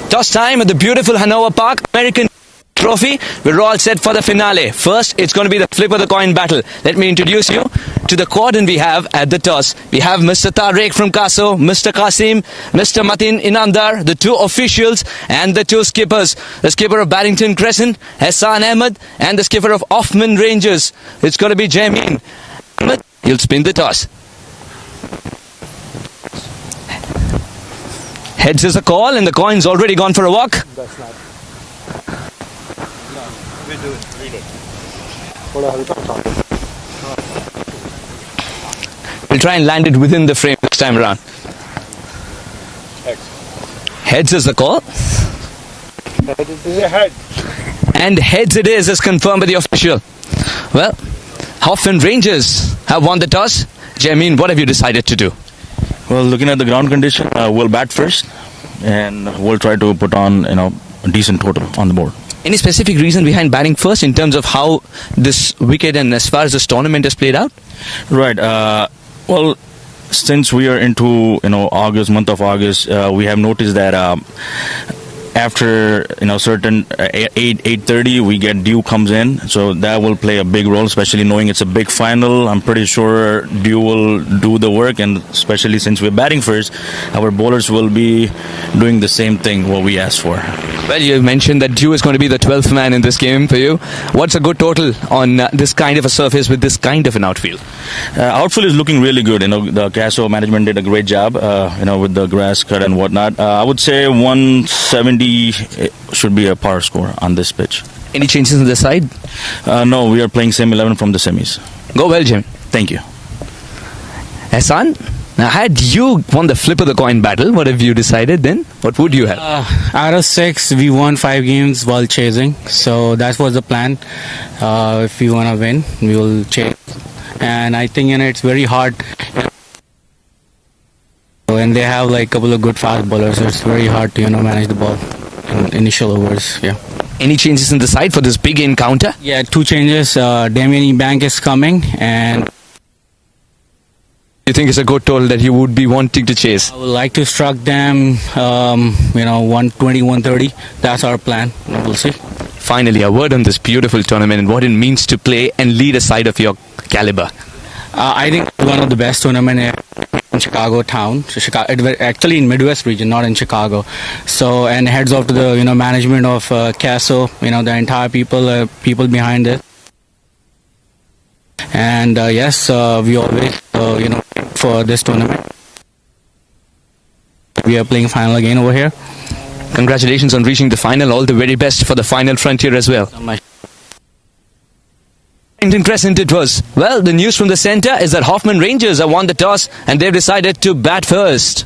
Toss time at the beautiful Hanover Park American Trophy. We're all set for the finale. First, it's going to be the flip of the coin battle. Let me introduce you to the cordon we have at the toss. We have Mr. Tariq from Kaso, Mr. Qasim, Mr. Matin Inamdar, the two officials and the two skippers. The skipper of Barrington Crescent, Hassan Ahmed, and the skipper of Hoffman Rangers. It's going to be Jamin. Ahmed, you'll spin the toss. Heads is a call and the coin's already gone for a walk. That's not. No, we do it. Read it. We'll try and land it within the frame this time around. Heads is the call. It is a head. And heads it is, as confirmed by the official. Well, Hoffman Rangers have won the toss. Jamin, what have you decided to do? Well, looking at the ground condition, we'll bat first, and we'll try to put on, a decent total on the board. Any specific reason behind batting first in terms of how this wicket and as far as this tournament has played out? Right. Well, since we are into month of August, we have noticed that after certain 8:30 we get dew comes in, so that will play a big role, especially knowing it's a big final. I'm pretty sure dew will do the work, and especially since we're batting first, our bowlers will be doing the same thing what we asked for. Well, you mentioned that dew is going to be the 12th man in this game for you. What's a good total on this kind of a surface with this kind of an outfield? Outfield is looking really good. The Caso management did a great job with the grass cut and whatnot. I would say 170 should be a par score on this pitch. Any changes on the side? No, we are playing same 11 from the semis. Go well, Jim. Thank you. Hassan, now had you won the flip of the coin battle, what have you decided then? What would you have? Out of 6, we won 5 games while chasing. So that was the plan. If we want to win, we will chase. And I think it's very hard. And they have a couple of good fast bowlers, so it's very hard to manage the ball in initial overs. Yeah. Any changes in the side for this big encounter? Yeah, 2 changes. Damien Ebank is coming, and you think it's a good total that you would be wanting to chase? I would like to struck them 120, 130. That's our plan. We'll see. Finally, a word on this beautiful tournament and what it means to play and lead a side of your caliber. I think one of the best tournaments in Chicago town. Actually in Midwest region, not in Chicago. So, and heads off to the management of Caso, the entire people behind it. And yes, we always for this tournament. We are playing final again over here. Congratulations on reaching the final. All the very best for the final frontier as well. Barrington Crescent it was. Well, the news from the centre is that Hoffman Rangers have won the toss and they've decided to bat first.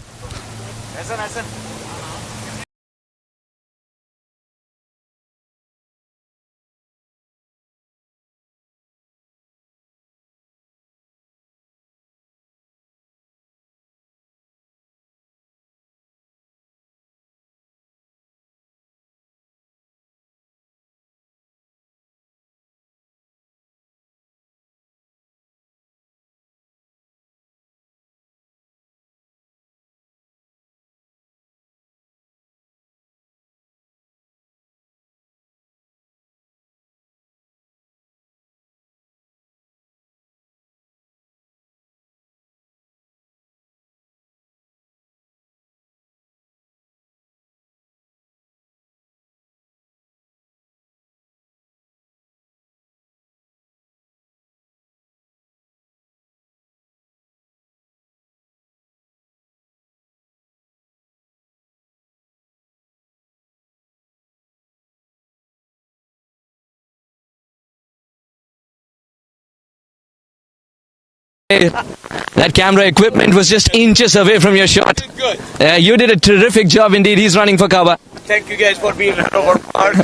That camera equipment was just inches away from your shot. Good. You did a terrific job indeed. He's running for cover. Thank you guys for being in our park.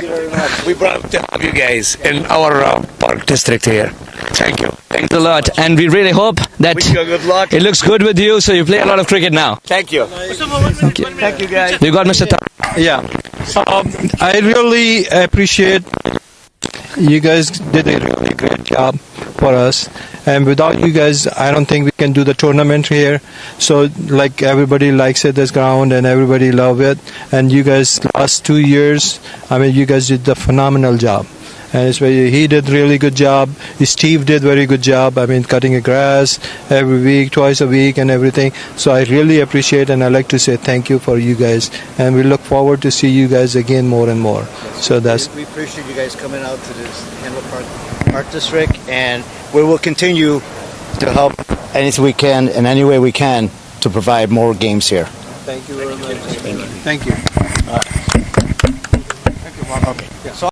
We proud to have you guys in our park district here. Thank you. Thanks a lot. And we really hope that Wish you good luck. it looks good with you, so you play a lot of cricket now. Thank you. Thank you guys. You got Mr. Yeah. I really appreciate you guys did a really great job. for us. And without you guys, I don't think we can do the tournament here. So like everybody likes it, this ground, and everybody love it. And you guys, last 2 years, I mean, you guys did a phenomenal job. And he did really good job. Steve did very good job. I mean, cutting the grass every week, twice a week, and everything. So I really appreciate, and I like to say thank you for you guys. And we look forward to see you guys again more and more. So we appreciate you guys coming out to this Handler Park District, and we will continue to help anything we can in any way we can to provide more games here. Thank you very much. Thank you. Okay. So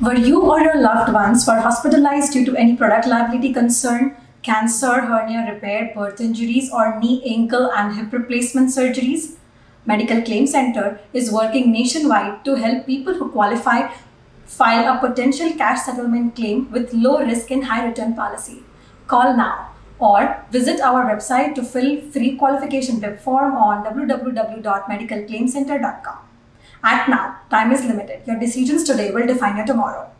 Were you or your loved ones were hospitalized due to any product liability concern, cancer, hernia repair, birth injuries, or knee, ankle, and hip replacement surgeries? Medical Claim Center is working nationwide to help people who qualify file a potential cash settlement claim with low risk and high return policy. Call now or visit our website to fill free qualification web form on www.medicalclaimcenter.com. Act now. Time is limited. Your decisions today will define your tomorrow.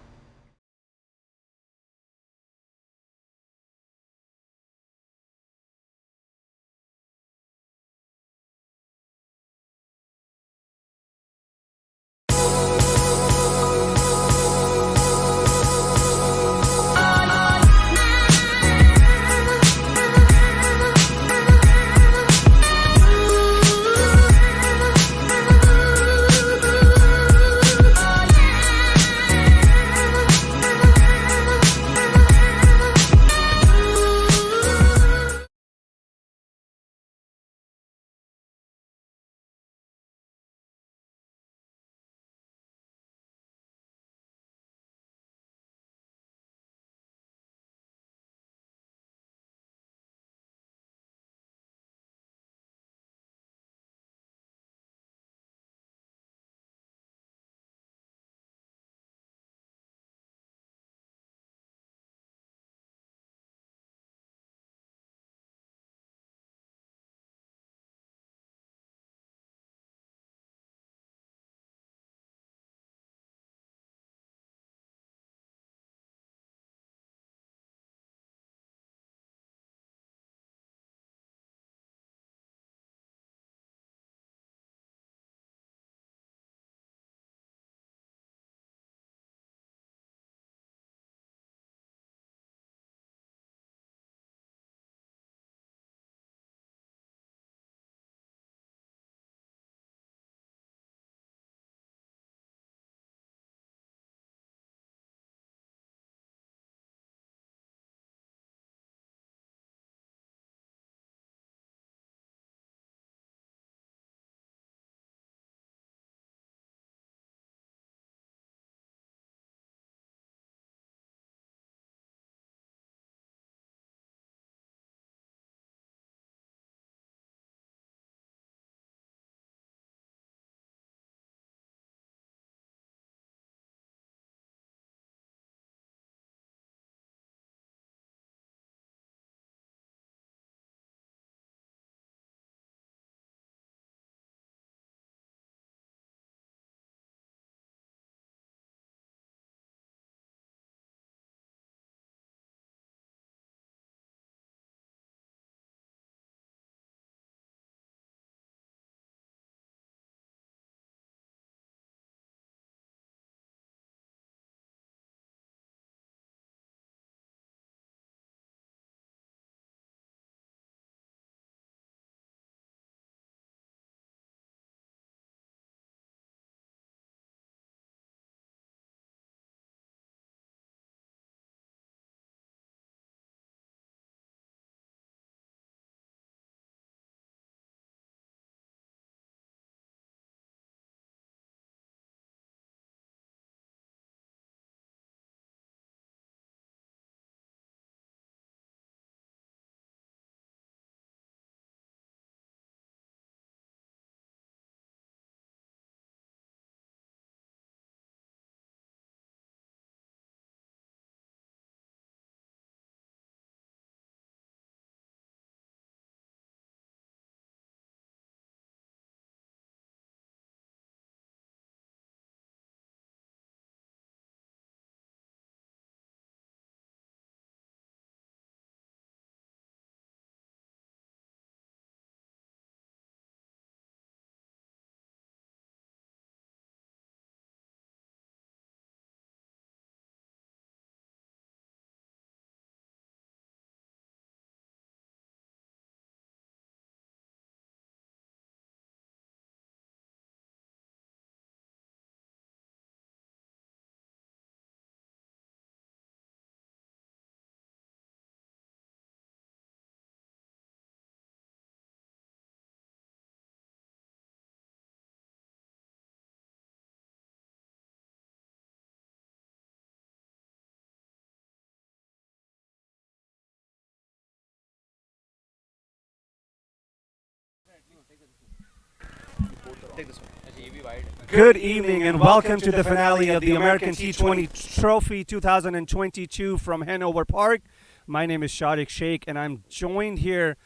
Good evening and welcome to the finale of the American T20 Trophy 2022 from Hanover Park. My name is Shariq Sheikh and I'm joined here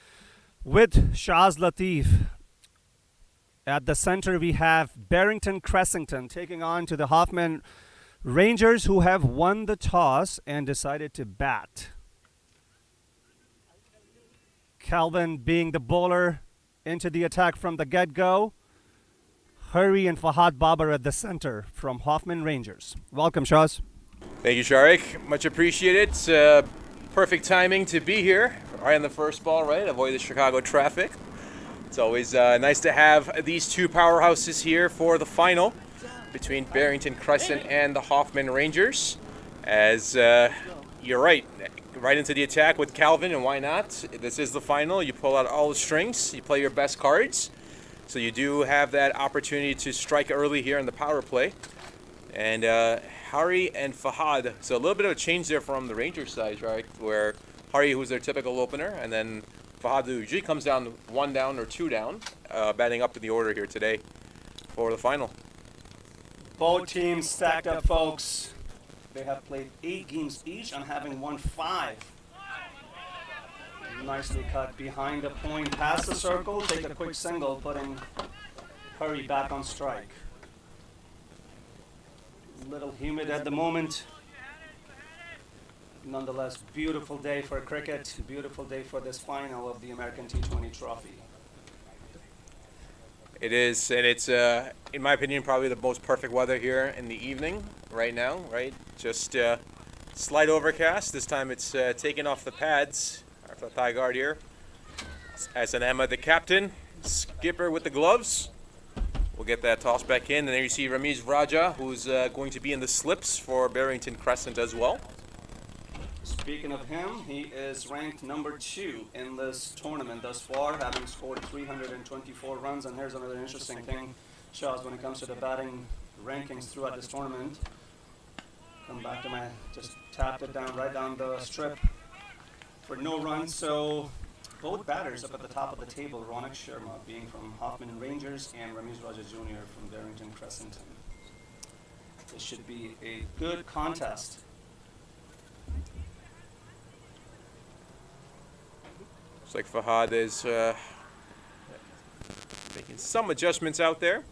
with Shaz Latif. At the center we have Barrington Crescent taking on to the Hoffman Rangers, who have won the toss and decided to bat. Calvin being the bowler into the attack from the get-go. Hurry and Fahad Babar at the center from Hoffman Rangers. Welcome, Shaz. Thank you, Sharik. Much appreciated. Perfect timing to be here. Right on the first ball, right? Avoid the Chicago traffic. It's always nice to have these two powerhouses here for the final between Barrington Crescent and the Hoffman Rangers. As you're right into the attack with Calvin, and why not? This is the final. You pull out all the strings. You play your best cards. So you do have that opportunity to strike early here in the power play. And Hari and Fahad, so a little bit of a change there from the Rangers side, right? Where Hari, who's their typical opener, and then Fahad, who usually comes down 1 down or 2 down, batting up in the order here today for the final. Both teams stacked up, folks. They have played 8 games each and having won 5. Nicely cut behind the point, past the circle, take a quick single, putting Hurry back on strike. Little humid at the moment. Nonetheless, beautiful day for cricket, beautiful day for this final of the American T20 Trophy. It is, and it's, in my opinion, probably the most perfect weather here in the evening right now, right? Just slight overcast. This time it's taken off the pads. Our thigh guard here. As an Emma, the captain, skipper with the gloves. We'll get that toss back in. And there you see Ramiz Raja, who's going to be in the slips for Barrington Crescent as well. Speaking of him, he is ranked number 2 in this tournament thus far, having scored 324 runs. And here's another interesting thing, Shaz, when it comes to the batting rankings throughout this tournament. Come back to just tapped it down, right down the strip for no runs. So both batters up at the top of the table, Ronak Sharma being from Hoffman Rangers and Ramiz Raja Jr. from Barrington Crescent. This should be a good contest. Looks like Fahad is making some adjustments out there.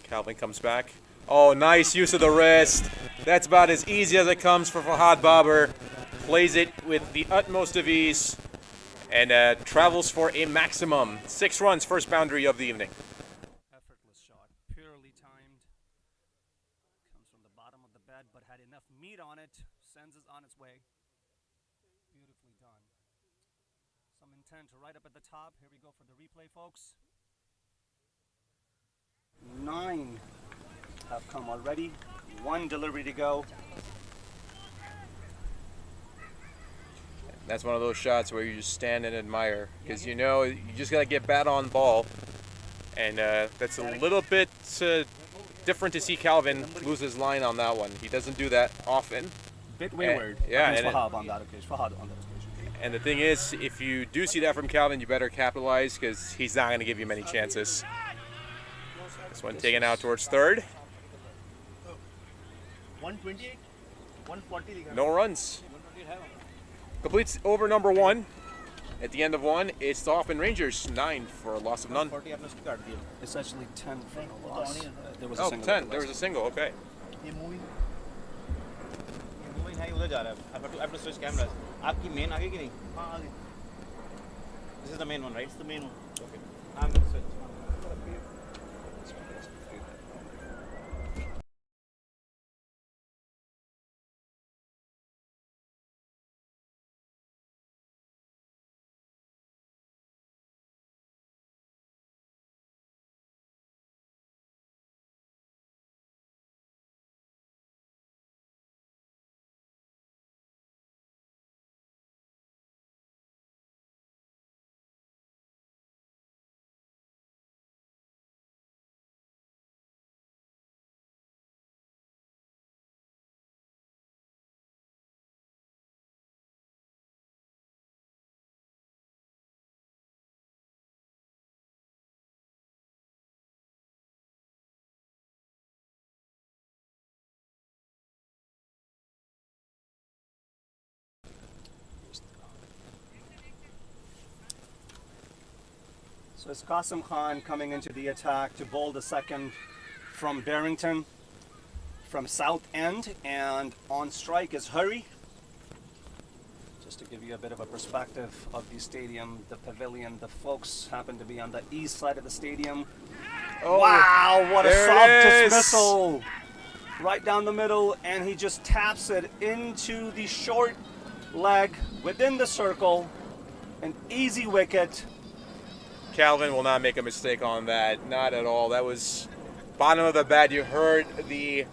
Calvin comes back. Oh, nice use of the wrist. That's about as easy as it comes for Fahad Babar. Plays it with the utmost of ease and travels for a maximum 6 runs, first boundary of the evening. Effortless shot, purely timed. Comes from the bottom of the bat, but had enough meat on it. Sends it on its way. Beautifully done. Some intent right up at the top. Here we go for the replay, folks. 9 have come already. 1 delivery to go. That's one of those shots where you just stand and admire, because you know you just got to get bat on ball, and that's a little bit different to see Calvin lose his line on that one. He doesn't do that often. Bit wayward. Fahad on that occasion. And the thing is, if you do see that from Calvin, you better capitalize, because he's not going to give you many chances. This one taken out towards third. 128, 140. No runs. Completes over number 1. At the end of 1, it's the Hoffman Rangers, 9 for a loss of none. It's actually 10 for a loss. There was a 10. There was a single. Okay. Moving है उधर जा रहा है. I have to switch cameras. आपकी main आगे की नहीं? हाँ आगे. This is the main one, right? It's the main one. Okay. I'm going to switch. So it's Qasim Khan coming into the attack to bowl the second from Barrington from South End, and on strike is Hurry. Just to give you a bit of a perspective of the stadium, the pavilion, the folks happen to be on the east side of the stadium. Oh, wow, what a there soft it is. dismissal. Right down the middle, and he just taps it into the short leg within the circle. An easy wicket. Calvin will not make a mistake on that. Not at all. That was bottom of the bat. You heard the...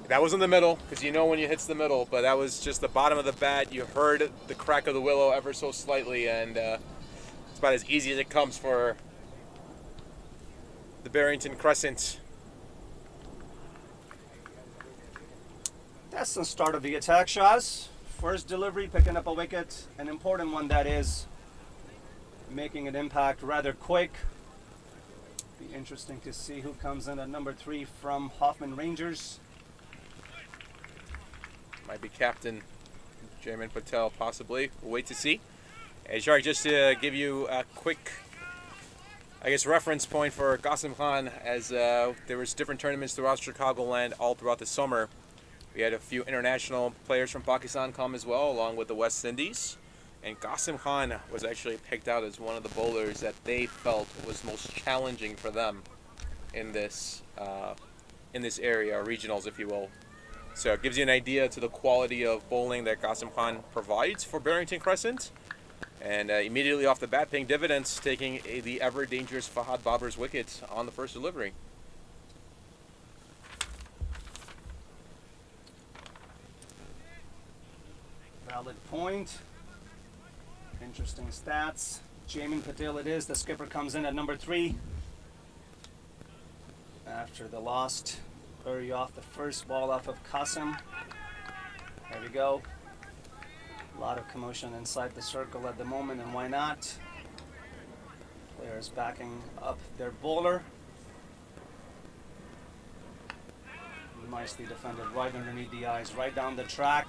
That was in the middle, because you know when you hits the middle, but that was just the bottom of the bat. You heard the crack of the willow ever so slightly, and it's about as easy as it comes for the Barrington Crescent. That's the start of the attack, Shaz. First delivery, picking up a wicket. An important one, that is. Making an impact rather quick. Be interesting to see who comes in at number 3 from Hoffman Rangers. Might be Captain Jaimin Patel, possibly. We'll wait to see. Hey, Shark, just to give you a quick, I guess, reference point for Qasim Khan, as there was different tournaments throughout Chicagoland all throughout the summer. We had a few international players from Pakistan come as well, along with the West Indies. And Qasim Khan was actually picked out as one of the bowlers that they felt was most challenging for them in this area, regionals, if you will. So it gives you an idea to the quality of bowling that Qasim Khan provides for Barrington Crescent. And immediately off the bat, paying dividends, taking the ever-dangerous Fahad Babar's wicket on the first delivery. Valid point. Interesting stats. Jaimin Patel it is. The skipper comes in at number 3. After the lost hurry off the first ball off of Qasim. There we go. A lot of commotion inside the circle at the moment, and why not? Players backing up their bowler. Nicely defended right underneath the eyes, right down the track.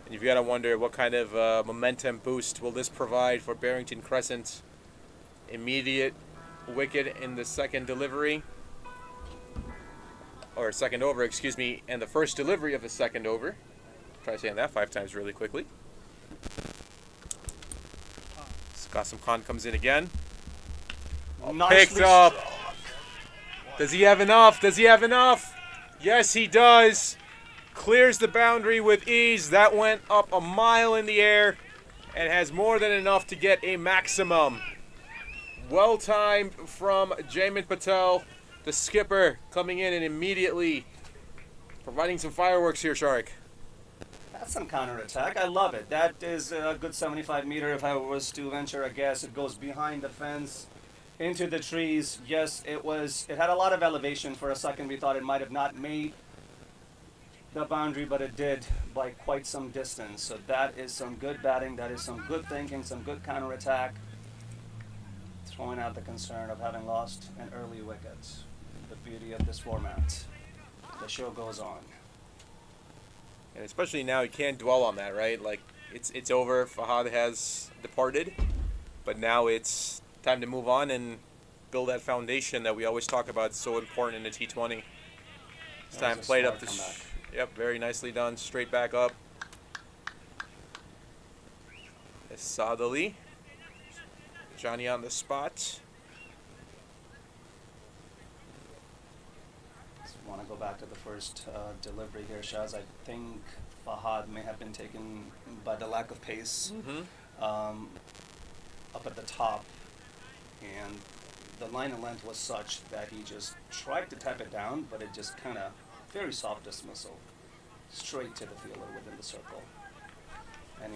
And you've got to wonder what kind of momentum boost will this provide for Barrington Crescent. Immediate wicket in the second delivery, or second over, excuse me, and the first delivery of the second over. Try saying that 5 times really quickly. Qasim Khan comes in again. Picked up. Does he have enough? Does he have enough? Yes, he does. Clears the boundary with ease. That went up a mile in the air and has more than enough to get a maximum. Well timed from Jaimin Patel, the skipper, coming in and immediately providing some fireworks here, Shark. That's some counterattack. I love it. That is a good 75 meter. If I was to venture a guess, it goes behind the fence into the trees. Yes, it had a lot of elevation. For a second we thought it might have not made the boundary, but it did by quite some distance. So that is some good batting. That is some good thinking, some good counterattack. Throwing out the concern of having lost an early wicket. The beauty of this format. The show goes on. And especially now, you can't dwell on that, right? Like, it's over. Fahad has departed. But now it's time to move on and build that foundation that we always talk about. It's so important in the T20. This time played up the... Yep, very nicely done. Straight back up. Sadali. Johnny on the spot. Just want to go back to the first delivery here, Shaz. I think Fahad may have been taken by the lack of pace up at the top. And the line of length was such that he just tried to tap it down, but it just kind of, very soft dismissal, straight to the fielder within the circle. And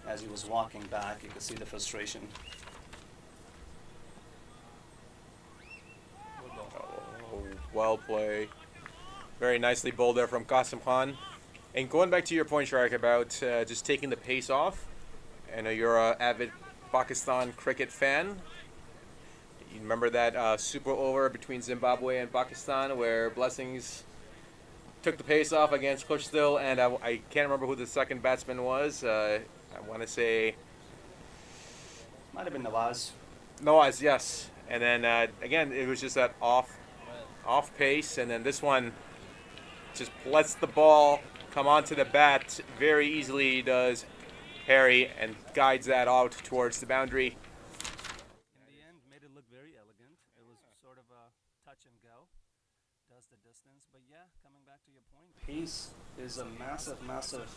as he was walking back, you could see the frustration. Oh, well played. Very nicely bowled there from Qasim Khan. And going back to your point, Shark, about just taking the pace off. I know you're an avid Pakistan cricket fan. You remember that super over between Zimbabwe and Pakistan where Blessings took the pace off against Kushtil, and I can't remember who the second batsman was. I I want to say Might have been Nawaz. Noah's, yes. And then again, it was just that off pace, and then this one just lets the ball come onto the bat very easily. Does Harry and guides that out towards the boundary. In the end, made it look very elegant. It was sort of a touch and go. Does the distance, but yeah, coming back to your point, pace is a massive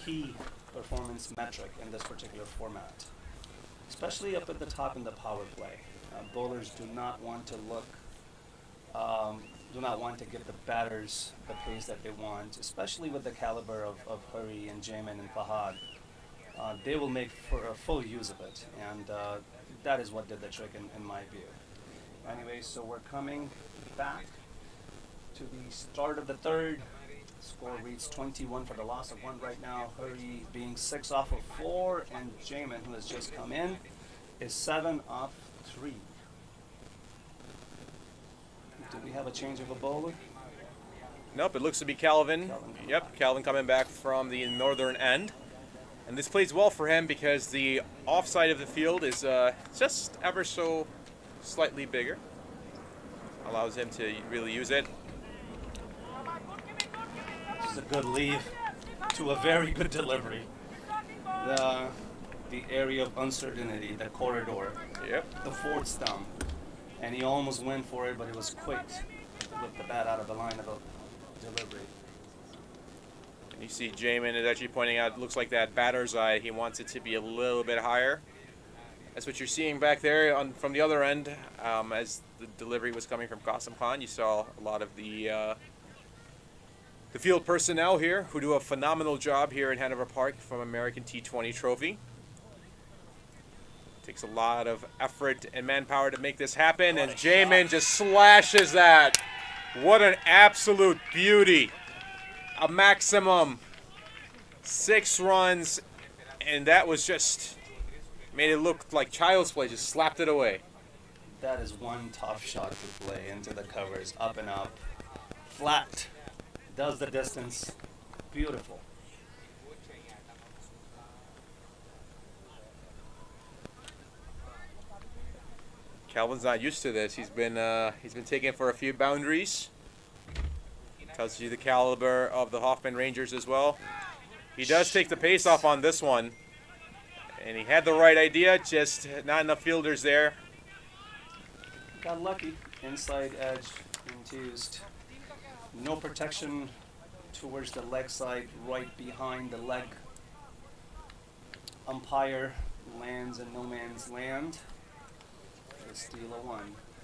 key performance metric in this particular format, especially up at the top in the power play. Bowlers do not want to give the batters the pace that they want, especially with the caliber of Hurry and Jamin and Fahad. They will make for a full use of it, and that is what did the trick in my view. Anyway, so we're coming back to the start of the third. Score reads 21 for the loss of 1 right now. Hurry being 6 off of 4, and Jamin, who has just come in, is 7 off 3. Do we have a change of a bowler? Nope, it looks to be Calvin. Yep, Calvin coming back from the northern end. And this plays well for him because the offside of the field is just ever so slightly bigger. Allows him to really use it. This is a good leave to a very good delivery. The area of uncertainty, the corridor. Yep. The fourth stump. And he almost went for it, but it was quick to lift the bat out of the line of a delivery. And you see Jamin is actually pointing out, it looks like that batter's eye, he wants it to be a little bit higher. That's what you're seeing back there from the other end. As the delivery was coming from Qasim Khan, you saw a lot of the field personnel here who do a phenomenal job here in Hanover Park from American T20 Trophy. Takes a lot of effort and manpower to make this happen, and Jamin just slashes that. What an absolute beauty. A maximum 6 runs, and that was just made it look like child's play, just slapped it away. That is one tough shot to play into the covers, up and up, flat, does the distance, beautiful. Calvin's not used to this. He's been taken for a few boundaries. Tells you the caliber of the Hoffman Rangers as well. He does take the pace off on this one, and he had the right idea, just not enough fielders there. Got lucky. Inside edge induced. No protection towards the leg side, right behind the leg. Umpire lands in no man's land. Steal a 1.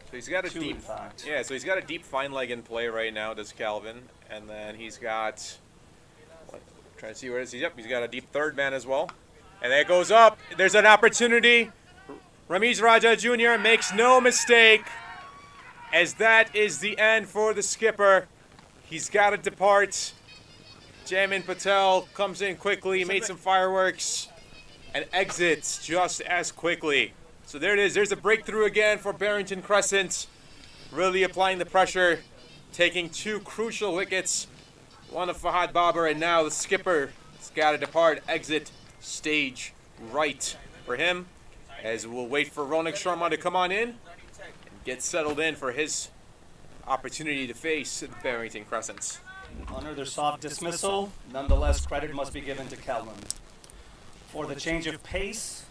So he's got a 2, deep, in fact. yeah. So he's got a deep fine leg in play right now. Does Calvin, and then he's got. Trying to see where it is. Yep, he's got a deep third man as well, and there goes up. There's an opportunity. Ramiz Raja Jr. makes no mistake, as that is the end for the skipper. He's got to depart. Jamin Patel comes in quickly, made some fireworks, and exits just as quickly. So there it is. There's a breakthrough again for Barrington Crescent. Really applying the pressure, taking 2 crucial wickets. One of Fahad Babar, and now the skipper has got to depart. Exit stage right for him, as we'll wait for Ronak Sharma to come on in and get settled in for his opportunity to face Barrington Crescent. Under their soft dismissal, nonetheless, credit must be given to Calvin. For the change of pace,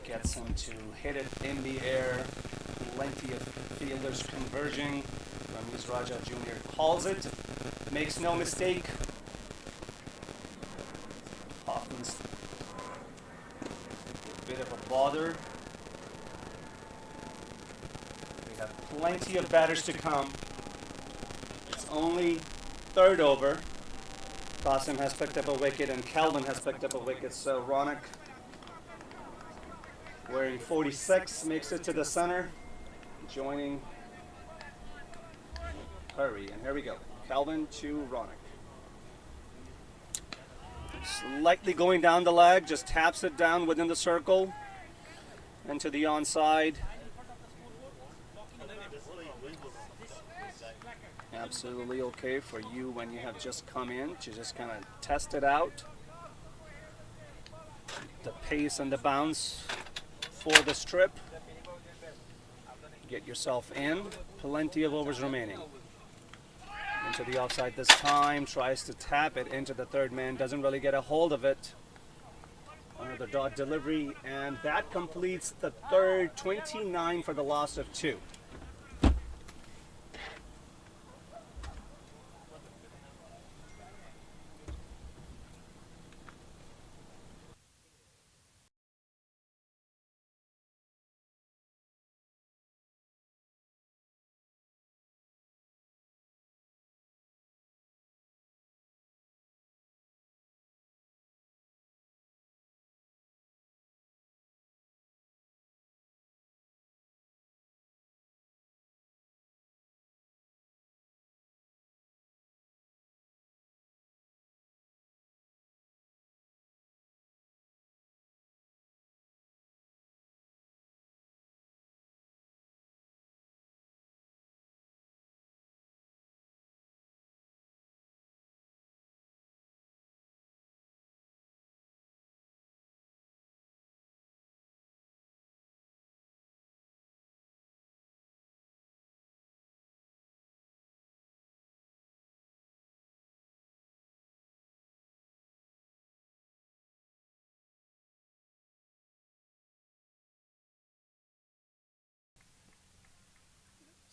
gets him to hit it in the air, plenty of fielders converging. Ramiz Raja Jr. calls it, makes no mistake. Hoffman's a bit of a bother. We have plenty of batters to come. It's only third over. Qasim has picked up a wicket and Calvin has picked up a wicket, so Ronak, wearing 46, makes it to the center, joining Hurry. And here we go. Calvin to Ronak. Slightly going down the leg, just taps it down within the circle and to the onside. Absolutely okay for you when you have just come in to just kind of test it out. The pace and the bounce for the strip. Get yourself in. Plenty of overs remaining. Into the offside this time. Tries to tap it into the third man. Doesn't really get a hold of it. Another dot delivery. And that completes the third. 29 for the loss of 2.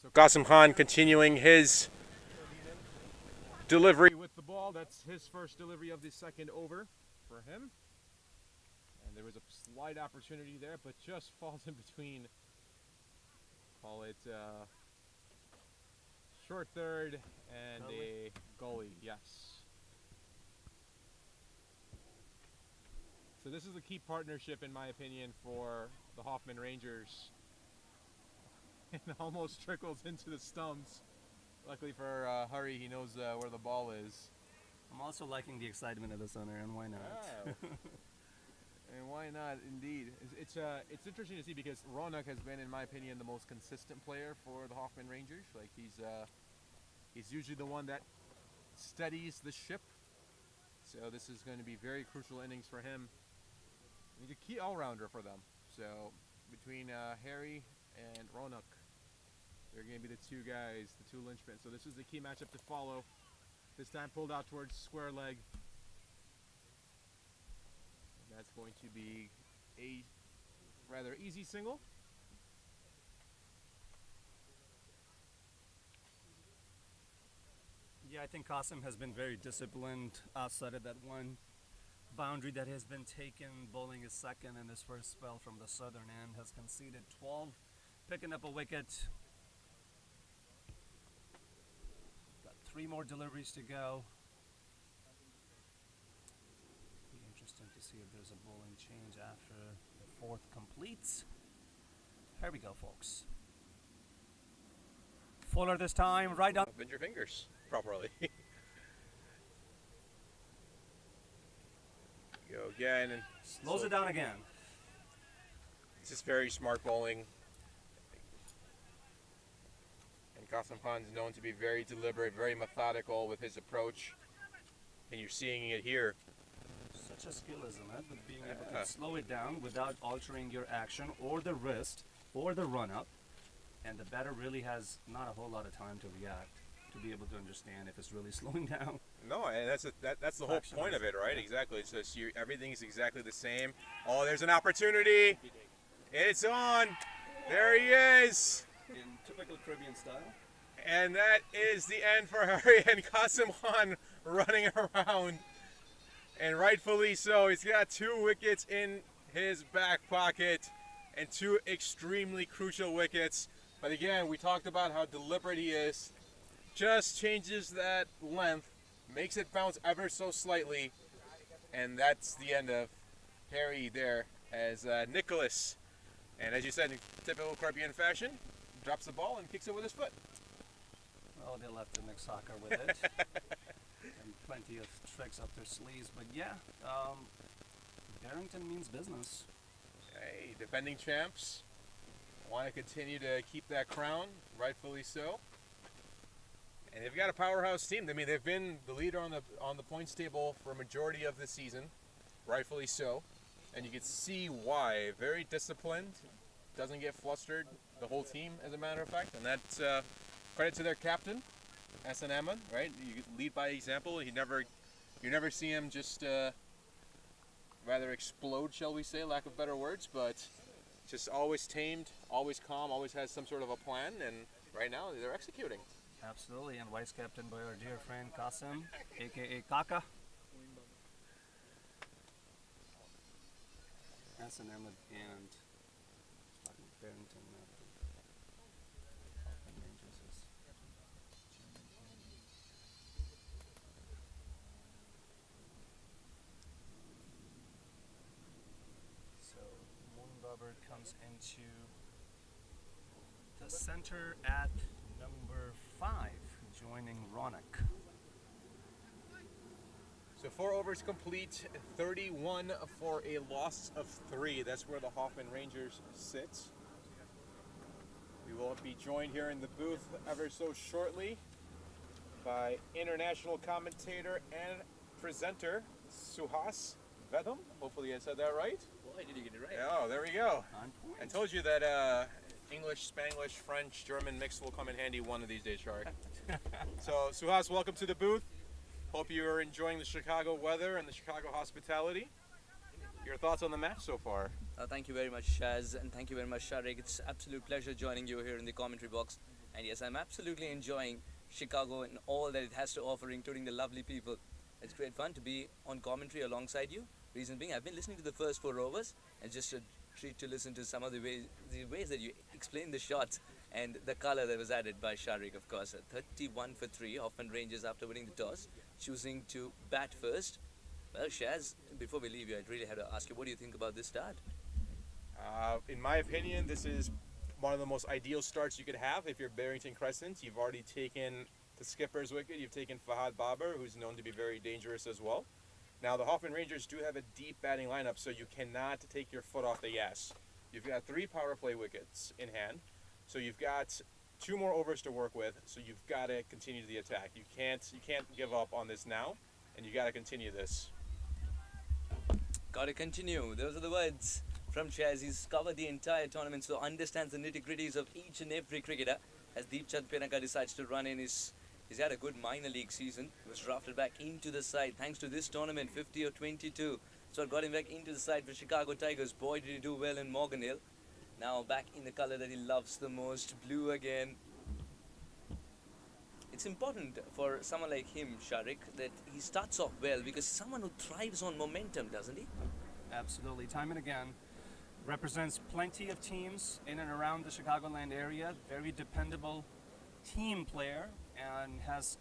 So Qasim Khan continuing his delivery with the ball. That's his first delivery of the second over for him. And there was a slight opportunity there, but just falls in between. Call it short third and a goalie, yes. So this is a key partnership, in my opinion, for the Hoffman Rangers. It almost trickles into the stumps. Luckily for Hari, he knows where the ball is. I'm also liking the excitement of this owner, and why not? Oh. And why not, indeed. It's interesting to see because Ronak has been, in my opinion, the most consistent player for the Hoffman Rangers. Like he's usually the one that steadies the ship. So this is going to be very crucial innings for him. He's a key all-rounder for them. So between Harry and Ronak, they're going to be the two guys, the two linchpins. So this is the key matchup to follow. This time pulled out towards square leg. And that's going to be a rather easy single. Yeah, I think Qasim has been very disciplined outside of that one boundary that has been taken. Bowling is second in his first spell from the southern end. Has conceded 12, picking up a wicket. Got 3 more deliveries to go. Be interesting to see if there's a bowling change after the 4th completes. Here we go, folks. Fuller this time, right up. Bend your fingers properly. Go again and Slows it down again. This is very smart bowling. And Qasim Khan is known to be very deliberate, very methodical with his approach. And you're seeing it here. Such a skill, isn't it? With being able to slow it down without altering your action or the wrist or the run-up. And the batter really has not a whole lot of time to react, to be able to understand if it's really slowing down. No, and that's the whole point of it, right? Exactly. It's just everything's exactly the same. Oh, there's an opportunity. It's on. There he is. In typical Caribbean style. And that is the end for Hari and Qasim Khan running around. And rightfully so. He's got 2 wickets in his back pocket and 2 extremely crucial wickets. But again, we talked about how deliberate he is. Just changes that length, makes it bounce ever so slightly. And that's the end of Harry there as Nicholas. And as you said, in typical Caribbean fashion, drops the ball and kicks it with his foot. Well, they left to mix soccer with it. And plenty of tricks up their sleeves. But yeah, Barrington means business. Hey, defending champs want to continue to keep that crown, rightfully so. And they've got a powerhouse team. I mean, they've been the leader on the points table for a majority of the season, rightfully so. And you can see why. Very disciplined, doesn't get flustered. The whole team, as a matter of fact, and that's credit to their captain, Hassan Ahmad. Right, you lead by example. You never see him just rather explode, shall we say, lack of better words, but just always tamed, always calm, always has some sort of a plan. And right now, they're executing. Absolutely, and vice captain by our dear friend Qasim, aka Kaka. Hassan Ahmad and Barrington Hoffman Rangers is so Moonbubber comes into the center at number 5, joining Ronak. So 4 overs complete, 31 for a loss of 3. That's where the Hoffman Rangers sit. We will be joined here in the booth ever so shortly by international commentator and presenter Suhas Vedam. Hopefully I said that right. Why did you get it right? Oh, there we go. I told you that English, Spanglish, French, German mix will come in handy one of these days, Shark. So Suhas, welcome to the booth. Hope you're enjoying the Chicago weather and the Chicago hospitality. Your thoughts on the match so far? Thank you very much, Shaz, and thank you very much, Sharik. It's an absolute pleasure joining you here in the commentary box. And yes, I'm absolutely enjoying Chicago and all that it has to offer, including the lovely people. It's great fun to be on commentary alongside you. Reason being, I've been listening to the first 4 overs, and just a treat to listen to some of the ways that you explain the shots and the color that was added by Sharik, of course. 31 for 3, Hoffman Rangers after winning the toss, choosing to bat first. Well, Shaz, before we leave you, I'd really have to ask you, what do you think about this start? In my opinion, this is one of the most ideal starts you could have if you're Barrington Crescent. You've already taken the skipper's wicket. You've taken Fahad Babar, who's known to be very dangerous as well. Now, the Hoffman Rangers do have a deep batting lineup, so you cannot take your foot off the gas. You've got 3 power play wickets in hand, so you've got 2 more overs to work with, so you've got to continue the attack. You can't give up on this now, and you got to continue this. Got to continue. Those are the words from Chaz. He's covered the entire tournament, so understands the nitty-gritties of each and every cricketer. As Deepchand Pinaka decides to run in he's had a good minor league season. He was drafted back into the side thanks to this tournament, 50 or 22. So it got him back into the side for Chicago Tigers. Boy, did he do well in Morgan Hill. Now back in the color that he loves the most, blue again. It's important for someone like him, Sharik, that he starts off well, because someone who thrives on momentum, doesn't he? Absolutely, time and again. Represents plenty of teams in and around the Chicagoland area. Very dependable team player, and has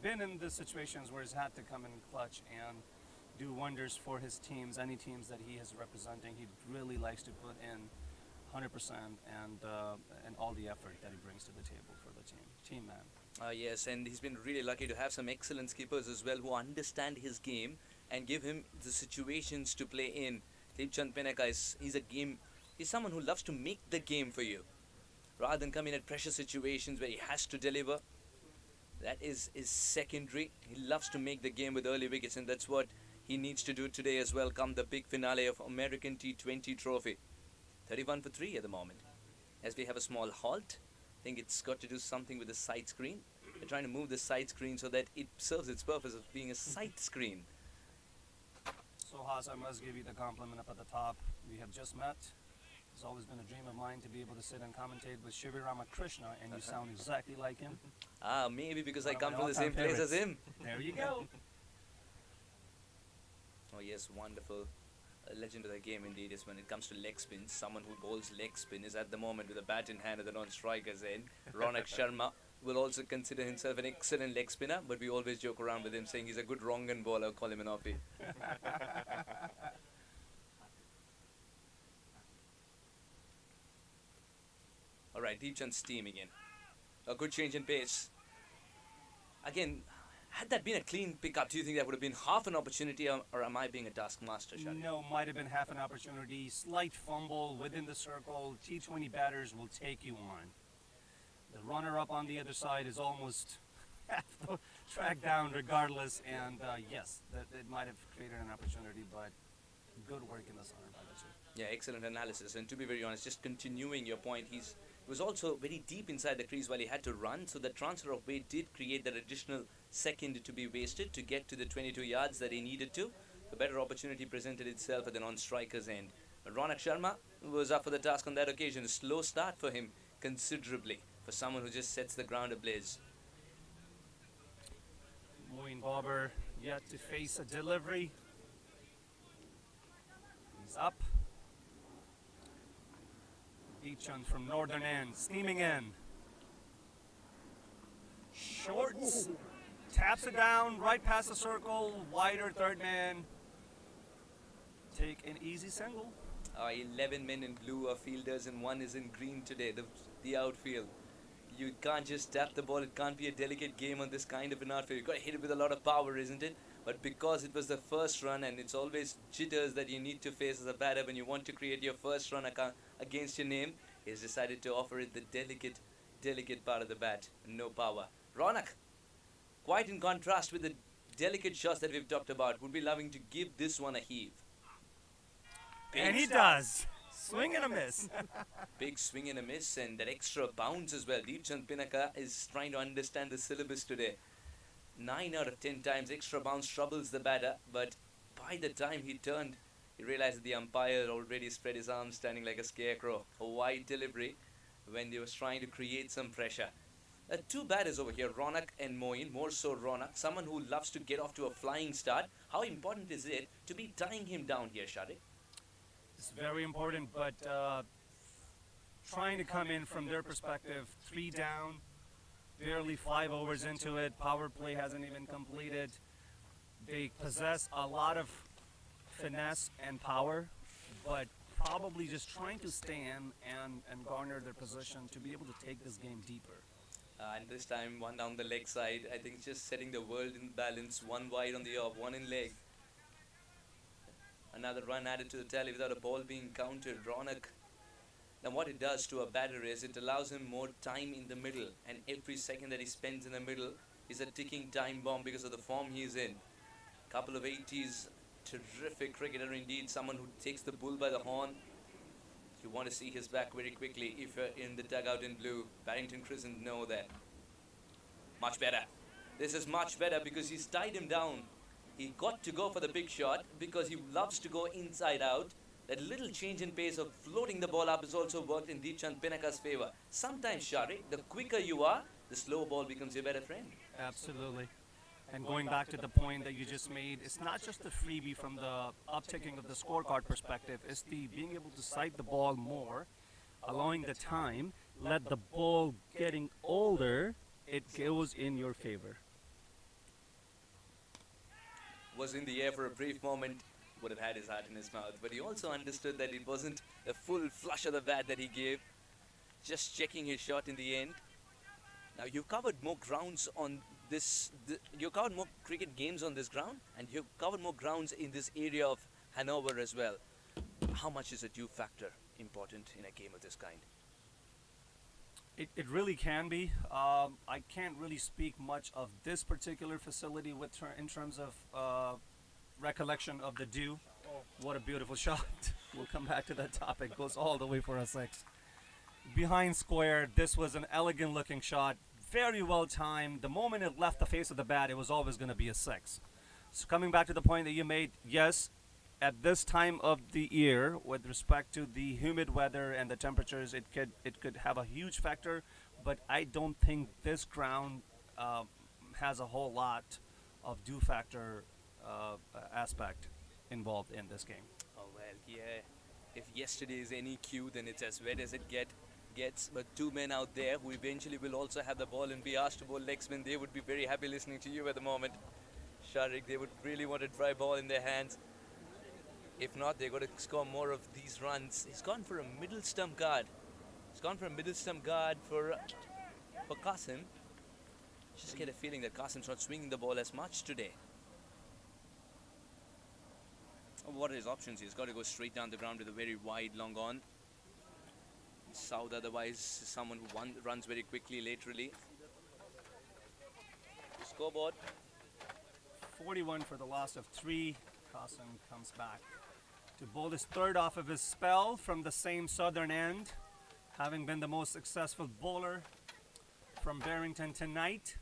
been in the situations where he's had to come in clutch and do wonders for his teams, any teams that he is representing. He really likes to put in 100% and all the effort that he brings to the table for the team man. Yes, and he's been really lucky to have some excellent skippers as well who understand his game and give him the situations to play in. Deepchand Pinaka he's someone who loves to make the game for you, rather than come in at pressure situations where he has to deliver. That is secondary. He loves to make the game with early wickets, and that's what he needs to do today as well, come the big finale of American T20 trophy. 31 for 3 at the moment. As we have a small halt, I think it's got to do something with the side screen. We're trying to move the side screen so that it serves its purpose of being a side screen. So Haas, I must give you the compliment up at the top. We have just met. It's always been a dream of mine to be able to sit and commentate with Shivi Ramakrishna, and you sound exactly like him. Maybe because I come from the same place as him. There you go. Oh yes, wonderful. A legend of the game indeed is when it comes to leg spins. Someone who bowls leg spin is at the moment with a bat in hand at the non-striker's end. Ronak Sharma will also consider himself an excellent leg spinner, but we always joke around with him saying he's a good wrong-gun bowler, call him an offie. Alright, Deepchand's team again. A good change in pace. Again, had that been a clean pickup, do you think that would have been half an opportunity, or am I being a taskmaster, Shadi? No, might have been half an opportunity. Slight fumble within the circle. T20 batters will take you on. The runner-up on the other side is almost have to track down regardless. And yes, that it might have created an opportunity, but good work in the center by the two. Yeah, excellent analysis. And to be very honest, just continuing your point, he was also very deep inside the crease while he had to run. So the transfer of weight did create that additional second to be wasted to get to the 22 yards that he needed to. The better opportunity presented itself at the non-striker's end. Ronak Sharma was up for the task on that occasion. A slow start for him considerably for someone who just sets the ground ablaze. Moeen Bobber yet to face a delivery. He's up. Deepchand from northern end, steaming in. Shorts, taps it down, right past the circle, wider third man. Take an easy single. 11 men in blue are fielders and one is in green today, the outfield. You can't just tap the ball. It can't be a delicate game on this kind of an outfield. You've got to hit it with a lot of power, isn't it? But because it was the first run and it's always jitters that you need to face as a batter when you want to create your first run against your name, he's decided to offer it the delicate part of the bat. No power. Ronak, quite in contrast with the delicate shots that we've talked about, would be loving to give this one a heave. And he does. Swing and a miss. Big swing and a miss, and that extra bounce as well. Deepchand Pinaka is trying to understand the syllabus today. 9 out of 10 times extra bounce troubles the batter, but by the time he turned, he realized that the umpire already spread his arms, standing like a scarecrow. A wide delivery when he was trying to create some pressure. Two batters over here, Ronak and Moeen, more so Ronak, someone who loves to get off to a flying start. How important is it to be tying him down here, Sharik? It's very important, but trying to come in from their perspective, 3 down, barely 5 overs into it, power play hasn't even completed. They possess a lot of finesse and power, but probably just trying to stay in and garner their position to be able to take this game deeper. And this time, one down the leg side. I think it's just setting the world in balance. 1 wide on the off, 1 in leg. Another run added to the tally without a ball being counted. Ronak. Now what it does to a batter is it allows him more time in the middle, and every second that he spends in the middle is a ticking time bomb because of the form he is in. Couple of 80s, terrific cricketer indeed, someone who takes the bull by the horn. You want to see his back very quickly if you're in the dugout in blue. Barrington Crescent know that. Much better. This is much better because he's tied him down. He got to go for the big shot because he loves to go inside out. That little change in pace of floating the ball up has also worked in Deepchand Pinaka's favor. Sometimes, Sharik, the quicker you are, the slow ball becomes your better friend. Absolutely. And going back to the point that you just made, it's not just the freebie from the upticking of the scorecard perspective, it's the being able to sight the ball more, allowing the time, let the ball getting older, it goes in your favor. Was in the air for a brief moment, would have had his heart in his mouth, but he also understood that it wasn't a full flush of the bat that he gave, just checking his shot in the end. Now you've covered more grounds on this, you've covered more cricket games on this ground, and you've covered more grounds in this area of Hanover as well. How much is a dew factor important in a game of this kind? It really can be. I can't really speak much of this particular facility in terms of recollection of the dew. What a beautiful shot. We'll come back to that topic. Goes all the way for a 6. Behind square, this was an elegant looking shot. Very well timed. The moment it left the face of the bat, it was always going to be a 6. So coming back to the point that you made, yes, at this time of the year, with respect to the humid weather and the temperatures, it could have a huge factor, but I don't think this ground has a whole lot of dew factor aspect involved in this game. Oh well, yeah. If yesterday is any cue, then it's as wet as it gets. But 2 men out there who eventually will also have the ball and be asked to bowl leg spin, they would be very happy listening to you at the moment. Sharik, they would really want a dry ball in their hands. If not, they're going to score more of these runs. He's gone for a middle stump guard. For Qasim. Just get a feeling that Qasim's not swinging the ball as much today. What are his options? He's got to go straight down the ground with a very wide long on. Saud otherwise is someone who runs very quickly laterally. scoreboard. 41 for the loss of 3. Qasim comes back to bowl his third off of his spell from the same southern end, having been the most successful bowler from Barrington tonight.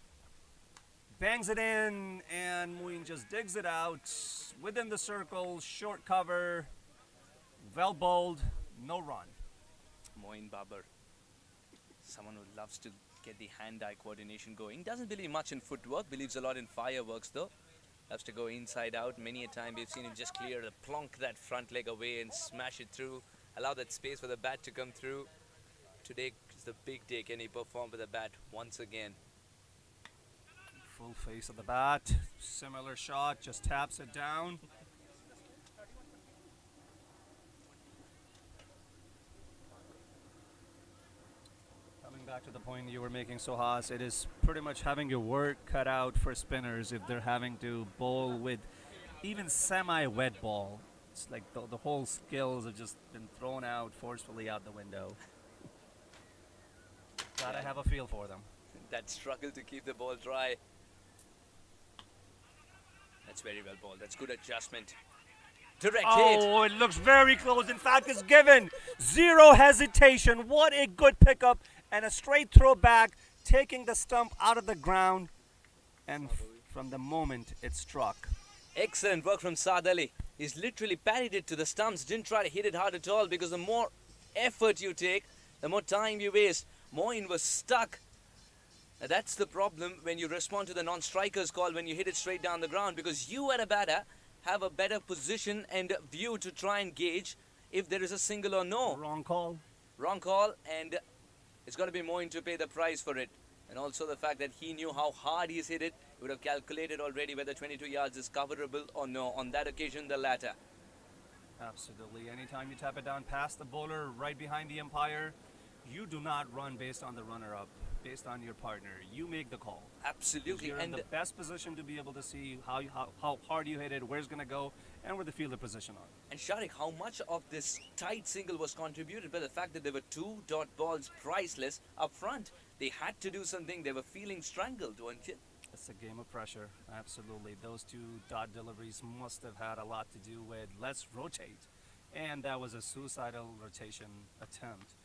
Bangs it in, and Moeen just digs it out within the circle, short cover, well bowled, no run. Moeen Babar, someone who loves to get the hand-eye coordination going. Doesn't believe much in footwork, believes a lot in fireworks though. Loves to go inside out. Many a time we've seen him just clear the plonk that front leg away and smash it through. Allow that space for the bat to come through. Today is the big day. Can he perform with the bat once again? Full face of the bat, similar shot, just taps it down. Coming back to the point you were making, Sohas, it is pretty much having your work cut out for spinners if they're having to bowl with even semi-wet ball. It's like the whole skills have just been thrown out forcefully out the window. Gotta have a feel for them. That struggle to keep the ball dry. That's very well bowled. That's good adjustment. Direct hit. Oh, it looks very close. In fact, it's given. Zero hesitation. What a good pickup. And a straight throw back, taking the stump out of the ground. And from the moment it struck. Excellent work from Saad Ali. He's literally parried it to the stumps. Didn't try to hit it hard at all, because the more effort you take, the more time you waste. Moeen was stuck. Now that's the problem when you respond to the non-striker's call when you hit it straight down the ground, because you at a batter have a better position and view to try and gauge if there is a single or no. Wrong call. Wrong call, and it's going to be Moeen to pay the price for it. And also the fact that he knew how hard he's hit it. He would have calculated already whether 22 yards is coverable or no. On that occasion, the latter. Absolutely. Anytime you tap it down past the bowler, right behind the umpire, you do not run based on the runner-up, based on your partner. You make the call. Absolutely. You're in the best position to be able to see how hard you hit it, where it's going to go, and where the fielder position are. And Sharik, how much of this tight single was contributed by the fact that there were 2 dot balls priceless up front? They had to do something. They were feeling strangled, weren't you? It's a game of pressure. Absolutely. Those 2 dot deliveries must have had a lot to do with let's rotate. And that was a suicidal rotation attempt,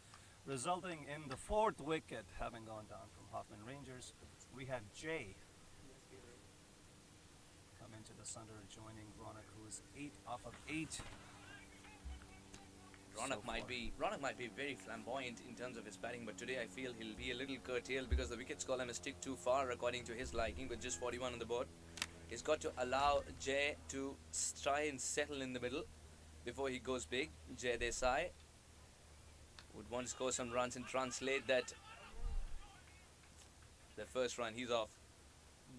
resulting in the 4th wicket having gone down from Hoffman Rangers. We have Jay come into the center, joining Ronak, who is 8 off of 8. Ronak might be very flamboyant in terms of his batting, but today I feel he'll be a little curtailed because the wickets column has ticked too far according to his liking, with just 41 on the board. He's got to allow Jay to try and settle in the middle before he goes big. Jay Desai would want to score some runs and translate that. The first run, he's off.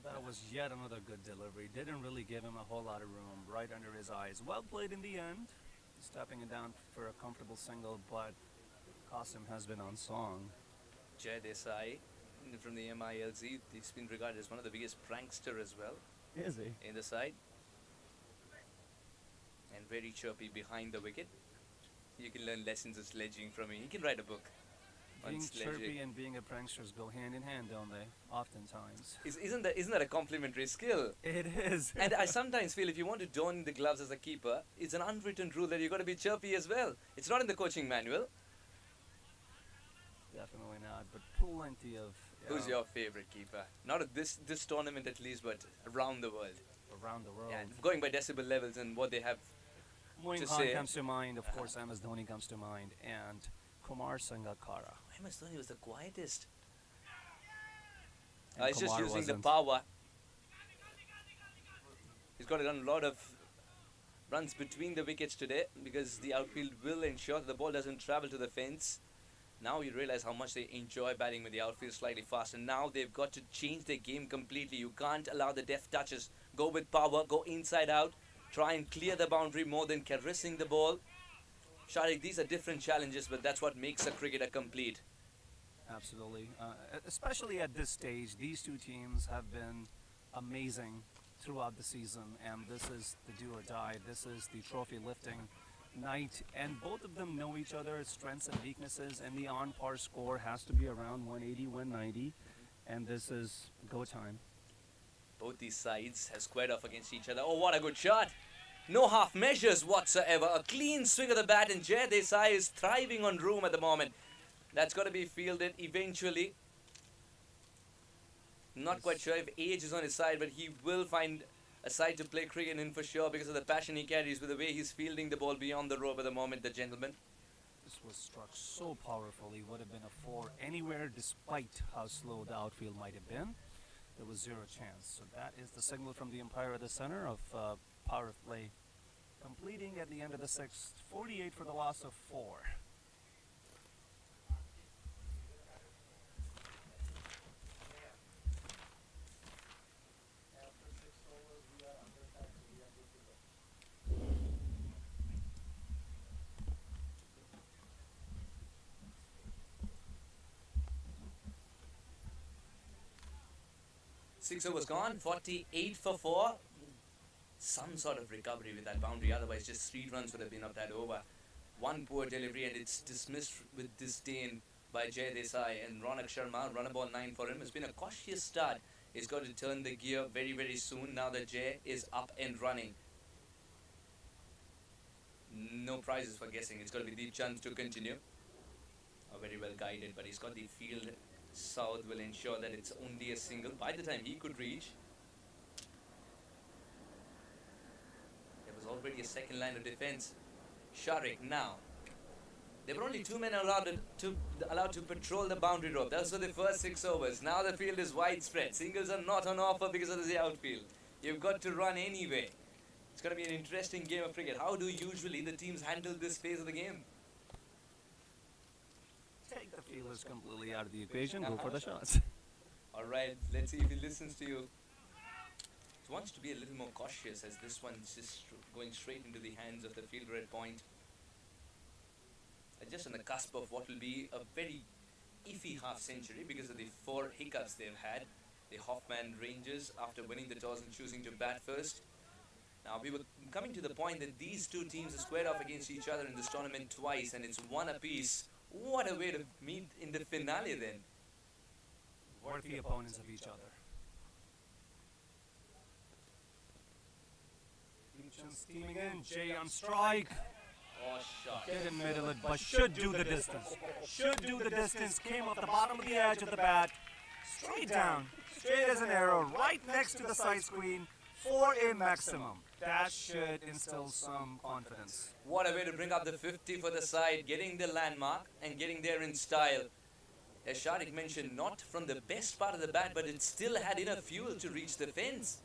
That was yet another good delivery. Didn't really give him a whole lot of room, right under his eyes. Well played in the end, stepping it down for a comfortable single, but Qasim has been on song. Jay Desai from the MILZ, he's been regarded as one of the biggest prankster as well. Is he? In the side. And very chirpy behind the wicket. You can learn lessons of sledging from him. You can write a book. Being chirpy and being a prankster go hand in hand, don't they? Oftentimes. Isn't that a complimentary skill? It is. And I sometimes feel if you want to don the gloves as a keeper, it's an unwritten rule that you've got to be chirpy as well. It's not in the coaching manual. Definitely not, but plenty of... Who's your favorite keeper? Not at this tournament at least, but around the world. Around the world. Yeah, going by decibel levels and what they have Moeen to Khan say. comes to mind, of course, MS Dhoni comes to mind, and Kumar Sangakkara. MS Dhoni was the quietest. And He's just Kumar using the wasn't. power. He's got to run a lot of runs between the wickets today because the outfield will ensure that the ball doesn't travel to the fence. Now you realize how much they enjoy batting with the outfield slightly faster. Now they've got to change their game completely. You can't allow the deft touches. Go with power, go inside out, try and clear the boundary more than caressing the ball. Sharik, these are different challenges, but that's what makes a cricketer complete. Absolutely. Especially at this stage, these 2 teams have been amazing throughout the season, and this is the do or die. This is the trophy lifting night, and both of them know each other's strengths and weaknesses, and the on-par score has to be around 180, 190, and this is go time. Both these sides have squared off against each other. Oh, what a good shot! No half measures whatsoever. A clean swing of the bat, and Jay Desai is thriving on room at the moment. That's got to be fielded eventually. Not quite sure if age is on his side, but he will find a side to play cricket in for sure because of the passion he carries with the way he's fielding the ball beyond the rope at the moment, the gentleman. This was struck so powerfully, would have been a 4 anywhere despite how slow the outfield might have been. There was zero chance. So that is the signal from the umpire at the center of power of play completing at the end of the 6th. 48 for the loss of 4. Six overs gone, 48 for 4. Some sort of recovery with that boundary, otherwise just 3 runs would have been up that over. One poor delivery and it's dismissed with disdain by Jay Desai, and Ronak Sharma, run a ball 9 for him. It's been a cautious start. He's got to turn the gear very, very soon now that Jay is up and running. No prizes for guessing. It's got to be Deep Chand to continue. Very well guided, but he's got the field. South will ensure that it's only a single by the time he could reach. There was already a second line of defense. Sharik now. There were only 2 men allowed to patrol the boundary rope. That's for the first 6 overs. Now the field is widespread. Singles are not on offer because of the outfield. You've got to run anyway. It's going to be an interesting game of cricket. How do usually the teams handle this phase of the game? Take the fielders completely out of the equation, go for the shots. Alright, let's see if he listens to you. He wants to be a little more cautious as this one's just going straight into the hands of the fielder at point. Just on the cusp of what will be a very iffy half century because of the 4 hiccups they've had. The Hoffman Rangers after winning the toss and choosing to bat first. Now we were coming to the point that these 2 teams have squared off against each other in this tournament twice and it's 1 apiece. What a way to meet in the finale then. Worthy opponents of each other. Deep steaming in, Jay on strike. Oh, shot. Didn't middle it, but should do the distance. Should do the distance. Came off the bottom of the edge of the bat. Straight down. Straight as an arrow. Right next to the side screen. For a maximum. That should instill some confidence. What a way to bring up the 50 for the side. Getting the landmark and getting there in style. As Sharik mentioned, not from the best part of the bat, but it still had enough fuel to reach the fence.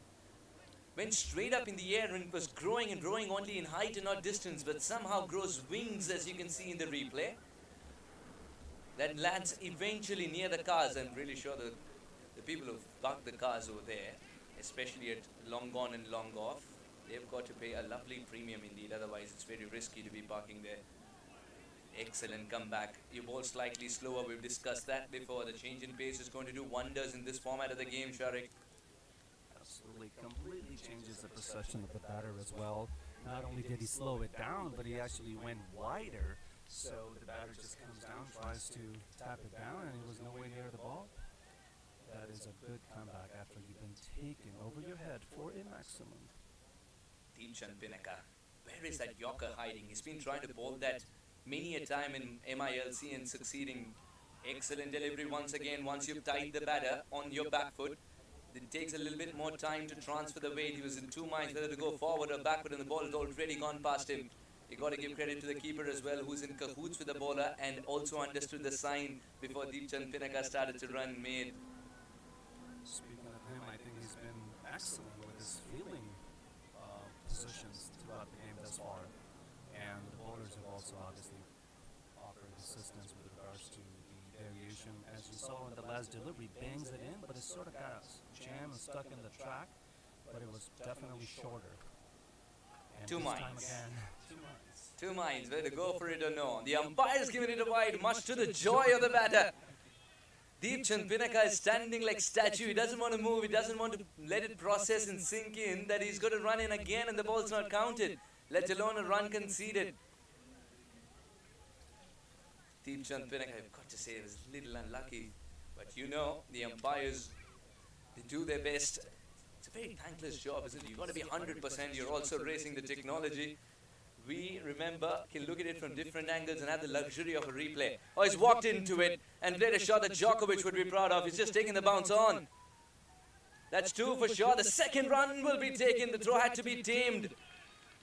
Went straight up in the air and was growing and growing only in height and not distance, but somehow grows wings as you can see in the replay. That lands eventually near the cars. I'm really sure the people who've parked the cars over there, especially at long gone and long off, they've got to pay a lovely premium indeed, otherwise it's very risky to be parking there. Excellent comeback. Your ball slightly slower, we've discussed that before. The change in pace is going to do wonders in this format of the game, Sharik. Absolutely, completely changes the perception of the batter as well. Not only did he slow it down, but he actually went wider. So the batter just comes down, tries to tap it down, and he was nowhere near the ball. That is a good comeback after you've been taken over your head for a maximum. Deep Chand Pinaka. Where is that Yorker hiding? He's been trying to bowl that many a time in MILC and succeeding. Excellent delivery once again. Once you've tied the batter on your back foot, it takes a little bit more time to transfer the weight. He was in 2 minds whether to go forward or backward, and the ball has already gone past him. You got to give credit to the keeper as well, who's in cahoots with the bowler and also understood the sign before Deep Chand Pinaka started to run made. Speaking of him, I think he's been excellent with his fielding positions throughout the game thus far. And the bowlers have also obviously offered assistance with regards to the variation. As you saw in the last delivery, bangs it in, but it sort of got jammed and stuck in the track, but it was definitely shorter. And 2 this time minds. again, 2 minds. 2 minds, whether to go for it or no. The umpire's given it a wide, much to the joy of the batter. Deep Chand Pinaka is standing like statue. He doesn't want to move. He doesn't want to let it process and sink in that he's going to run in again and the ball's not counted, let alone a run conceded. Deep Chand Pinaka, I've got to say, was a little unlucky. But you know, the umpires, they do their best. It's a very thankless job, isn't it? You've got to be 100%. You're also racing the technology. We, remember, can look at it from different angles and have the luxury of a replay. Oh, he's walked into it and played a shot that Djokovic would be proud of. He's just taken the bounce on. That's two for sure. The second run will be taken. The throw had to be tamed.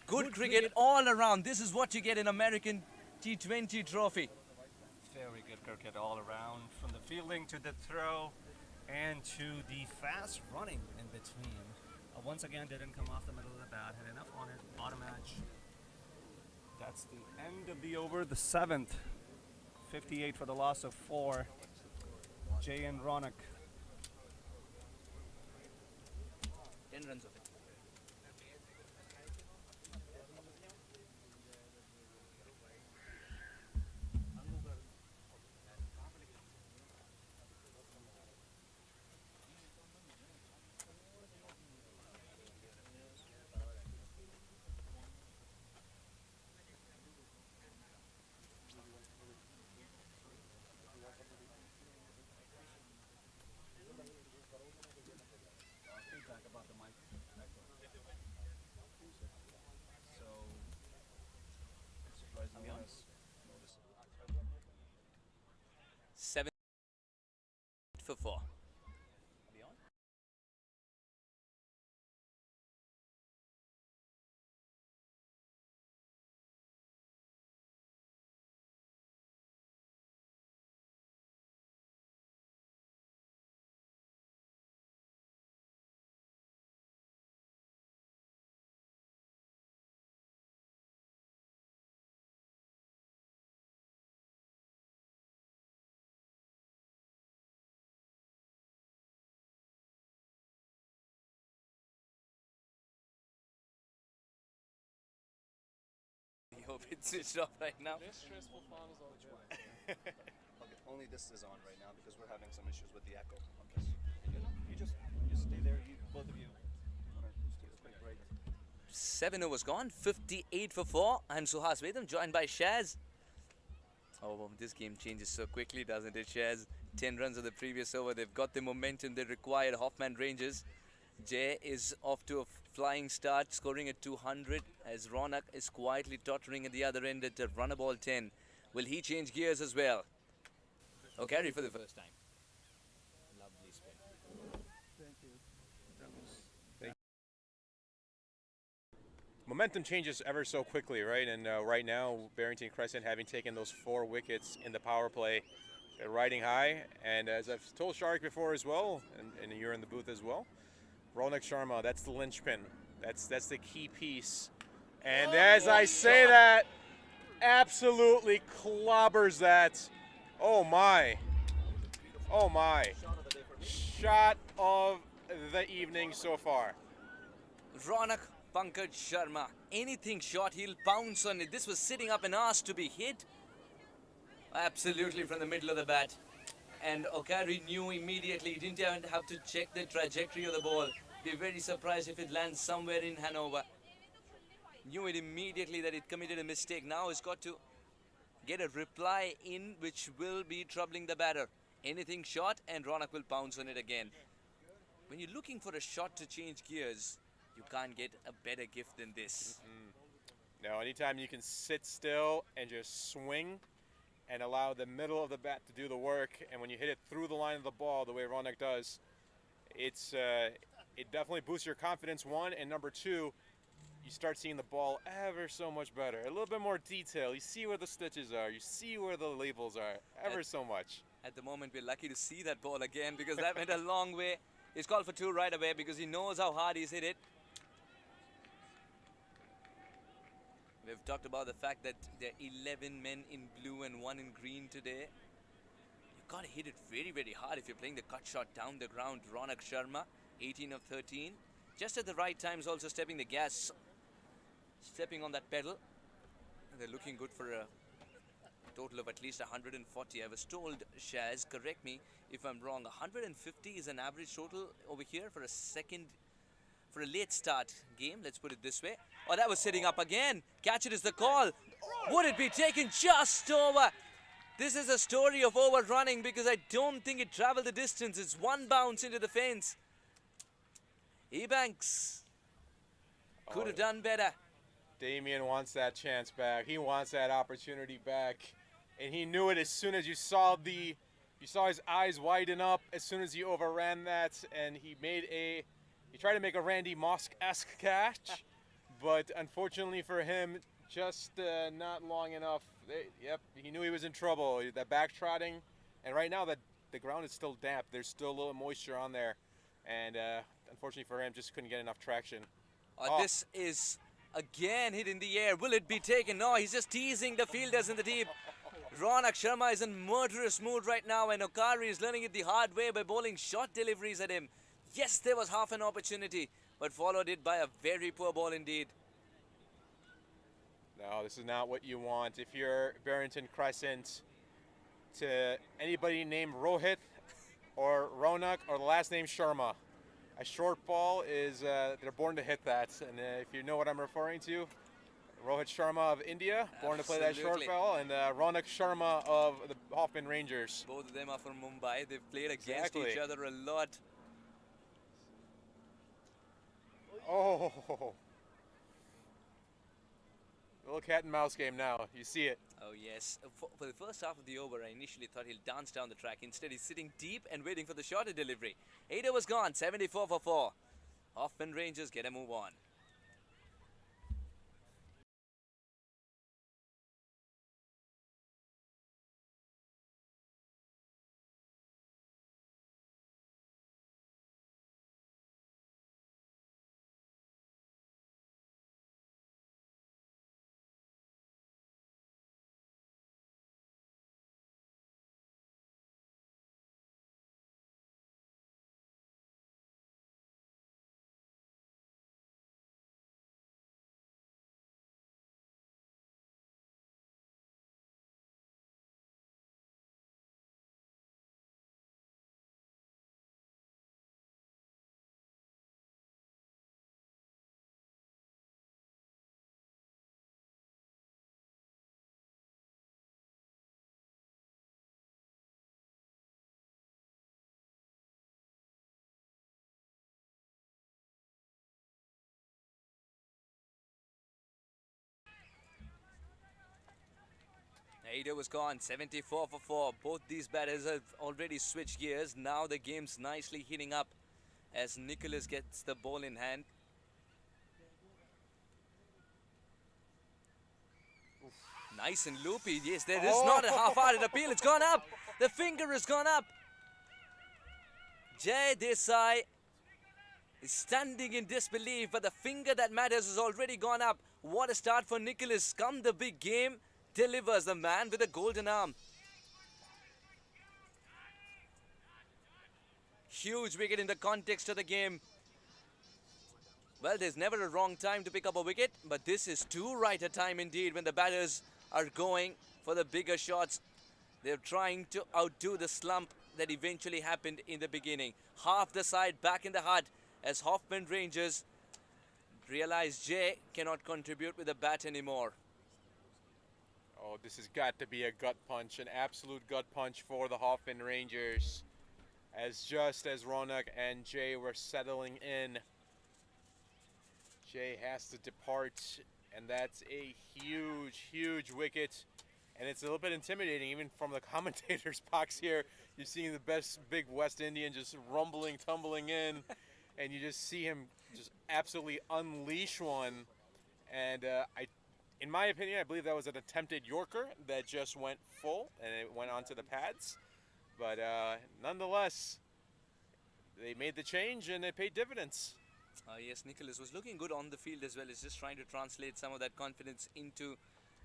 Good cricket all around. This is what you get in American T20 trophy. Very good cricket all around, from the fielding to the throw and to the fast running in between. Once again, didn't come off the middle of the bat, had enough on it, auto match. That's the end of the over, the 7th. 58 for the loss of 4. Jay and Ronak. 10 runs of it. Feedback about the mic. So, surprisingly, yes. 7 for 4. I hope it's switched off right now. Okay, only this is on right now because we're having some issues with the echo on this. You just stay there, both of you. Great. 7 overs gone, 58 for 4, and Suhas Vedam joined by Shaz. Oh, this game changes so quickly, doesn't it, Shaz? 10 runs of the previous over, they've got the momentum they required. Hoffman Rangers. Jay is off to a flying start, scoring at 200, as Ronak is quietly tottering at the other end at a runner ball 10. Will he change gears as well? O'Carry for the first time. Lovely spin. Thank you. Momentum changes ever so quickly, right? And right now, Barrington Crescent, having taken those 4 wickets in the power play, they're riding high. And as I've told Sharik before as well, and you're in the booth as well, Ronak Sharma, that's the linchpin. That's the key piece. And as I say that, absolutely clobbers that. Oh my. Oh my. Shot of the evening so far. Ronak Pankaj Sharma. Anything short, he'll pounce on it. This was sitting up and asked to be hit. Absolutely from the middle of the bat. And O'Carry knew immediately. He didn't even have to check the trajectory of the ball. Be very surprised if it lands somewhere in Hanover. Knew it immediately that it committed a mistake. Now it's got to get a reply in, which will be troubling the batter. Anything short and Ronak will pounce on it again. When you're looking for a shot to change gears, you can't get a better gift than this. Now, anytime you can sit still and just swing and allow the middle of the bat to do the work, and when you hit it through the line of the ball the way Ronak does, it definitely boosts your confidence, 1, and number 2, you start seeing the ball ever so much better. A little bit more detail. You see where the stitches are. You see where the labels are. Ever so much. At the moment, we're lucky to see that ball again because that went a long way. He's called for 2 right away because he knows how hard he's hit it. We've talked about the fact that there are 11 men in blue and 1 in green today. You've got to hit it very, very hard if you're playing the cut shot down the ground. Ronak Sharma, 18 of 13. Just at the right times, also stepping the gas, stepping on that pedal. And they're looking good for a total of at least 140. I was told, Shaz, correct me if I'm wrong, 150 is an average total over here for a late start game. Let's put it this way. Oh, that was sitting up again. Catch it is the call. Would it be taken just over? This is a story of overrunning because I don't think it traveled the distance. It's 1 bounce into the fence. Ebanks could have done better. Damien wants that chance back. He wants that opportunity back. And he knew it as soon as you saw his eyes widen up as soon as he overran that, and he tried to make a Randy Moss-esque catch, but unfortunately for him, just not long enough. He knew he was in trouble. That back trotting, and right now that the ground is still damp. There's still a little moisture on there, and unfortunately for him, just couldn't get enough traction. This is again hit in the air. Will it be taken? No, he's just teasing the fielders in the deep. Ronak Sharma is in murderous mood right now, and Okari is learning it the hard way by bowling short deliveries at him. Yes, there was half an opportunity, but followed it by a very poor ball indeed. No, this is not what you want. If you're Barrington Crescent, to anybody named Rohit or Ronak or the last name Sharma, a short ball is, they're born to hit that. And if you know what I'm referring to, Rohit Sharma of India, born to play that short ball, and Ronak Sharma of the Hoffman Rangers. Both of them are from Mumbai. They've played against each other a lot. Oh, little cat and mouse game now. You see it. Oh yes. For the first half of the over, I initially thought he'll dance down the track. Instead, he's sitting deep and waiting for the shorter delivery. 8 overs gone, 74 for 4. Hoffman Rangers get a move on. Eight was gone, 74 for 4. Both these batters have already switched gears. Now the game's nicely heating up as Nicholas gets the ball in hand. Nice and loopy. Yes, there is not a half-hearted appeal. It's gone up. The finger has gone up. Jay Desai is standing in disbelief, but the finger that matters has already gone up. What a start for Nicholas. Come the big game. Delivers the man with a golden arm. Huge wicket in the context of the game. Well, there's never a wrong time to pick up a wicket, but this is too right a time indeed when the batters are going for the bigger shots. They're trying to outdo the slump that eventually happened in the beginning. Half the side back in the hut as Hoffman Rangers realize Jay cannot contribute with the bat anymore. Oh, this has got to be a gut punch, an absolute gut punch for the Hoffman Rangers. As just as Ronak and Jay were settling in, Jay has to depart, and that's a huge, huge wicket. And it's a little bit intimidating, even from the commentator's box here. You're seeing the best big West Indian just rumbling, tumbling in, and you just see him just absolutely unleash one. And in my opinion, I believe that was an attempted Yorker that just went full and it went onto the pads. But nonetheless, they made the change and it paid dividends. Yes, Nicholas was looking good on the field as well. He's just trying to translate some of that confidence into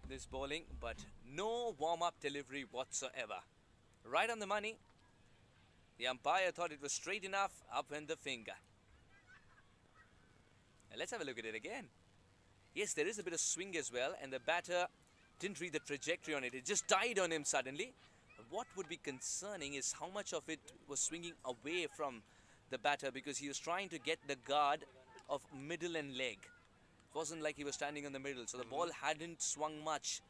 this bowling, but no warm-up delivery whatsoever. Right on the money. The umpire thought it was straight enough. Up went the finger. Now let's have a look at it again. Yes, there is a bit of swing as well, and the batter didn't read the trajectory on it. It just died on him suddenly. What would be concerning is how much of it was swinging away from the batter, because he was trying to get the guard of middle and leg. It wasn't like he was standing in the middle, so the ball hadn't swung much.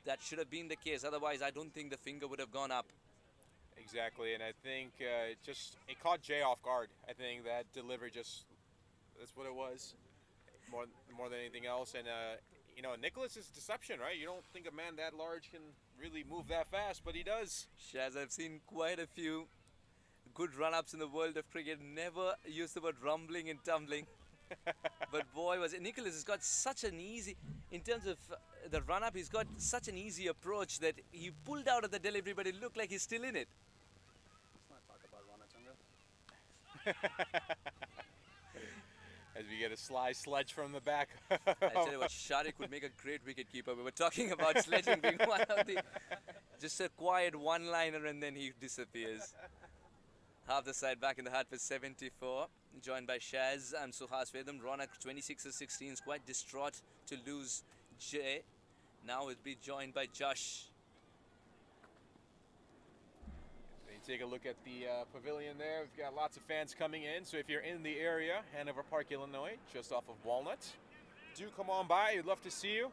That should have been the case. Otherwise, I don't think the finger would have gone up. Exactly, and I think it caught Jay off guard. I think that delivery just That's what it was. More than anything else. And you know, Nicholas is deception, right? You don't think a man that large can really move that fast, but he does. Shaz, I've seen quite a few good run-ups in the world of cricket. Never used the word rumbling and tumbling. But boy, was it. Nicholas has got such an easy, in terms of the run-up, he's got such an easy approach that he pulled out of the delivery, but it looked like he's still in it. Let's not talk about Ronachanga. As we get a sly sledge from the back. I tell you what, Sharik would make a great wicket-keeper. We were talking about sledging being one of the... Just a quiet one-liner and then he disappears. Half the side back in the hat for 74. Joined by Shaz and Suhas Vedam. Ronak 26 or 16 is quite distraught to lose Jay. Now he'll be joined by Josh. You take a look at the pavilion there. We've got lots of fans coming in. So if you're in the area, Hanover Park, Illinois, just off of Walnut, do come on by. We'd love to see you.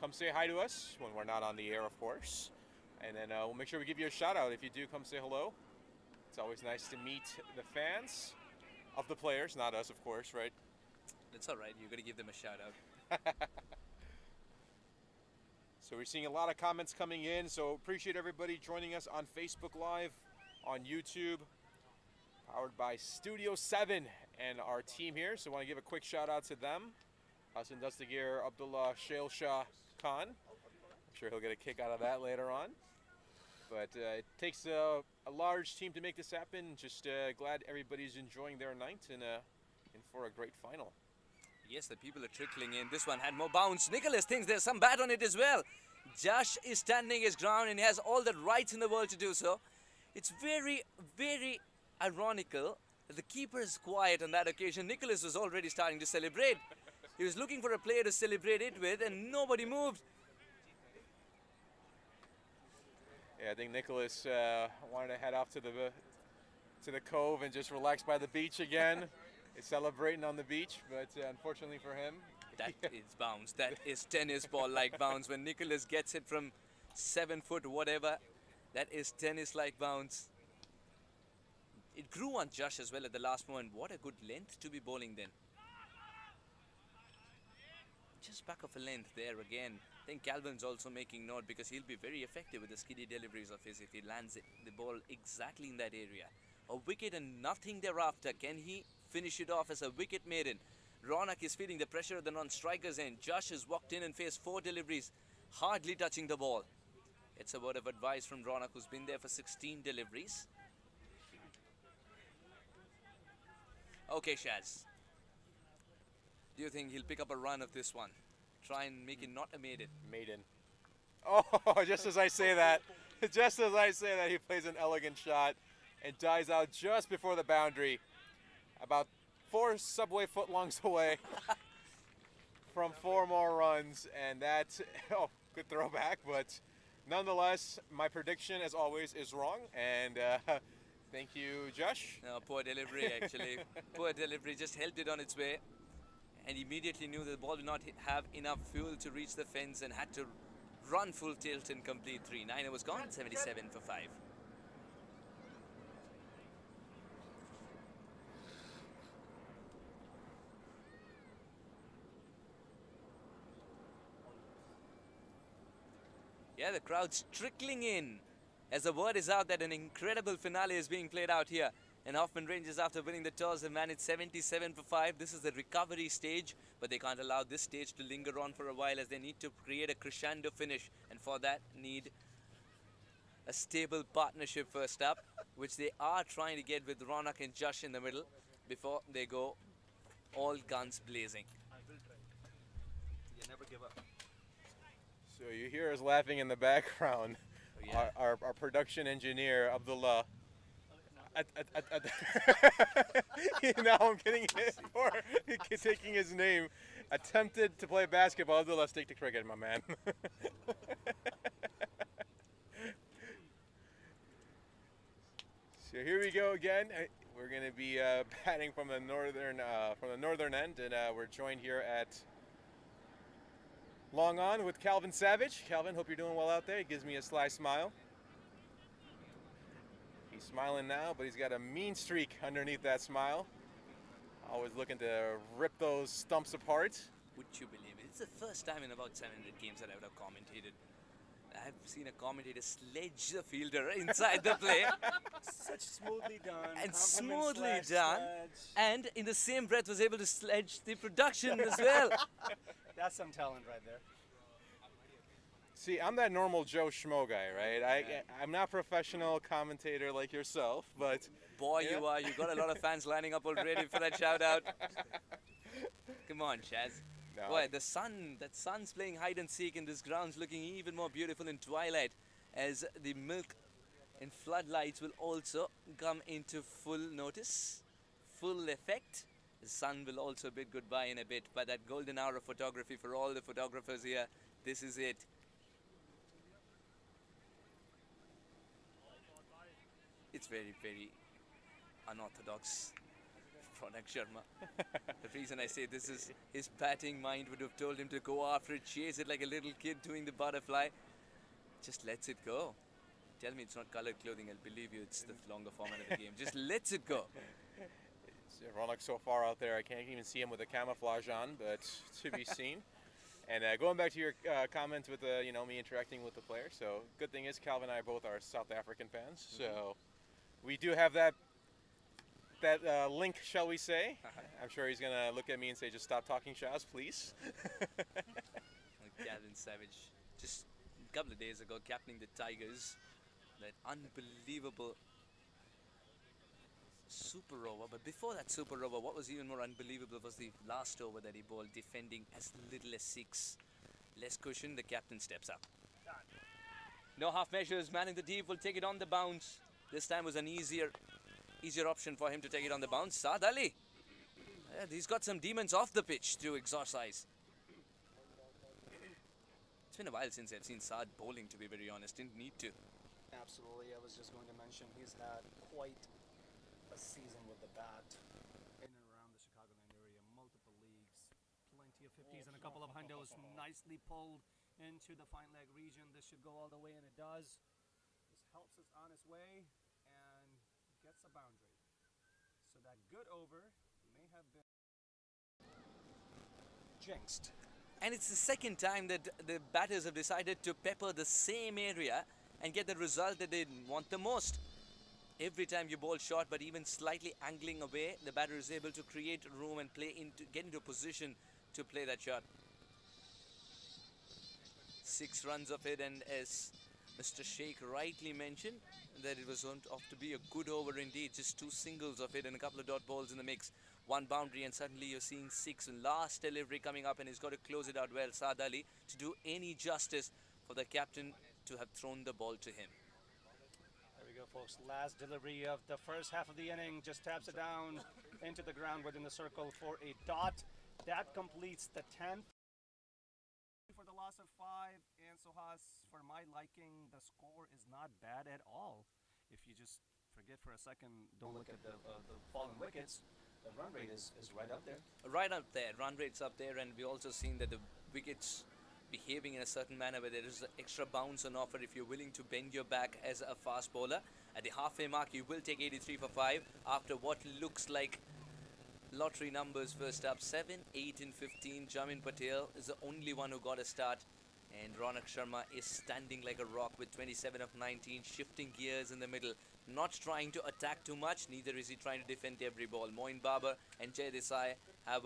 Come say hi to us when we're not on the air, of course. And then we'll make sure we give you a shout out if you do come say hello. It's always nice to meet the fans of the players, not us, of course, right? That's all right. You're going to give them a shout out. So we're seeing a lot of comments coming in. So appreciate everybody joining us on Facebook Live, on YouTube, powered by Studio 7 and our team here. So I want to give a quick shout out to them. Hassan Dastagir, Abdullah Shail Shah Khan. I'm sure he'll get a kick out of that later on. But it takes a large team to make this happen. Just glad everybody's enjoying their night and in for a great final. Yes, the people are trickling in. This one had more bounce. Nicholas thinks there's some bat on it as well. Josh is standing his ground and he has all the rights in the world to do so. It's very, very ironical that the keeper is quiet on that occasion. Nicholas was already starting to celebrate. He was looking for a player to celebrate it with and nobody moved. Yeah, I think Nicholas wanted to head off to the cove and just relax by the beach again. He's celebrating on the beach, but unfortunately for him... That is bounce. That is tennis ball-like bounce. When Nicholas gets it from 7 foot whatever, that is tennis-like bounce. It grew on Josh as well at the last moment. What a good length to be bowling then. Just back of a length there again. I think Calvin's also making note because he'll be very effective with the skiddy deliveries of his if he lands the ball exactly in that area. A wicket and nothing thereafter. Can he finish it off as a wicket maiden? Ronak is feeling the pressure of the non-strikers end. Josh has walked in and faced 4 deliveries, hardly touching the ball. It's a word of advice from Ronak, who's been there for 16 deliveries. Okay, Shaz. Do you think he'll pick up a run of this one? Try and make it not a maiden. Maiden. Oh, just as I say that, he plays an elegant shot and dies out just before the boundary, about 4 subway footlongs away from 4 more runs, and that's good throwback. But nonetheless, my prediction, as always, is wrong. And thank you, Josh. No, poor delivery actually. Poor delivery, just held it on its way, and immediately knew that the ball did not have enough fuel to reach the fence and had to run full tilt and complete 3. 9 was gone. 77 for 5. Yeah, the crowd's trickling in as the word is out that an incredible finale is being played out here. And Hoffman Rangers, after winning the toss, have managed 77 for 5. This is the recovery stage, but they can't allow this stage to linger on for a while as they need to create a crescendo finish. And for that, need a stable partnership first up, which they are trying to get with Ronak and Josh in the middle before they go all guns blazing. I will try. You never give up. So you hear us laughing in the background. Oh, yeah. Our production engineer, Abdullah. Now I'm getting hit for taking his name. Attempted to play basketball. Abdullah, stick to cricket, my man. So here we go again. We're going to be batting from the northern end, and we're joined here at Long On with Calvin Savage. Calvin, hope you're doing well out there. He gives me a sly smile. He's smiling now, but he's got a mean streak underneath that smile. Always looking to rip those stumps apart. Would you believe it? It's the first time in about 700 games that I would have commentated. I've seen a commentator sledge the fielder inside the play. Such smoothly done. And compliment smoothly slash done. sledge. And in the same breath was able to sledge the production as well. That's some talent right there. See, I'm that normal Joe Schmo guy, right? I'm not a professional commentator like yourself, but... Boy, you are. You got a lot of fans lining up already for that shout out. Come on, Chaz. No. Boy, that sun's playing hide and seek in this ground's looking even more beautiful in twilight as the milk and floodlights will also come into full notice, full effect. The sun will also bid goodbye in a bit, but that golden hour of photography for all the photographers here, this is it. It's very, very unorthodox. Ronak Sharma. The reason I say this is his batting mind would have told him to go after it, chase it like a little kid doing the butterfly. Just lets it go. Tell me it's not colored clothing, I'll believe you. It's the longer format of the game. Just lets it go. Ronak so far out there, I can't even see him with the camouflage on, but to be seen. And going back to your comment with me interacting with the player, so good thing is Calvin and I both are South African fans, so we do have that link, shall we say. I'm sure he's going to look at me and say, just stop talking Shaz, please. Calvin Savage, just a couple of days ago, captaining the Tigers. That unbelievable super over. But before that super over, what was even more unbelievable was the last over that he bowled, defending as little as 6. Less cushion, the captain steps up. No half measures, man in the deep will take it on the bounce. This time was an easier option for him to take it on the bounce. Saad Ali. Yeah, he's got some demons off the pitch to exorcise. It's been a while since I've seen Saad bowling, to be very honest. Didn't need to. Absolutely. I was just going to mention he's had quite a season with the bat in and around the Chicagoland area. Multiple leagues, plenty of 50s and a couple of hundos nicely pulled into the fine leg region. This should go all the way, and it does. This helps us on his way and gets a boundary. So that good over may have been jinxed. And it's the second time that the batters have decided to pepper the same area and get the result that they want the most. Every time you bowl short, but even slightly angling away, the batter is able to create room and get into a position to play that shot. 6 runs of it, and as Mr. Sheikh rightly mentioned, that it was off to be a good over indeed. Just 2 singles of it and a couple of dot balls in the mix. 1 boundary, and suddenly you're seeing 6. Last delivery coming up, and he's got to close it out well. Saad Ali, to do any justice for the captain to have thrown the ball to him. There we go, folks. Last delivery of the first half of the inning. Just taps it down into the ground within the circle for a dot. That completes the 10th. For the loss of 5, and Suhas, for my liking, the score is not bad at all. If you just forget for a second, don't look at the fallen wickets, the run rate is right up there. Right up there, run rate's up there, and we also seen that the wickets behaving in a certain manner where there is extra bounce on offer if you're willing to bend your back as a fast bowler. At the halfway mark, you will take 83 for 5 after what looks like lottery numbers. First up, 7, 8 and 15. Jamin Patel is the only one who got a start, and Ronak Sharma is standing like a rock with 27 of 19, shifting gears in the middle, not trying to attack too much, neither is he trying to defend every ball. Moin Babar and Jay Desai have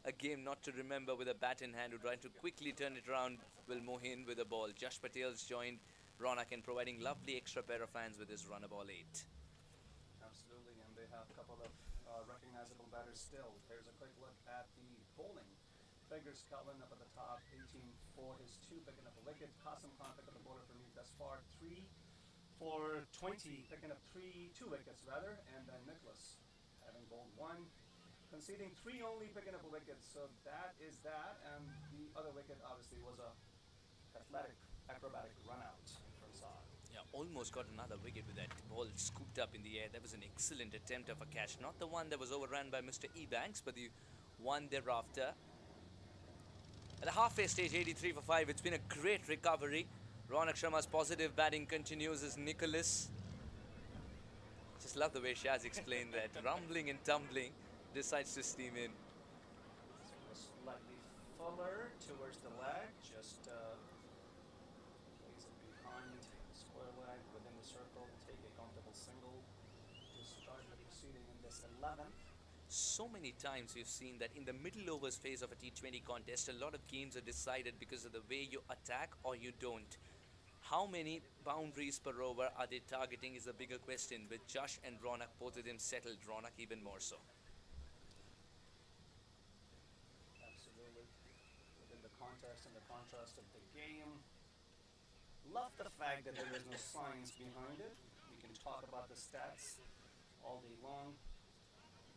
a game not to remember with a bat in hand, who trying to quickly turn it around. Will Mohin with a ball. Jash Patel's joined Ronak and providing lovely extra pair of hands with his runner ball 8. Absolutely, and they have a couple of recognizable batters still. Here's a quick look at the bowling. Figures Calvin up at the top, 18 for his 2, picking up a wicket. Qasim Khan picking up the bowler for me thus far, 3 for 20, picking up 2 wickets rather, and then Nicholas having bowled 1, conceding 3 only, picking up a wicket. So that is that, and the other wicket obviously was a athletic, acrobatic run out from Saad. Yeah, almost got another wicket with that ball scooped up in the air. That was an excellent attempt of a catch. Not the one that was overrun by Mr. Ebanks, but the one thereafter. At the halfway stage, 83 for 5. It's been a great recovery. Ronak Sharma's positive batting continues as Nicholas. Just love the way Shaz explained that. Rumbling and tumbling. decides to steam in. Slightly fuller towards the leg, just place it behind square leg within the circle, take a comfortable single to start the proceeding in this 11th. So many times we've seen that in the middle overs phase of a T20 contest, a lot of games are decided because of the way you attack or you don't. How many boundaries per over are they targeting is a bigger question, with Josh and Ronak, both of them settled, Ronak even more so. Absolutely. Within the context and the contrast of the game. Love the fact that there is no science behind it. We can talk about the stats all day long,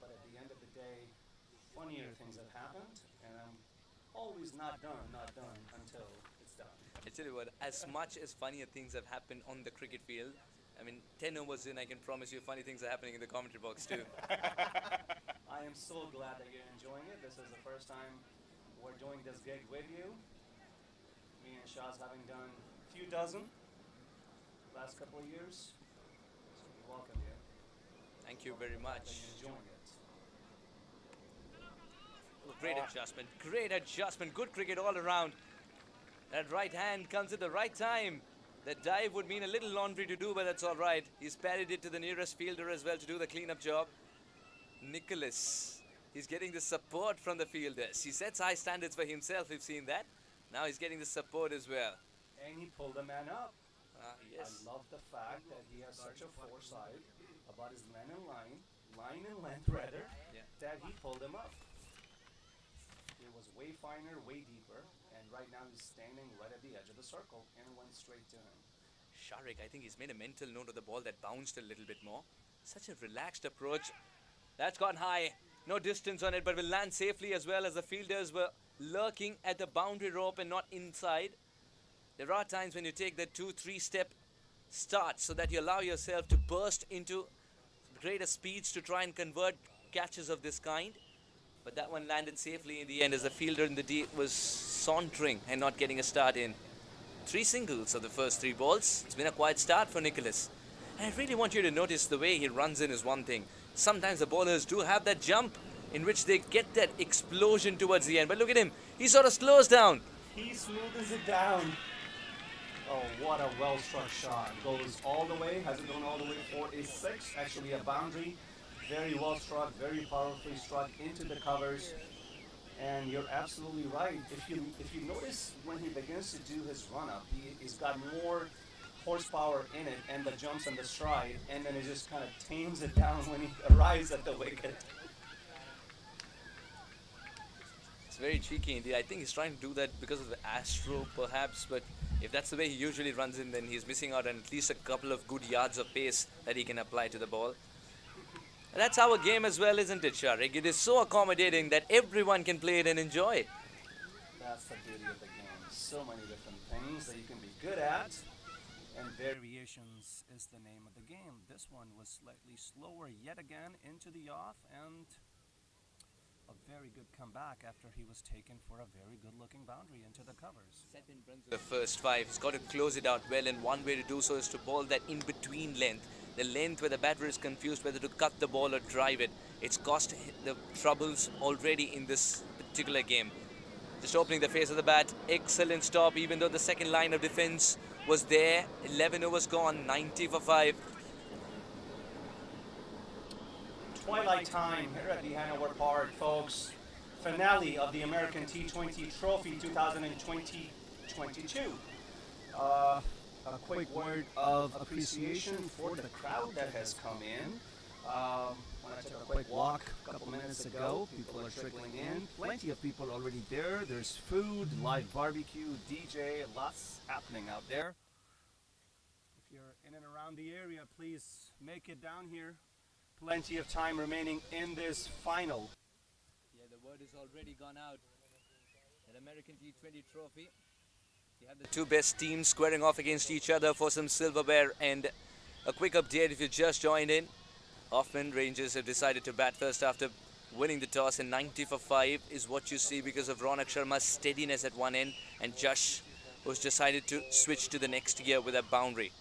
but at the end of the day, funnier things have happened, and I'm always not done until it's done. I tell you what, as much as funnier things have happened on the cricket field, I mean, 10 overs in, I can promise you funny things are happening in the commentary box too. I am so glad that you're enjoying it. This is the first time we're doing this gig with you. Me and Shaz having done a few dozen last couple of years. So we welcome you. Thank you very much. You're enjoying it. Great adjustment, good cricket all around. That right hand comes at the right time. That dive would mean a little laundry to do, but that's all right. He's parried it to the nearest fielder as well to do the cleanup job. Nicholas, he's getting the support from the fielders. He sets high standards for himself, we've seen that. Now he's getting the support as well. And he pulled the man up. Yes. I love the fact that he has such a foresight about his line and length rather, that he pulled him up. It was way finer, way deeper, and right now he's standing right at the edge of the circle and went straight to him. Sharik, I think he's made a mental note of the ball that bounced a little bit more. Such a relaxed approach. That's gone high. No distance on it, but will land safely as well, as the fielders were lurking at the boundary rope and not inside. There are times when you take the 2-3 step start so that you allow yourself to burst into greater speeds to try and convert catches of this kind. But that one landed safely in the end, as the fielder in the deep was sauntering and not getting a start in. 3 singles of the first 3 balls. It's been a quiet start for Nicholas. And I really want you to notice the way he runs in is one thing. Sometimes the bowlers do have that jump in which they get that explosion towards the end. But look at him. He sort of slows down. He smooths it down. Oh, what a well-struck shot. Goes all the way. Has it gone all the way for a 6? Actually a boundary. Very well struck, very powerfully struck into the covers. And you're absolutely right. If you notice when he begins to do his run-up, he's got more horsepower in it, and the jumps and the stride, and then he just kind of tames it down when he arrives at the wicket. It's very cheeky indeed. I think he's trying to do that because of the Astro perhaps, but if that's the way he usually runs in, then he's missing out on at least a couple of good yards of pace that he can apply to the ball. And that's our game as well, isn't it, Sharik? It is so accommodating that everyone can play it and enjoy it. That's the beauty of the game. So many different things that you can be good at, and variations is the name of the game. This one was slightly slower yet again into the off, and a very good comeback after he was taken for a very good-looking boundary into the covers. The first 5, he's got to close it out well, and one way to do so is to bowl that in-between length. The length where the batter is confused whether to cut the ball or drive it. It's cost the troubles already in this particular game. Just opening the face of the bat. Excellent stop, even though the second line of defense was there. 11 overs gone, 90 for 5. Twilight time here at the Hanover Park, folks. Finale of the American T20 Trophy 2020-22. A quick word of appreciation for the crowd that has come in. When I took a quick walk a couple minutes ago, people are trickling in. Plenty of people already there. There's food, live barbecue, DJ, lots happening out there. If you're in and around the area, please make it down here. Plenty of time remaining in this final. Yeah, the word has already gone out. An American T20 Trophy. You have the 2 best teams squaring off against each other for some silverware. And a quick update if you just joined in. Hoffman Rangers have decided to bat first after winning the toss, and 90 for 5 is what you see because of Ronak Sharma's steadiness at one end, and Josh was decided to switch to the next gear with a boundary.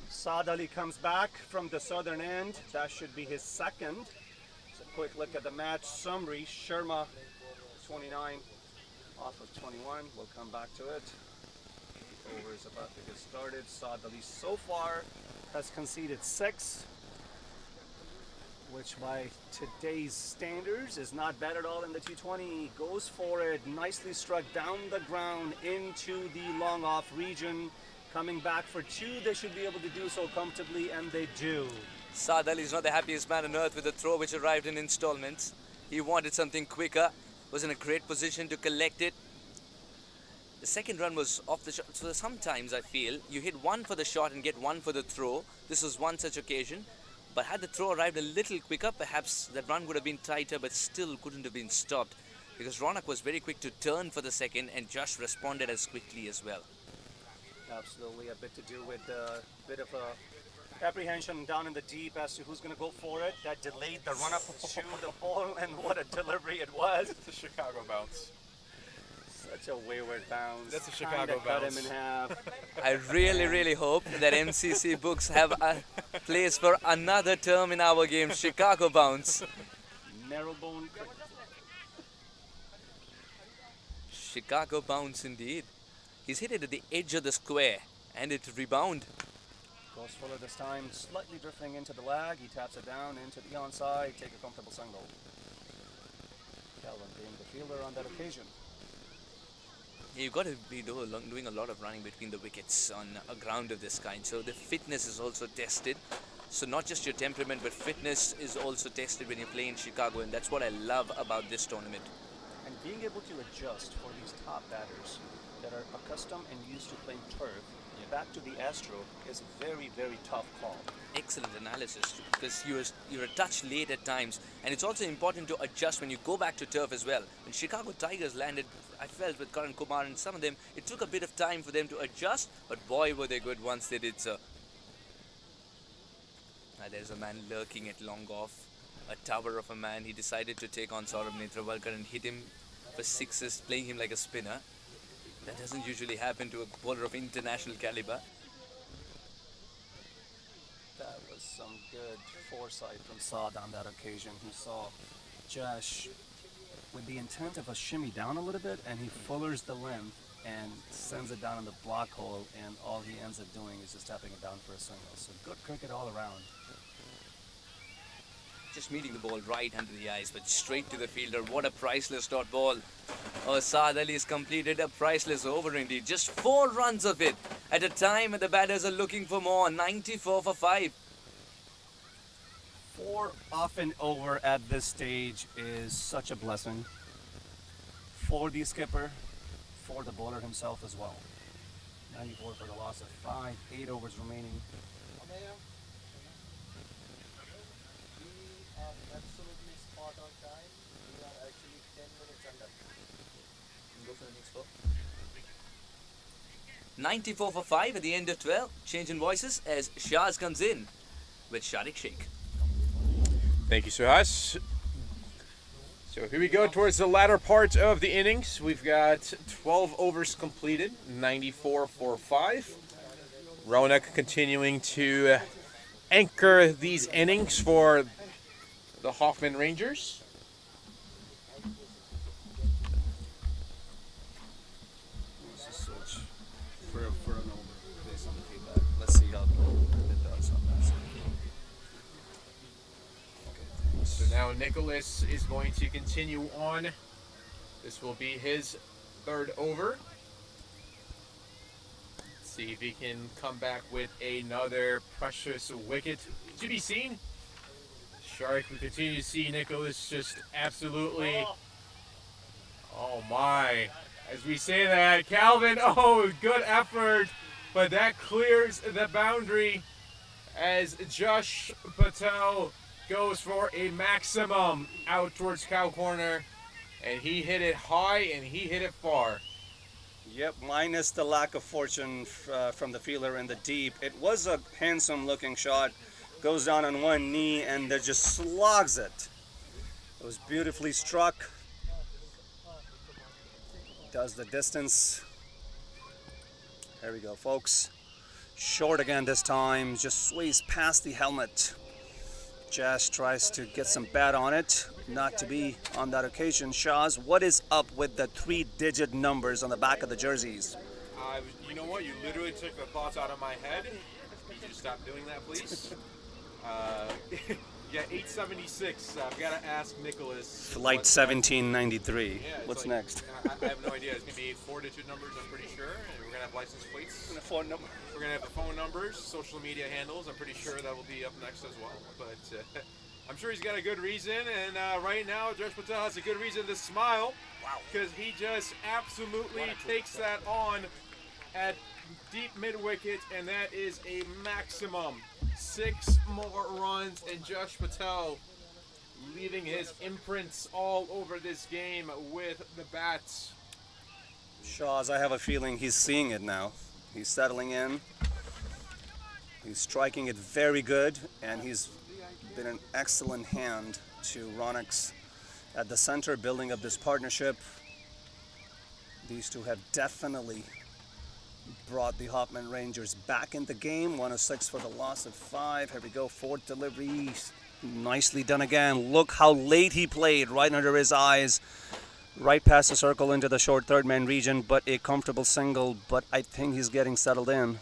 Saad Ali comes back from the southern end. That should be his second. So quick look at the match summary. Sharma, 29, off of 21. We'll come back to it. The over is about to get started. Saad Ali so far has conceded 6, which by today's standards is not bad at all in the T20. Goes for it, nicely struck down the ground into the long off region. Coming back for 2, they should be able to do so comfortably, and they do. Saad Ali is not the happiest man on earth with the throw which arrived in installments. He wanted something quicker, was in a great position to collect it. The second run was off the shot, so sometimes I feel you hit 1 for the shot and get 1 for the throw. This was one such occasion, but had the throw arrived a little quicker, perhaps that run would have been tighter, but still couldn't have been stopped, because Ronak was very quick to turn for the second and Josh responded as quickly as well. Absolutely, a bit to do with a bit of a apprehension down in the deep as to who's going to go for it. That delayed the run-up to the ball, and what a delivery it was. It's a Chicago bounce. Such a wayward bounce. That's a Chicago cut bounce. him in half. I really hope that MCC books have a place for another term in our game, Chicago bounce. Narrow-bone. Chicago bounce indeed. He's hit it at the edge of the square and it rebound. Goes fuller this time, slightly drifting into the lag. He taps it down into the onside, take a comfortable single. Calvin being the fielder on that occasion. You've got to be doing a lot of running between the wickets on a ground of this kind. So the fitness is also tested. So not just your temperament, but fitness is also tested when you play in Chicago. And that's what I love about this tournament. And being able to adjust for these top batters that are accustomed and used to playing turf back to the Astro is a very tough call. Excellent analysis, because you're a touch late at times, and it's also important to adjust when you go back to turf as well. When Chicago Tigers landed, I felt with Karan Kumar and some of them, it took a bit of time for them to adjust, but boy were they good once they did so. There's a man lurking at long off, a tower of a man. He decided to take on Saurabh Netravalkar and hit him for 6s, playing him like a spinner. That doesn't usually happen to a bowler of international caliber. That was some good foresight from Saad on that occasion. He saw Josh with the intent of a shimmy down a little bit, and he fullers the length and sends it down in the block hole, and all he ends up doing is just tapping it down for a single. So good cricket all around. Just meeting the ball right under the eyes, but straight to the fielder. What a priceless dot ball. Oh, Saad Ali has completed a priceless over indeed. Just 4 runs of it at a time when the batters are looking for more. 94 for 5. 4 off and over at this stage is such a blessing for the skipper, for the bowler himself as well. 94 for the loss of 5, 8 overs remaining. Absolutely spot on time. We are actually 10 minutes under. Go for the next ball. 94 for 5 at the end of 12. Change in voices as Shaz comes in with Shariq Sheikh. Thank you, Suhas. So here we go towards the latter part of the innings. We've got 12 overs completed, 94 for 5. Ronak continuing to anchor these innings for the Hoffman Rangers. Let's just search for an over based on the feedback. Let's see how it does on that. Okay. So now Nicholas is going to continue on. This will be his 3rd over. See if he can come back with another precious wicket to be seen. Shark, we continue to see Nicholas just absolutely. Oh my. As we say that, Calvin, oh, good effort. But that clears the boundary as Josh Patel goes for a maximum out towards cow corner. And he hit it high and he hit it far. Yep, minus the lack of fortune from the fielder in the deep. It was a handsome looking shot. Goes down on one knee and then just slogs it. It was beautifully struck. Does the distance. There we go, folks. Short again this time. Just sways past the helmet. Jazz tries to get some bat on it, not to be on that occasion. Shaz, what is up with the 3-digit numbers on the back of the jerseys? You know what? You literally took the thoughts out of my head. Can you just stop doing that, please? Yeah, 876. I've got to ask Nicholas. Flight 1793. Yeah, What's like, next? I have no idea. It's going to be 4-digit numbers, I'm pretty sure. And we're going to have license plates. And a phone number. We're going to have the phone numbers, social media handles. I'm pretty sure that will be up next as well. But I'm sure he's got a good reason. And right now, Josh Patel has a good reason to smile. Wow. Because he just absolutely takes that on at deep mid-wicket. And that is a maximum. 6 more runs, and Josh Patel leaving his imprints all over this game with the bats. Shaz, I have a feeling he's seeing it now. He's settling in. He's striking it very good, and he's been an excellent hand to Ronix at the center, building up this partnership. These two have definitely brought the Hoffman Rangers back in the game. 106 for the loss of 5. Here we go, 4th delivery. Nicely done again. Look how late he played, right under his eyes. Right past the circle into the short third man region, but a comfortable single. But I think he's getting settled in.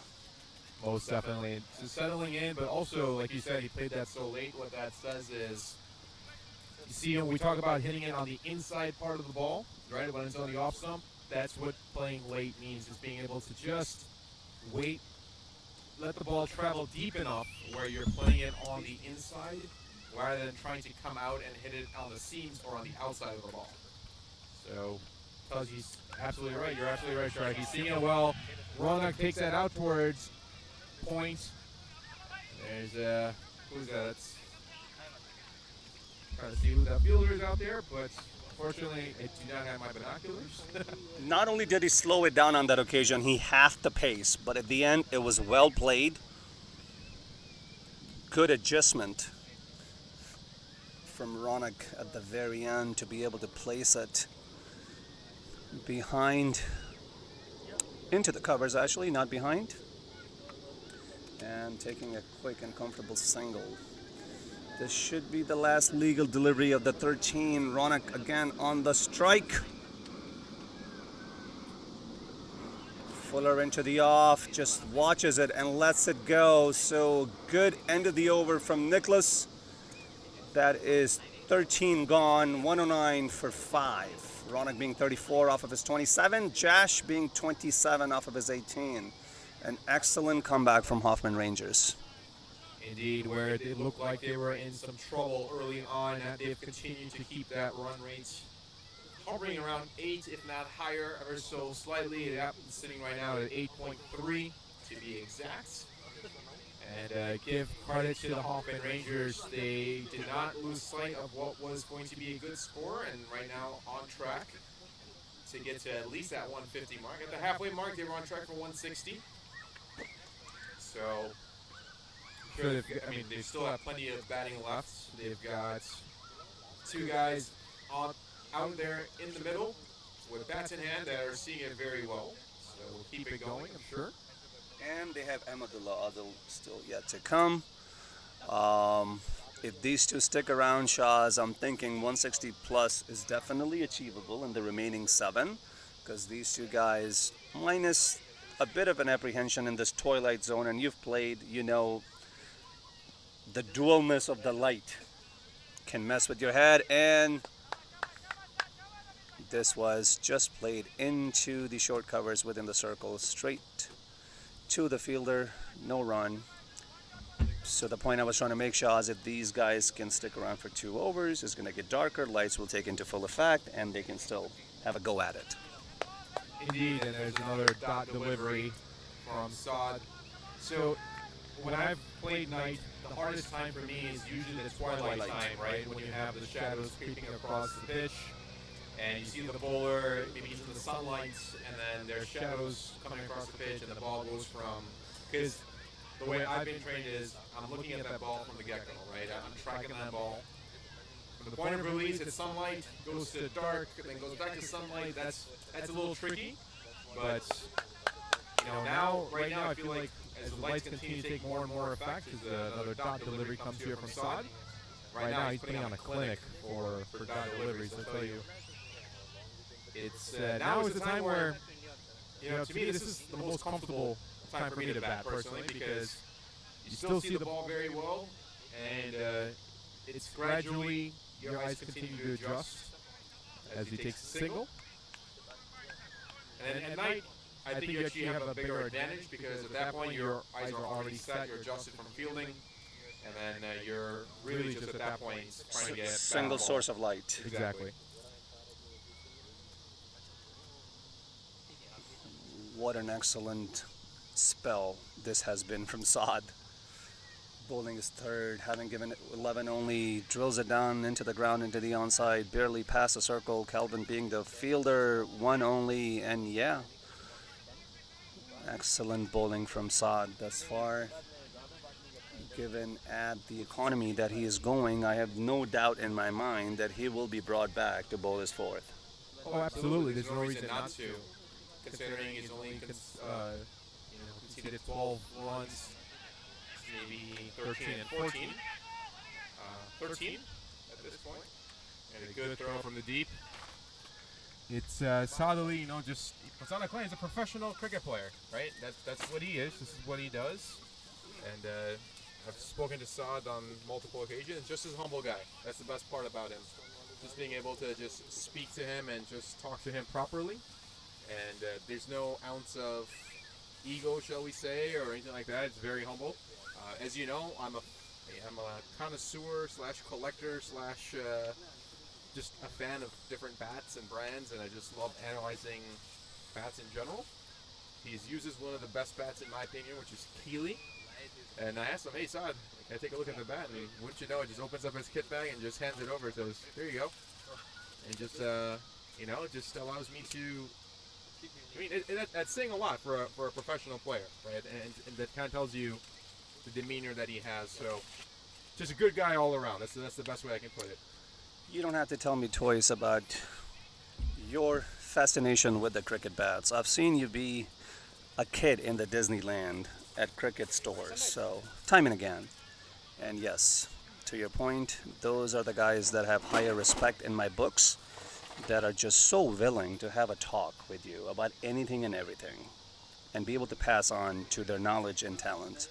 Most definitely. So settling in, but also, like you said, he played that so late. What that says is, you see, when we talk about hitting it on the inside part of the ball, right, when it's on the off stump, that's what playing late means, is being able to just wait, let the ball travel deep enough where you're playing it on the inside rather than trying to come out and hit it on the seams or on the outside of the ball. So, because he's absolutely right. You're absolutely right, Shark. He's seeing it well. Ronak takes that out towards point. There's, who's that? It's trying to see who that fielder is out there, but unfortunately, I do not have my binoculars. Not only did he slow it down on that occasion, he halved the pace, but at the end, it was well played. Good adjustment from Ronak at the very end to be able to place it behind, into the covers actually, not behind. And taking a quick and comfortable single. This should be the last legal delivery of the 13. Ronak again on the strike. Fuller into the off, just watches it and lets it go. So good end of the over from Nicholas. That is 13 gone, 109 for 5. Ronak being 34 off of his 27. Jash being 27 off of his 18. An excellent comeback from Hoffman Rangers. Indeed, where it looked like they were in some trouble early on, they've continued to keep that run rate hovering around 8, if not higher, ever so slightly. It happens sitting right now at 8.3 to be exact. And give credit to the Hoffman Rangers. They did not lose sight of what was going to be a good score, and right now on track to get to at least that 150 mark. At the halfway mark, they were on track for 160. So, sure, they still have plenty of batting left. They've got 2 guys out there in the middle with bats in hand that are seeing it very well. So we'll keep it going, I'm sure. And they have Ahmadullah Adil still yet to come. If these two stick around, Shaz, I'm thinking 160 plus is definitely achievable in the remaining 7, because these two guys, minus a bit of an apprehension in this twilight zone, and you've played, you know, the dualness of the light can mess with your head, and this was just played into the short covers within the circle, straight to the fielder, no run. So the point I was trying to make, Shah, is if these guys can stick around for 2 overs, it's going to get darker, lights will take into full effect, and they can still have a go at it. Indeed, and there's another dot delivery from Saad. So when I've played night, the hardest time for me is usually the twilight time, right? When you have the shadows creeping across the pitch, and you see the bowler, maybe he's in the sunlight, and then there's shadows coming across the pitch, and the ball goes from, because the way I've been trained is I'm looking at that ball from the get-go, right? I'm tracking that ball. From the point of release, it's sunlight, goes to dark, then goes back to sunlight. That's a little tricky, but you know, right now, I feel like as the lights continue to take more and more effect, as another dot delivery comes here from Saad, right now he's putting on a clinic for down deliveries. I'll tell you, it's now is the time where, to me this is the most comfortable time for me to bat personally, because you still see the ball very well, and it's gradually, your eyes continue to adjust as he takes a single. And at night, I think you actually have a bigger advantage, because at that point your eyes are already set, you're adjusted from fielding, and then you're really just at that point trying to get Single source of light. Exactly. What an excellent spell this has been from Saad. Bowling his third, having given it 11 only, drills it down into the ground, into the onside, barely past the circle. Calvin being the fielder, 1 only, and yeah, excellent bowling from Saad thus far. Given at the economy that he is going, I have no doubt in my mind that he will be brought back to bowl his fourth. Oh, absolutely. There's no reason not to, considering he's only conceded 12 runs, maybe 13 and 14. 13 at this point, and a good throw from the deep. It's solidly, just Hassan Aklan is a professional cricket player, right? That's what he is. This is what he does, and I've spoken to Saad on multiple occasions. Just as a humble guy. That's the best part about him. Just being able to just speak to him and just talk to him properly, and there's no ounce of ego, shall we say, or anything like that. It's very humble. As you know, I'm a connoisseur / collector / just a fan of different bats and brands, and I just love analyzing bats in general. He uses one of the best bats in my opinion, which is Keeley. And I asked him, hey Saad, can I take a look at the bat? And wouldn't you know, it just opens up his kit bag and just hands it over. Says, here you go. And just it just allows me to. I mean, that's saying a lot for a professional player, right? And that kind of tells you the demeanor that he has. So, just a good guy all around. That's the best way I can put it. You don't have to tell me twice about your fascination with the cricket bats. I've seen you be a kid in the Disneyland at cricket stores, so time and again. And yes, to your point, those are the guys that have higher respect in my books, that are just so willing to have a talk with you about anything and everything and be able to pass on to their knowledge and talent.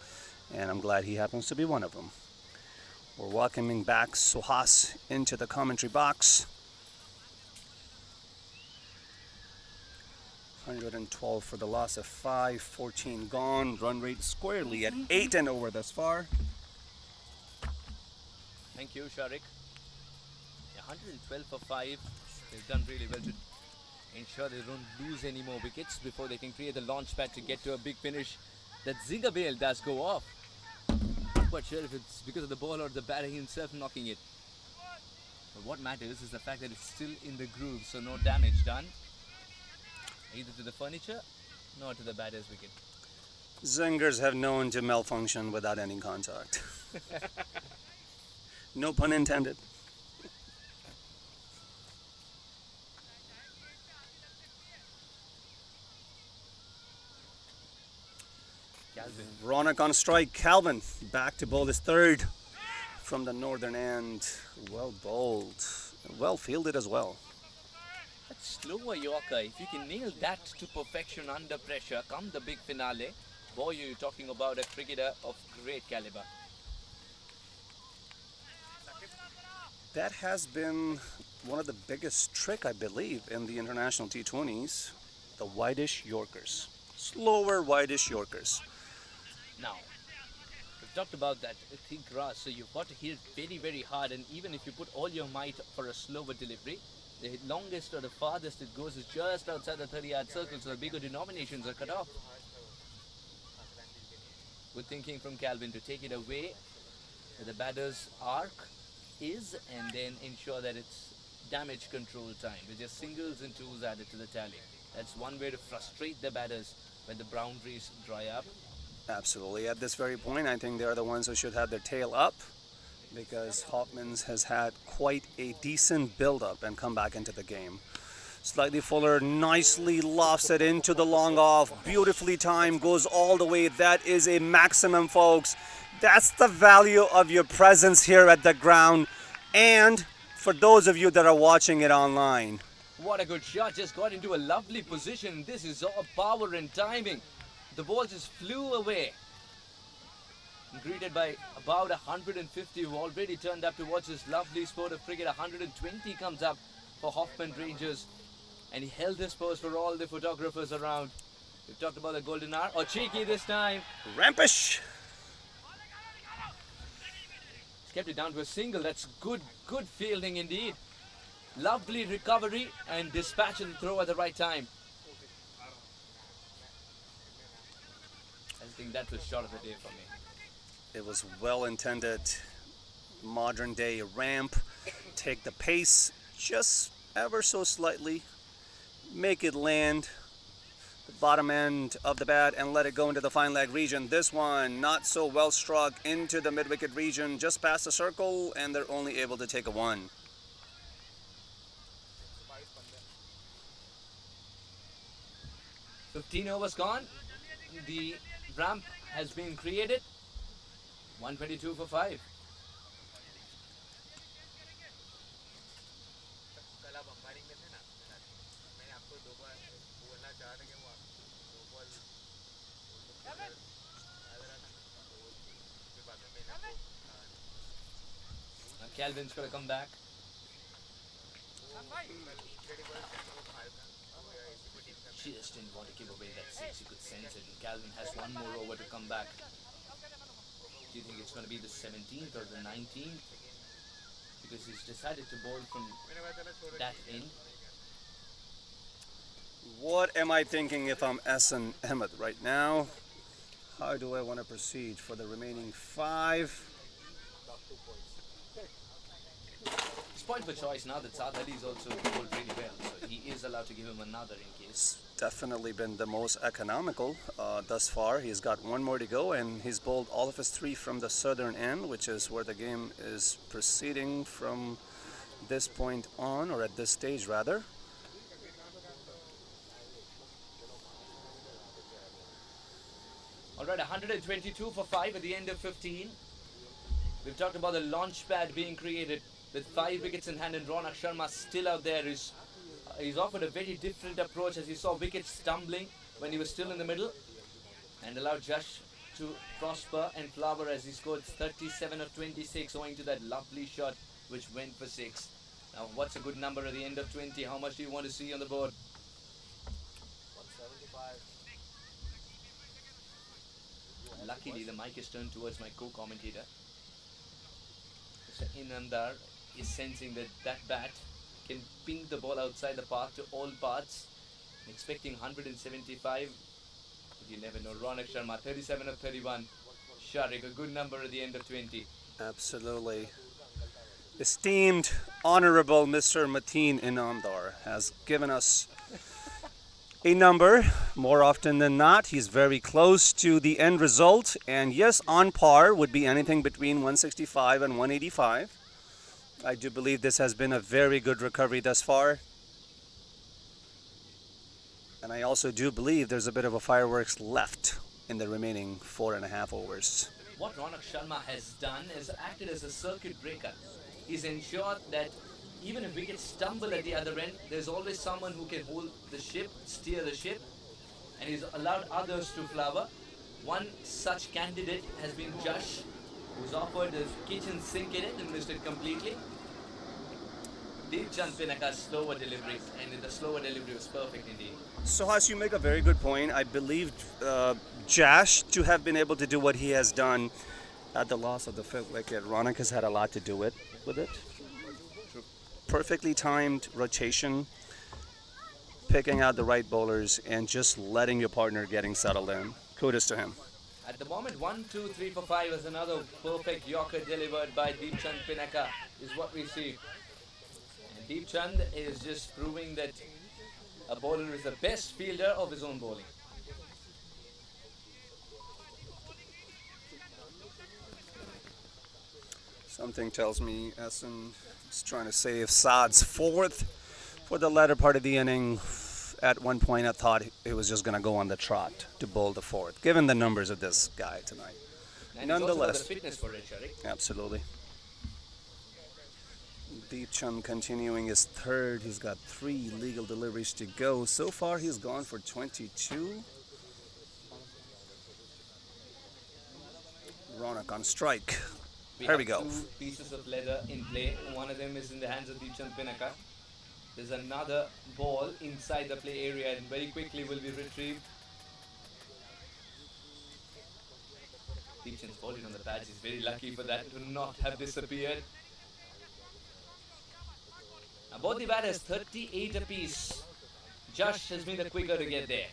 And I'm glad he happens to be one of them. We're welcoming back Suhas into the commentary box. 112 for the loss of 5, 14 gone. Run rate squarely at 8 and over thus far. Thank you, Sharik. 112 for 5. They've done really well to ensure they don't lose any more wickets before they can create a launch pad to get to a big finish. That zinger bail does go off. Not quite sure if it's because of the ball or the batter himself knocking it. But what matters is the fact that it's still in the groove, so no damage done. Either to the furniture, nor to the batter's wicket. Zingers have known to malfunction without any contact. No pun intended. Calvin. Ronak on strike. Calvin back to bowl his third from the northern end. Well bowled. Well fielded as well. That slower Yorker, if you can nail that to perfection under pressure, come the big finale, boy, you're talking about a cricketer of great caliber. That has been one of the biggest trick, I believe, in the international T20s. The wideish Yorkers. Slower wideish Yorkers. Now, we've talked about that thick grass, so you've got to hit it very, very hard, and even if you put all your might for a slower delivery, the longest or the farthest it goes is just outside the 30-yard circle, so the bigger denominations are cut off. Good thinking from Calvin to take it away where the batter's arc is, and then ensure that it's damage control time with just singles and twos added to the tally. That's one way to frustrate the batters when the boundaries dry up. Absolutely. At this very point, I think they're the ones who should have their tail up, because Hoffman's has had quite a decent build-up and come back into the game. Slightly fuller, nicely lofts it into the long off. Beautifully timed, goes all the way. That is a maximum, folks. That's the value of your presence here at the ground, and for those of you that are watching it online. What a good shot, just got into a lovely position. This is all power and timing. The ball just flew away. Greeted by about 150 who already turned up to watch this lovely sport of cricket. 120 comes up for Hoffman Rangers, and he held his pose for all the photographers around. We've talked about the golden hour, or cheeky this time. Rampish! He's kept it down to a single. That's good fielding indeed. Lovely recovery and dispatch and throw at the right time. I think that was shot of the day for me. It was well intended. Modern day ramp. Take the pace just ever so slightly. Make it land the bottom end of the bat and let it go into the fine leg region. This one not so well struck into the mid wicket region, just past the circle, and they're only able to take a 1. "15 overs gone. The ramp has been created. 122 for 5. Now Calvin's got to come back. Just didn't want to give away that 6. You could sense it. And Calvin has one more over to come back. Do you think it's going to be the 17th or the 19th? Because he's decided to bowl from that end. What am I thinking if I'm Hassan Ahmed right now? How do I want to proceed for the remaining 5? It's point for choice now that Saad Ali's also bowled really well. So he is allowed to give him another in case. Definitely been the most economical thus far. He's got 1 more to go, and he's bowled all of his 3 from the southern end, which is where the game is proceeding from this point on, or at this stage rather. Alright, 122 for 5 at the end of 15. We've talked about the launch pad being created with 5 wickets in hand, and Ronak Sharma still out there. He's offered a very different approach, as you saw wickets stumbling when he was still in the middle, and allowed Josh to prosper and flower as he scored 37 of 26 owing to that lovely shot which went for 6. Now what's a good number at the end of 20? How much do you want to see on the board? 175. Luckily the mic is turned towards my co-commentator. Mr. Inandar is sensing that that bat can ping the ball outside the park to all parts. Expecting 175. But you never know. Ronak Sharma, 37 of 31. Sharik, a good number at the end of 20. Absolutely. Esteemed, honorable Mr. Mateen Inamdar has given us a number. More often than not, he's very close to the end result. And yes, on par would be anything between 165 and 185. I do believe this has been a very good recovery thus far. And I also do believe there's a bit of a fireworks left in the remaining 4.5 overs. What Ronak Sharma has done is acted as a circuit breaker. He's ensured that even if wickets stumble at the other end, there's always someone who can hold the ship, steer the ship, and he's allowed others to flower. One such candidate has been Josh, who's offered his kitchen sink in it and missed it completely. Deepchand Pinaka's slower delivery, and the slower delivery was perfect indeed. Suhas, you make a very good point. I believe Josh to have been able to do what he has done at the loss of the 5th wicket. Ronak has had a lot to do with it. Perfectly timed rotation, picking out the right bowlers, and just letting your partner getting settled in. Kudos to him. At the moment, 1, 2, 3 for 5 is another perfect Yorker delivered by Deepchand Pinaka, is what we see. And Deepchand is just proving that a bowler is the best fielder of his own bowling. Something tells me Essen is trying to save Saad's 4th for the latter part of the inning. At one point, I thought it was just going to go on the trot to bowl the 4th, given the numbers of this guy tonight. And he's also got Nonetheless, the fitness for it, Sharik. absolutely. Deep Chand continuing his third. He's got 3 legal deliveries to go. So far, he's gone for 22. Ronak on strike. Here we go. 2 pieces of leather in play. One of them is in the hands of Deepchand Pinaka. There's another ball inside the play area and very quickly will be retrieved. Deepchand's body on the patch is very lucky for that to not have disappeared. Now both the batters 38 apiece. Josh has been the quicker to get there.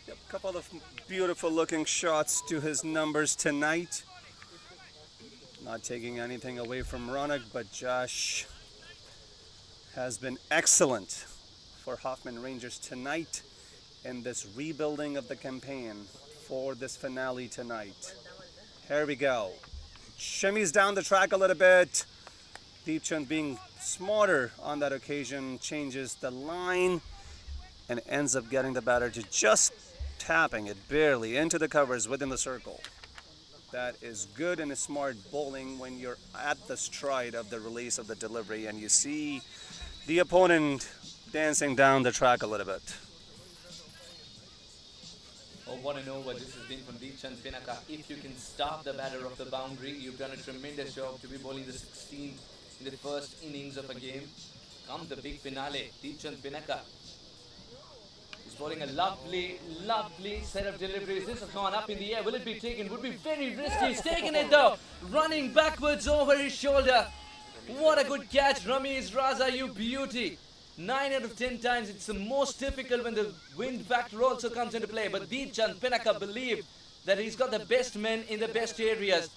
Yep, couple of beautiful looking shots to his numbers tonight. Not taking anything away from Ronak, but Josh has been excellent for Hoffman Rangers tonight in this rebuilding of the campaign for this finale tonight. Here we go. Shimmies down the track a little bit. Deepchand being smarter on that occasion, changes the line and ends up getting the batter to just tapping it barely into the covers within the circle. That is good and smart bowling when you're at the stride of the release of the delivery and you see the opponent dancing down the track a little bit. Over and over, this has been from Deepchand Pinaka. If you can stop the batter off the boundary, you've done a tremendous job to be bowling the 16th in the first innings of a game. Come the big finale, Deepchand Pinaka. He's bowling a lovely, lovely set of deliveries. This has gone up in the air. Will it be taken? Would be very risky. He's taken it though. Running backwards over his shoulder. What a good catch, Ramesh Raza, you beauty. 9 out of 10 times it's the most difficult when the wind factor also comes into play. But Deepchand Pinaka believed that he's got the best men in the best areas.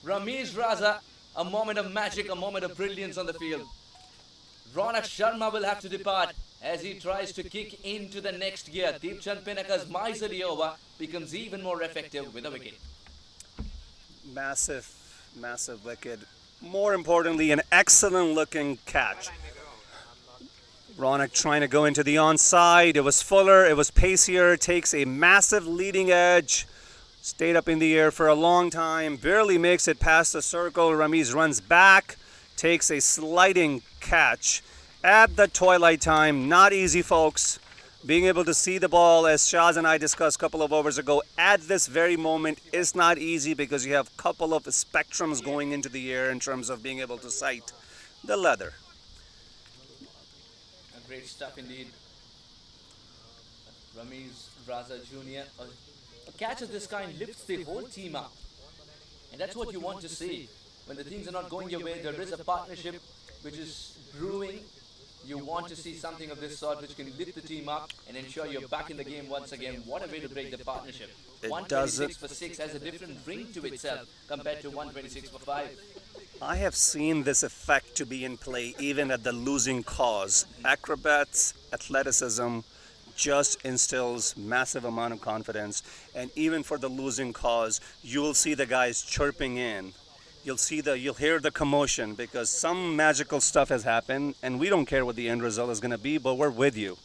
Ramesh Raza, a moment of magic, a moment of brilliance on the field. Ronak Sharma will have to depart as he tries to kick into the next gear. Deepchand Pinaka's miserly over becomes even more effective with a wicket. Massive, massive wicket. More importantly, an excellent looking catch. Ronak trying to go into the onside. It was fuller, it was pacier, takes a massive leading edge. Stayed up in the air for a long time, barely makes it past the circle. Ramesh runs back, takes a sliding catch at the twilight time. Not easy, folks. Being able to see the ball, as Shaz and I discussed a couple of overs ago, at this very moment is not easy because you have a couple of spectrums going into the air in terms of being able to sight the leather. Great stuff indeed. Ramesh Raza Jr. A catch of this kind lifts the whole team up. And that's what you want to see. When the things are not going your way, there is a partnership which is brewing. You want to see something of this sort which can lift the team up and ensure you're back in the game once again. What a way to break the partnership. 126 for 6 has a different ring to itself compared to 126 for 5. I have seen this effect to be in play even at the losing cause. Acrobats, athleticism just instills massive amount of confidence, and even for the losing cause, you will see the guys chirping in. You'll hear the commotion because some magical stuff has happened, and we don't care what the end result is going to be, but we're with you.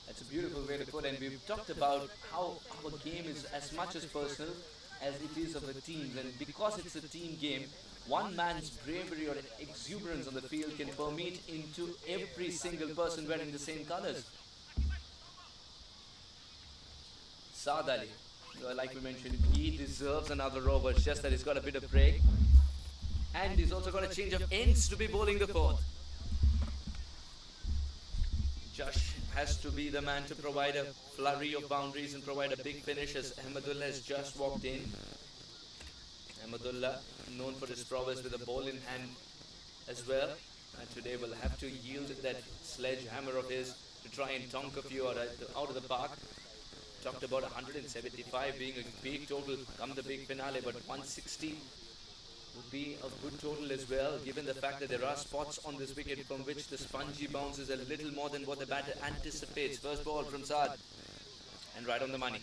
That's a beautiful way to put it. And we've talked about how our game is as much as personal as it is of a team. And because it's a team game, one man's bravery or exuberance on the field can permeate into every single person wearing the same colors. Saad Ali, like we mentioned, he deserves another over. It's just that he's got a bit of break. And he's also got a change of ends to be bowling the fourth. Josh has to be the man to provide a flurry of boundaries and provide a big finish as Ahmedullah has just walked in. Ahmedullah, known for his prowess with a ball in hand as well. And today will have to yield that sledgehammer of his to try and tonk a few out of the park. Talked about 175 being a big total come the big finale, but 160 would be a good total as well, given the fact that there are spots on this wicket from which the spongy bounce is a little more than what the batter anticipates. First ball from Saad, and right on the money.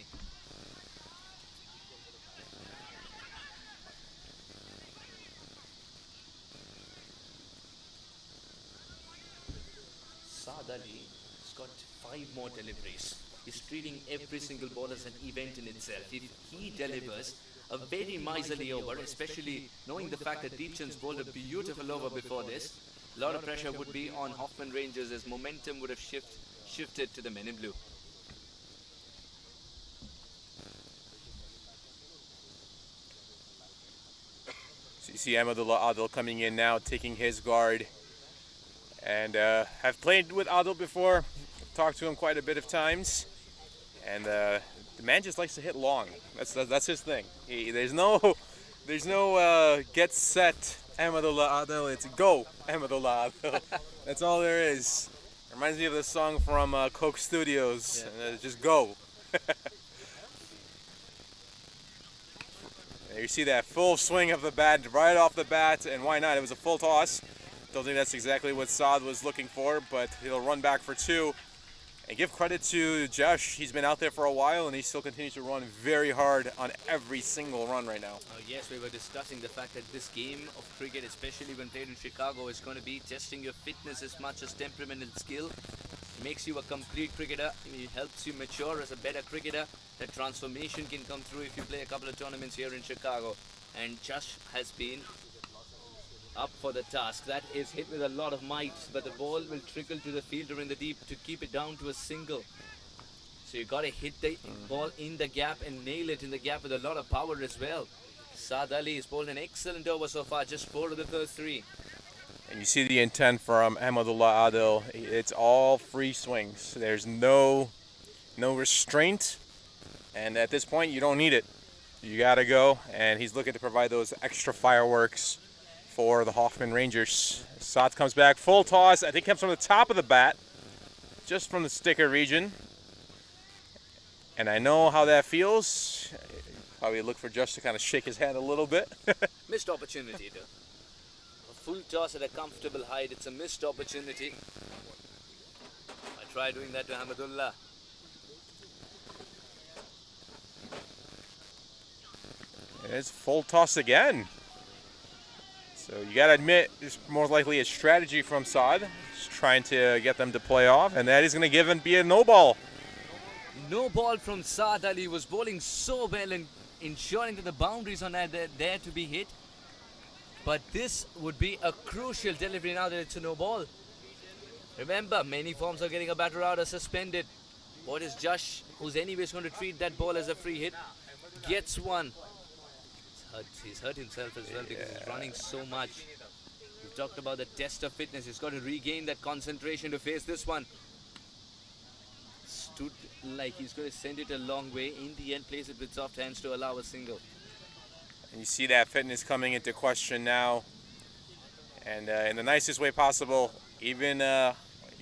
Saad Ali has got 5 more deliveries. is treating every single ball as an event in itself. If he delivers a very miserly over, especially knowing the fact that Deepchand's bowled a beautiful over before this, a lot of pressure would be on Hoffman Rangers as momentum would have shifted to the men in blue. So you see Ahmedullah Adil coming in now, taking his guard. And I've played with Adil before, talked to him quite a bit of times. And the man just likes to hit long. That's his thing. There's no get set Ahmedullah Adil. It's go Ahmedullah Adil. That's all there is. Reminds me of the song from Coke Studios. Yeah. Just go. You see that full swing of the bat right off the bat, and why not? It was a full toss. Don't think that's exactly what Saad was looking for, but he'll run back for two. And give credit to Josh. He's been out there for a while, and he still continues to run very hard on every single run right now. Yes, we were discussing the fact that this game of cricket, especially when played in Chicago, is going to be testing your fitness as much as temperament and skill. It makes you a complete cricketer. It helps you mature as a better cricketer. That transformation can come through if you play a couple of tournaments here in Chicago. And Josh has been up for the task. That is hit with a lot of might, but the ball will trickle to the fielder in the deep to keep it down to a single. So you got to hit the ball in the gap and nail it in the gap with a lot of power as well. Saad Ali has bowled an excellent over so far, just 4 of the first 3. And you see the intent from Ahmedullah Adil. It's all free swings. There's no restraint, and at this point you don't need it. You got to go, and he's looking to provide those extra fireworks for the Hoffman Rangers. Saad comes back, full toss. I think comes from the top of the bat, just from the sticker region. And I know how that feels. Probably look for Josh to kind of shake his hand a little bit. Missed opportunity though. A full toss at a comfortable height. It's a missed opportunity. I tried doing that to Ahmedullah. It's full toss again. So you got to admit, it's more likely a strategy from Saad. Just trying to get them to play off, and that is going to give and be a no ball. No ball from Saad Ali. Was bowling so well and ensuring that the boundaries are there to be hit. But this would be a crucial delivery now that it's a no ball. Remember, many forms of getting a batter out are suspended. What is Josh, who's anyways going to treat that ball as a free hit, gets one. He's hurt himself as well because he's running so much. We've talked about the test of fitness. He's got to regain that concentration to face this one. Stood like he's going to send it a long way. In the end, plays it with soft hands to allow a single. And you see that fitness coming into question now. And in the nicest way possible, even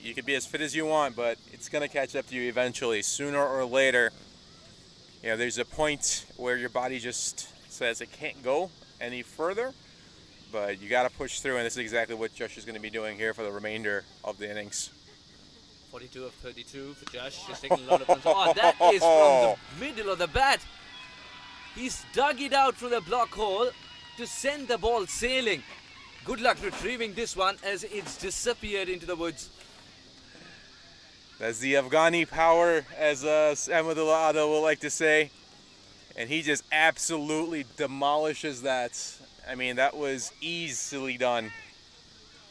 you could be as fit as you want, but it's going to catch up to you eventually, sooner or later. You know, there's a point where your body just says it can't go any further, but you got to push through, and this is exactly what Josh is going to be doing here for the remainder of the innings. 42 of 32 for Josh. He's taking a lot of punches. Oh, that is from the middle of the bat. He's dug it out through the block hole to send the ball sailing. Good luck retrieving this one as it's disappeared into the woods. That's the Afghani power, as Ahmedullah Adil will like to say. And he just absolutely demolishes that. I mean, that was easily done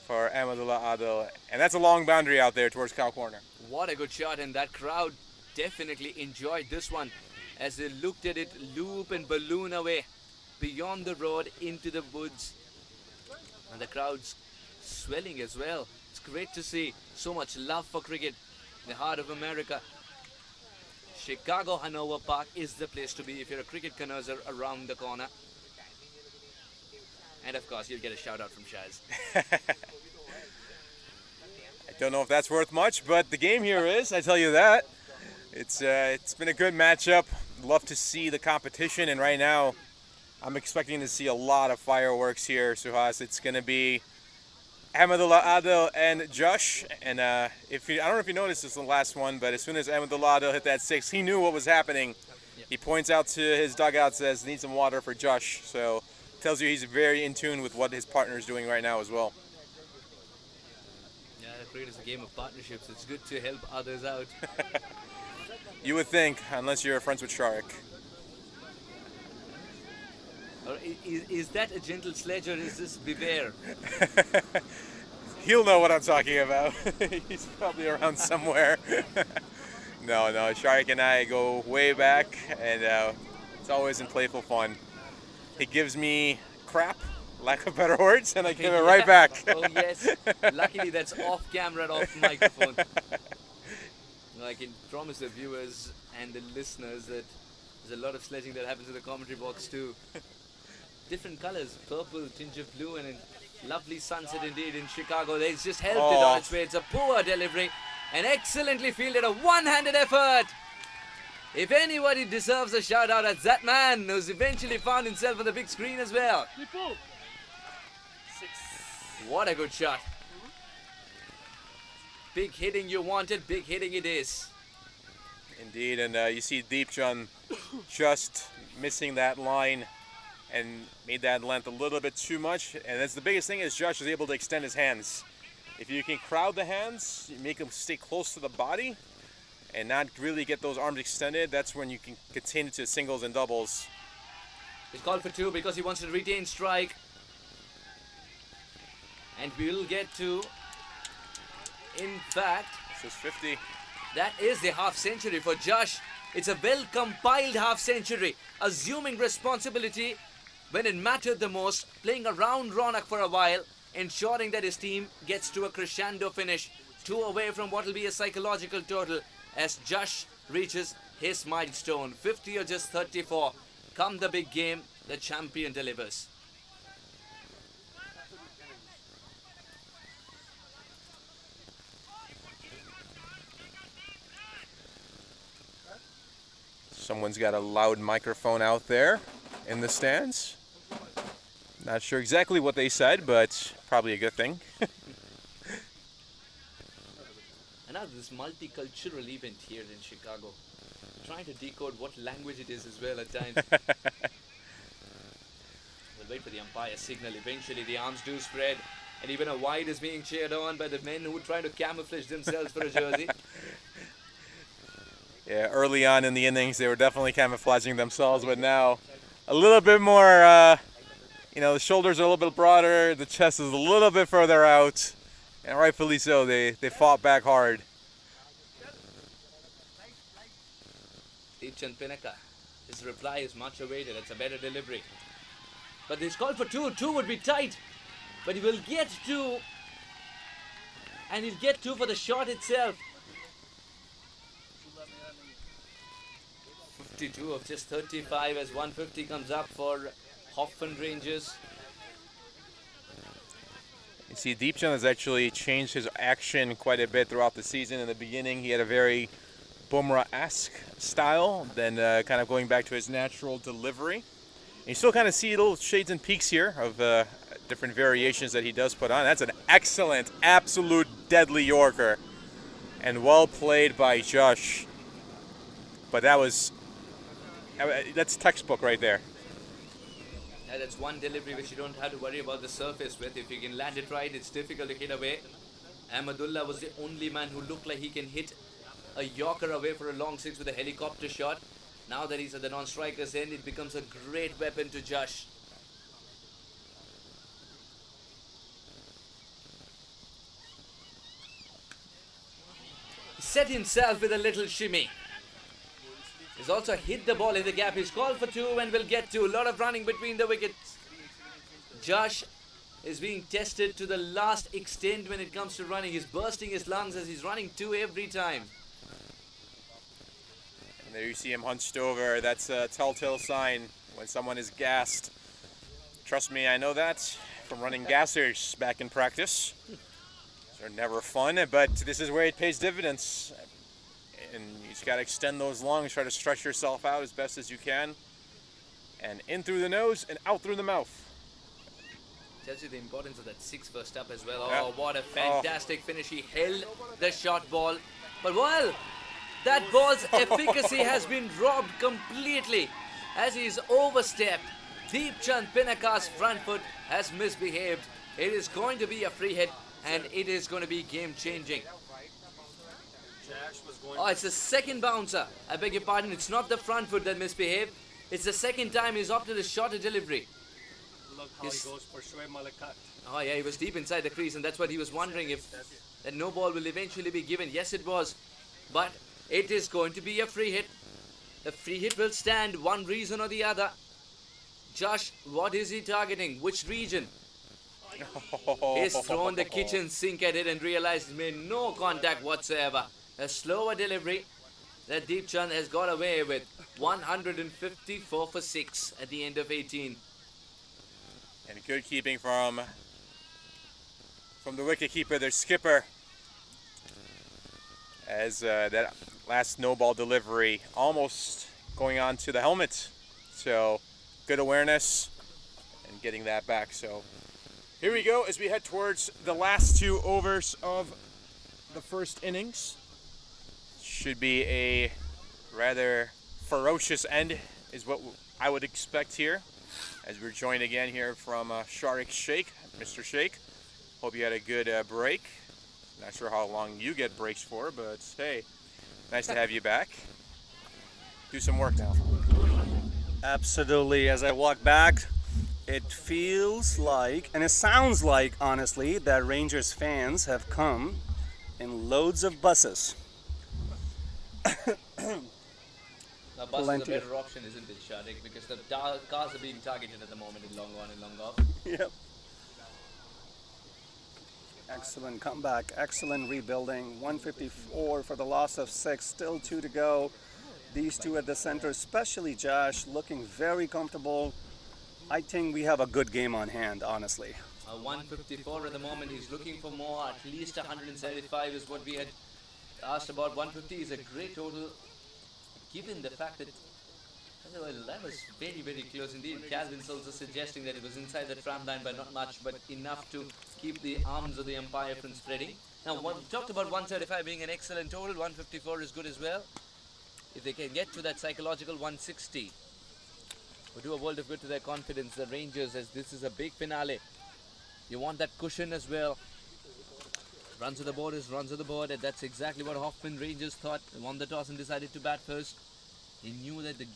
for Ahmedullah Adil. And that's a long boundary out there towards cow corner. What a good shot, and that crowd definitely enjoyed this one as they looked at it loop and balloon away beyond the road into the woods. And the crowd's swelling as well. It's great to see so much love for cricket in the heart of America. Chicago Hanover Park is the place to be if you're a cricket connoisseur around the corner. And of course, you'll get a shout out from Shaz. I don't know if that's worth much, but the game here is, I tell you that. It's been a good matchup. Love to see the competition, and right now I'm expecting to see a lot of fireworks here, Suhas. It's going to be Ahmedullah Adil and Josh, and I don't know if you noticed this in the last one, but as soon as Ahmedullah Adil hit that 6, he knew what was happening. Yep. He points out to his dugout, says, need some water for Josh. So tells you he's very in tune with what his partner is doing right now as well. Yeah, cricket is a game of partnerships. It's good to help others out. You would think, unless you're friends with Sharik. Or is that a gentle sledge or is this beware? He'll know what I'm talking about. He's probably around somewhere. No, Sharik and I go way back, and it's always in playful fun. He gives me crap, lack of better words, and I give it right back. Oh yes, luckily that's off camera and off microphone. I can promise the viewers and the listeners that there's a lot of sledging that happens in the commentary box too. Different colors, purple, tinge of blue, and a lovely sunset indeed in Chicago. They've just helped it on its way. It's a poor delivery, an excellently fielded, a one-handed effort. If anybody deserves a shout out, it's that man who's eventually found himself on the big screen as well. What a good shot. Big hitting you wanted, big hitting it is. Indeed, and you see Deepchand just missing that line and made that length a little bit too much. And that's the biggest thing, is Josh is able to extend his hands. If you can crowd the hands, you make them stay close to the body and not really get those arms extended, that's when you can continue to singles and doubles. He's called for 2 because he wants to retain strike. And we'll get to, in fact, this is 50. That is the half century for Josh. It's a well compiled half century, assuming responsibility when it mattered the most, playing around Ronak for a while, ensuring that his team gets to a crescendo finish, 2 away from what will be a psychological total as Josh reaches his milestone. 50 or just 34. Come the big game, the champion delivers. Someone's got a loud microphone out there in the stands. Not sure exactly what they said, but probably a good thing. Another this multicultural event here in Chicago. Trying to decode what language it is as well at times. We'll wait for the umpire signal. Eventually the arms do spread, and even a wide is being cheered on by the men who try to camouflage themselves for a jersey. Yeah, early on in the innings, they were definitely camouflaging themselves, but now a little bit more, the shoulders are a little bit broader, the chest is a little bit further out, and rightfully so, they fought back hard. Deepchand Pinaka, his reply is much awaited. It's a better delivery. But he's called for 2. 2 would be tight, but he will get 2, and he'll get 2 for the shot itself. 52 of just 35 as 150 comes up for Hoffman Rangers. You see, Deepchand has actually changed his action quite a bit throughout the season. In the beginning, he had a very Bumrah-esque style, then kind of going back to his natural delivery. And you still kind of see little shades and peaks here of different variations that he does put on. That's an excellent, absolute deadly Yorker. And well played by Josh. But that's textbook right there. Yeah, that's one delivery which you don't have to worry about the surface with. If you can land it right, it's difficult to hit away. Ahmadullah was the only man who looked like he can hit a Yorker away for a long 6 with a helicopter shot. Now that he's at the non-striker's end, it becomes a great weapon to Josh. He set himself with a little shimmy. He's also hit the ball in the gap. He's called for 2 and will get 2. A lot of running between the wickets. Josh is being tested to the last extent when it comes to running. He's bursting his lungs as he's running 2 every time. And there you see him hunched over. That's a telltale sign when someone is gassed. Trust me, I know that from running gassers back in practice. They're never fun, but this is where it pays dividends. And you just got to extend those lungs, try to stretch yourself out as best as you can. And in through the nose and out through the mouth. Tells you the importance of that 6 first up as well. Oh, what a fantastic finish. He held the shot ball. But well, that ball's efficacy has been robbed completely as he's overstepped. Deepchand Pinaka's front foot has misbehaved. It is going to be a free hit and it is going to be game changing. Oh, it's the second bouncer. I beg your pardon, it's not the front foot that misbehaved. It's the second time he's opted a shorter delivery. Look how he goes for Shoaib Malikat. Oh yeah, he was deep inside the crease, and that's what he was wondering, if that no ball will eventually be given. Yes, it was. But it is going to be a free hit. The free hit will stand one reason or the other. Josh, what is he targeting? Which region? He's thrown the kitchen sink at it and realized he made no contact whatsoever. A slower delivery that Deep Chand has got away with. 154 for 6 at the end of 18. And good keeping from the wicketkeeper, their skipper, as that last no ball delivery almost going on to the helmet. So good awareness and getting that back. So here we go as we head towards the last 2 overs of the first innings. Should be a rather ferocious end is what I would expect here, as we're joined again here from Sharik Sheikh, Mr. Sheikh. Hope you had a good break. Not sure how long you get breaks for, but hey, nice to have you back. Do some work now. Absolutely. As I walk back, it feels like, and it sounds like, honestly, that Rangers fans have come in loads of buses. Now, bus is a Plenty. better option, isn't it, Shadik? Because the cars are being targeted at the moment in long on and long off. Yep. Excellent comeback, excellent rebuilding. 154 for the loss of 6, still 2 to go. These two at the center, especially Josh, looking very comfortable. I think we have a good game on hand, honestly. 154 at the moment. He's looking for more. At least 175 is what we had asked about. 150 is a great total, given the fact that that was very, very close indeed. Calvin's also suggesting that it was inside the tram line, but not much, but enough to keep the arms of the umpire from spreading. Now, we talked about 175 being an excellent total. 154 is good as well. If they can get to that psychological 160, would do a world of good to their confidence, the Rangers, as this is a big finale. You want that cushion as well. Runs of the board is runs of the board, and that's exactly what Hoffman Rangers thought. They won the toss and decided to bat first. He knew that the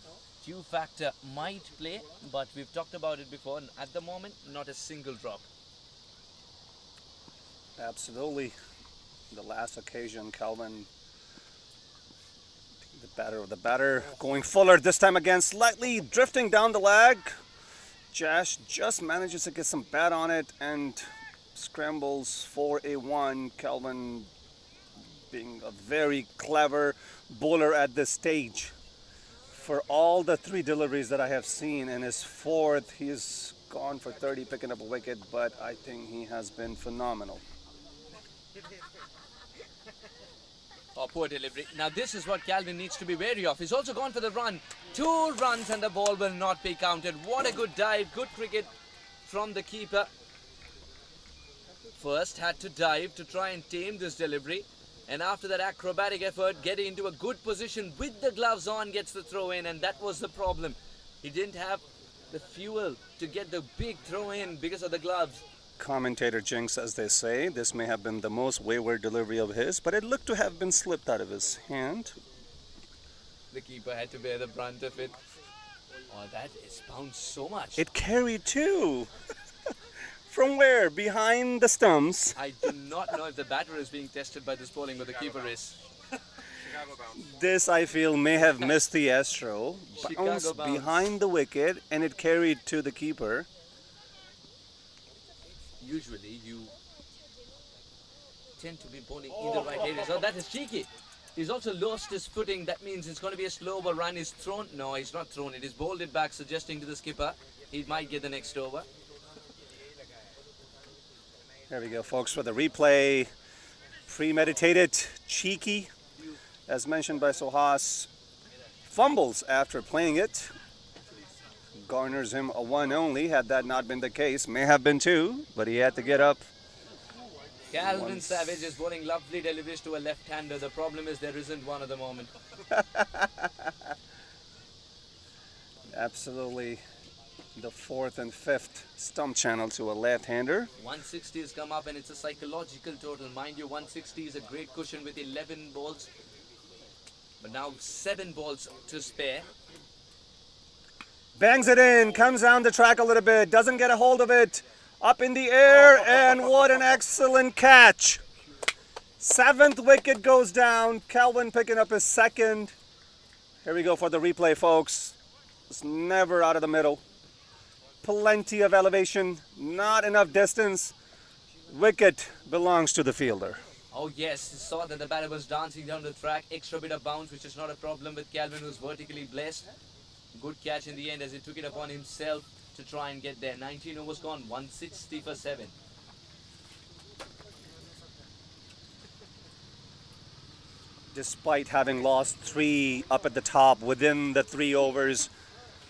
Q factor might play, but we've talked about it before, and at the moment, not a single drop. Absolutely. The last occasion, Calvin, the batter of the batter, going fuller this time again, slightly drifting down the leg. Josh just manages to get some bat on it and scrambles for a 1. Calvin being a very clever bowler at this stage. For all the 3 deliveries that I have seen in his 4th, he's gone for 30 picking up a wicket, but I think he has been phenomenal. Oh, poor delivery. Now this is what Calvin needs to be wary of. He's also gone for the run. 2 runs and the ball will not be counted. What a good dive. Good cricket from the keeper. First had to dive to try and tame this delivery. And after that acrobatic effort, getting into a good position with the gloves on, gets the throw in, and that was the problem. He didn't have the fuel to get the big throw in because of the gloves. Commentator jinx, as they say, this may have been the most wayward delivery of his, but it looked to have been slipped out of his hand. The keeper had to bear the brunt of it. Oh, that is bounced so much. It carried too. From where? Behind the stumps. I do not know if the batter is being tested by this bowling, but the keeper is. This, I feel, may have missed the Astro. Chicago Bounced bounce. behind the wicket, and it carried to the keeper. Usually you tend to be bowling in the right area. So that is cheeky. He's also lost his footing. That means it's going to be a slower run. He's thrown. No, he's not thrown it. He's bowled it back, suggesting to the skipper he might get the next over. There we go, folks, for the replay. Premeditated, cheeky, as mentioned by Sohas. Fumbles after playing it. Garners him a 1 only. Had that not been the case, may have been 2, but he had to get up. Calvin Savage is bowling lovely deliveries to a left-hander. The problem is there isn't one at the moment. Absolutely. the fourth and fifth stump channel to a left-hander. 160 has come up and it's a psychological total. Mind you, 160 is a great cushion with 11 balls. But now 7 balls to spare. Bangs it in, comes down the track a little bit, doesn't get a hold of it. Up in the air, and what an excellent catch. 7th wicket goes down. Kelvin picking up his 2nd. Here we go for the replay, folks. It's never out of the middle. Plenty of elevation, not enough distance. Wicket belongs to the fielder. Oh yes, he saw that the batter was dancing down the track. Extra bit of bounce, which is not a problem with Calvin, who's vertically blessed. Good catch in the end as he took it upon himself to try and get there. 19 overs gone, 160 for 7. Despite having lost 3 up at the top within the 3 overs,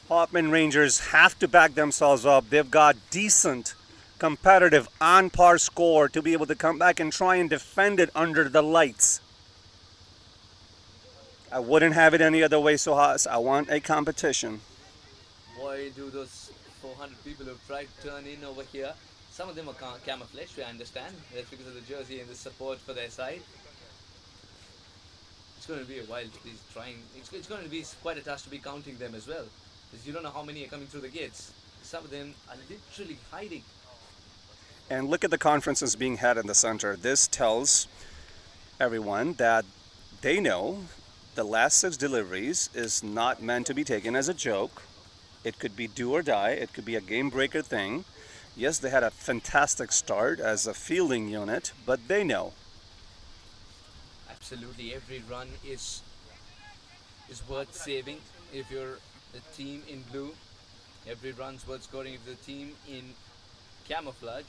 Hoffman Rangers have to back themselves up. They've got decent, competitive, on-par score to be able to come back and try and defend it under the lights. I wouldn't have it any other way, Suhas. I want a competition. Boy, do those 400 people who tried to turn in over here. Some of them are camouflaged, I understand. That's because of the jersey and the support for their side. It's going to be a while to be trying. It's going to be quite a task to be counting them as well. Because you don't know how many are coming through the gates. Some of them are literally hiding. And look at the conferences being had in the center. This tells everyone that they know the last 6 deliveries is not meant to be taken as a joke. It could be do or die. It could be a game breaker thing. Yes, they had a fantastic start as a fielding unit, but they know. Absolutely, every run is worth saving if you're the team in blue. Every run's worth scoring if the team in camouflage.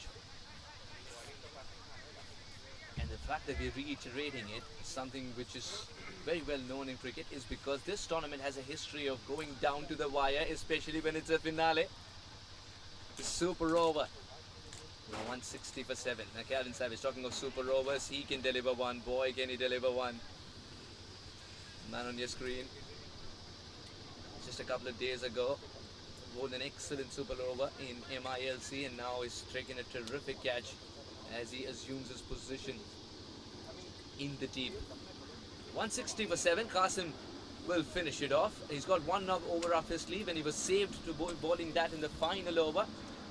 And the fact that we're reiterating it, something which is very well known in cricket, is because this tournament has a history of going down to the wire, especially when it's a finale. The super over. Now 160 for 7. Now Calvin Savage, talking of super overs, he can deliver one. Boy, can he deliver one. Man on your screen. Just a couple of days ago, bowled an excellent super over in MILC, and now he's taking a terrific catch as he assumes his position in the team. 160 for 7. Qasim will finish it off. He's got 1 over off his sleeve, and he was saved to bowling that in the final over.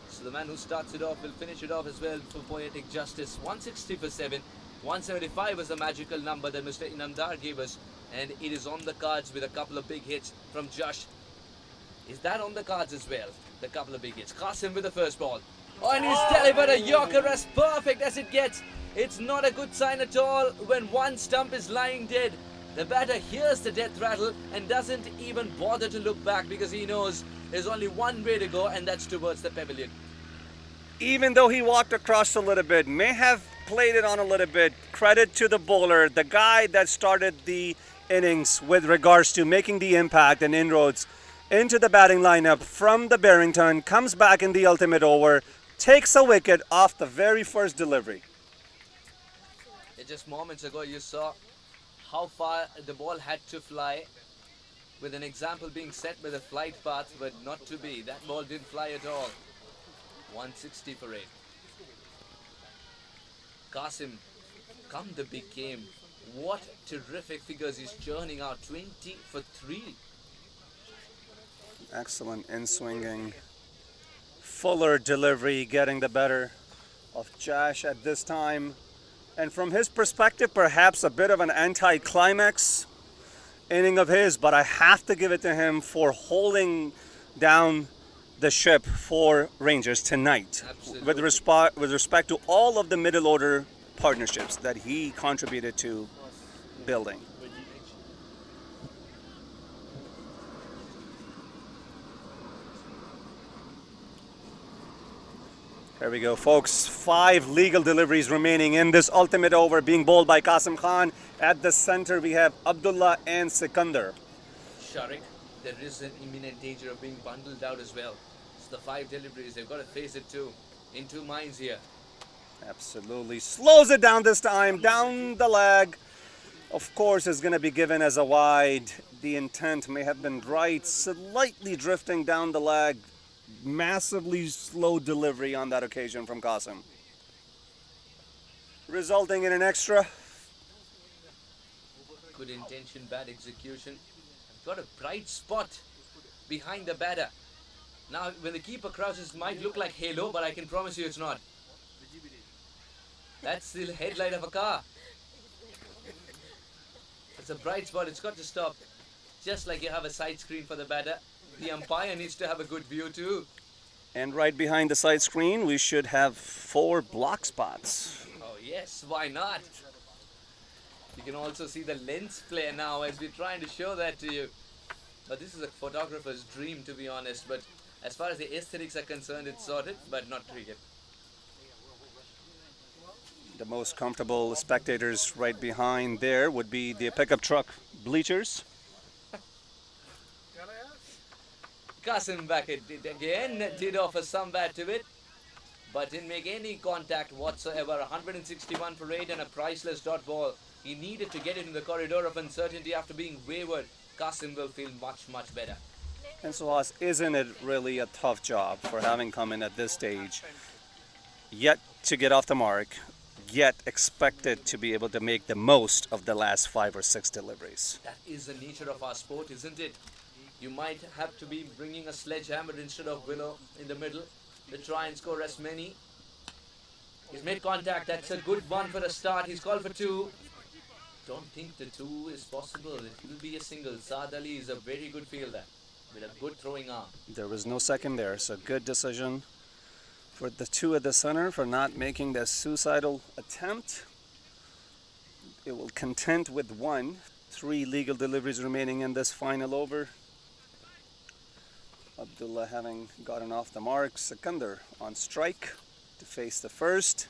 So the man who starts it off will finish it off as well for poetic justice. 160 for 7. 175 was the magical number that Mr. Inamdar gave us, and it is on the cards with a couple of big hits from Josh. Is that on the cards as well? The couple of big hits. Qasim with the first ball. Oh, and he's delivered a Yorker as perfect as it gets. It's not a good sign at all when one stump is lying dead. The batter hears the death rattle and doesn't even bother to look back because he knows there's only one way to go, and that's towards the pavilion. Even though he walked across a little bit, may have played it on a little bit, credit to the bowler, the guy that started the innings with regards to making the impact and inroads into the batting lineup from the Barrington, comes back in the ultimate over, takes a wicket off the very first delivery. Just moments ago you saw how far the ball had to fly, with an example being set with a flight path, but not to be. That ball didn't fly at all. 160 for 8. Qasim, come the big game. What terrific figures he's churning out. 20 for 3. Excellent in-swinging. Fuller delivery getting the better of Josh at this time. And from his perspective, perhaps a bit of an anti-climax inning of his, but I have to give it to him for holding down the ship for Rangers tonight. With respect to all of the middle order partnerships that he contributed to building. Here we go, folks. 5 legal deliveries remaining in this ultimate over, being bowled by Qasim Khan. At the center, we have Abdullah and Sikandar. Sharik, there is an imminent danger of being bundled out as well. It's the 5 deliveries. They've got to face it too. In 2 minds here. Absolutely. Slows it down this time. Down the leg. Of course, is going to be given as a wide. The intent may have been right. Slightly drifting down the leg. massively slow delivery on that occasion from Qasim, resulting in an extra. Good intention, bad execution. Got a bright spot behind the batter. Now, when the keeper crouches, it might look like halo, but I can promise you it's not. That's the headlight of a car. It's a bright spot. It's got to stop. Just like you have a side screen for the batter, the umpire needs to have a good view too. And right behind the side screen, we should have 4 block spots. Oh yes, why not? You can also see the lens flare now as we're trying to show that to you. But this is a photographer's dream, to be honest. But as far as the aesthetics are concerned, it's sorted, but not cricket. The most comfortable spectators right behind there would be the pickup truck bleachers. Qasim back at it again, did offer some bat to it, but didn't make any contact whatsoever. 161 for 8 and a priceless dot ball. He needed to get it in the corridor of uncertainty after being wayward. Qasim will feel much, much better. And so, isn't it really a tough job for having come in at this stage, yet to get off the mark, yet expected to be able to make the most of the last 5 or 6 deliveries? That is the nature of our sport, isn't it? You might have to be bringing a sledgehammer instead of willow in the middle to try and score as many. He's made contact. That's a good one for a start. He's called for 2. Don't think the 2 is possible. It will be a single. Saad Ali is a very good fielder with a good throwing arm. There was no second there, so good decision for the 2 at the center for not making the suicidal attempt. It will content with 1. 3 legal deliveries remaining in this final over. Abdullah having gotten off the mark. Sikandar on strike to face the first.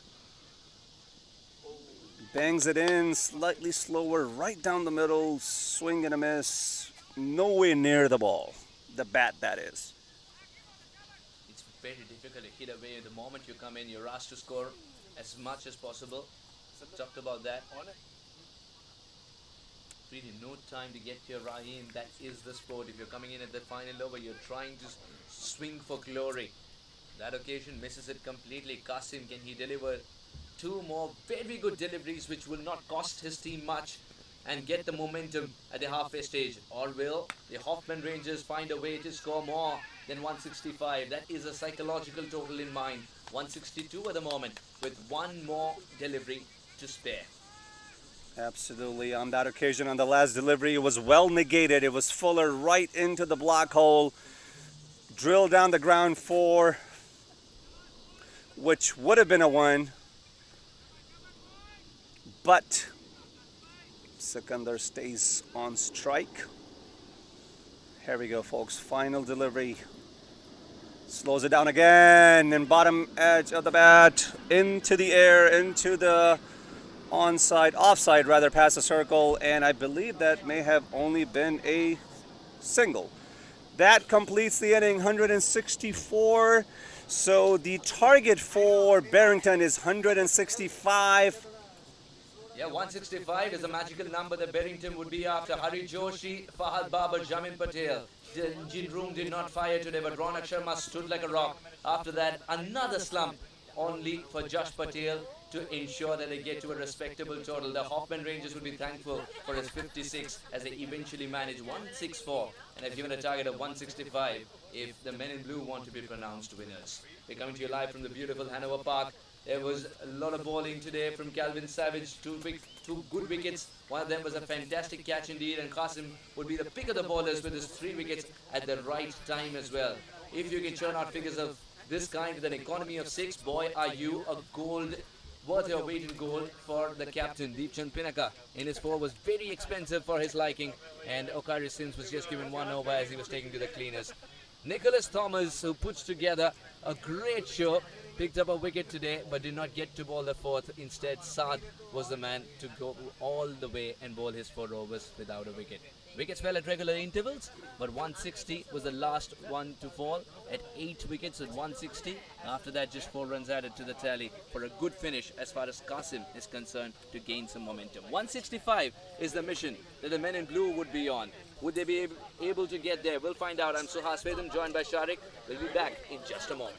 Bangs it in, slightly slower, right down the middle, swing and a miss. Nowhere near the ball. The bat, that is. It's very difficult to hit away. The moment you come in, you're asked to score as much as possible. Talked about that. Really no time to get your eye in. That is the sport. If you're coming in at the final over, you're trying to swing for glory. That occasion misses it completely. Qasim, can he deliver 2 more very good deliveries which will not cost his team much and get the momentum at the halfway stage? Or will the Hoffman Rangers find a way to score more than 165? That is a psychological total in mind. 162 at the moment with 1 more delivery to spare. Absolutely. On that occasion, on the last delivery, it was well negated. It was Fuller right into the block hole. Drilled down the ground 4, which would have been a 1. But Sikandar stays on strike. Here we go, folks. Final delivery. Slows it down again. And bottom edge of the bat. Into the air, into the offside rather, past the circle, and I believe that may have only been a single. That completes the inning, 164. So the target for Barrington is 165. Yeah, 165 is a magical number that Barrington would be after. Hari Joshi, Fahad Babar, Jamin Patel. The engine room did not fire today, but Ronak Sharma stood like a rock. After that, another slump only for Josh Patel to ensure that they get to a respectable total. The Hoffman Rangers would be thankful for his 56 as they eventually manage 164 and have given a target of 165 if the men in blue want to be pronounced winners. We're coming to you live from the beautiful Hanover Park. There was a lot of bowling today from Calvin Savage, 2 good wickets. One of them was a fantastic catch indeed, and Qasim would be the pick of the bowlers with his 3 wickets at the right time as well. If you can churn out figures of this kind with an economy of 6, boy, are you a gold, worth your weight in gold for the captain. Deepchand Pinaka in his 4 was very expensive for his liking, and Okari Sims was just given 1 over as he was taken to the cleaners. Nicholas Thomas, who puts together a great show, picked up a wicket today but did not get to bowl the fourth. Instead, Saad was the man to go all the way and bowl his 4 overs without a wicket. Wickets fell at regular intervals, but 160 was the last one to fall at 8 wickets at 160. After that, just 4 runs added to the tally for a good finish as far as Qasim is concerned to gain some momentum. 165 is the mission that the men in blue would be on. Would they be able to get there? We'll find out. I'm Suhas Vedam, joined by Sharik. We'll be back in just a moment.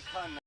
Khan.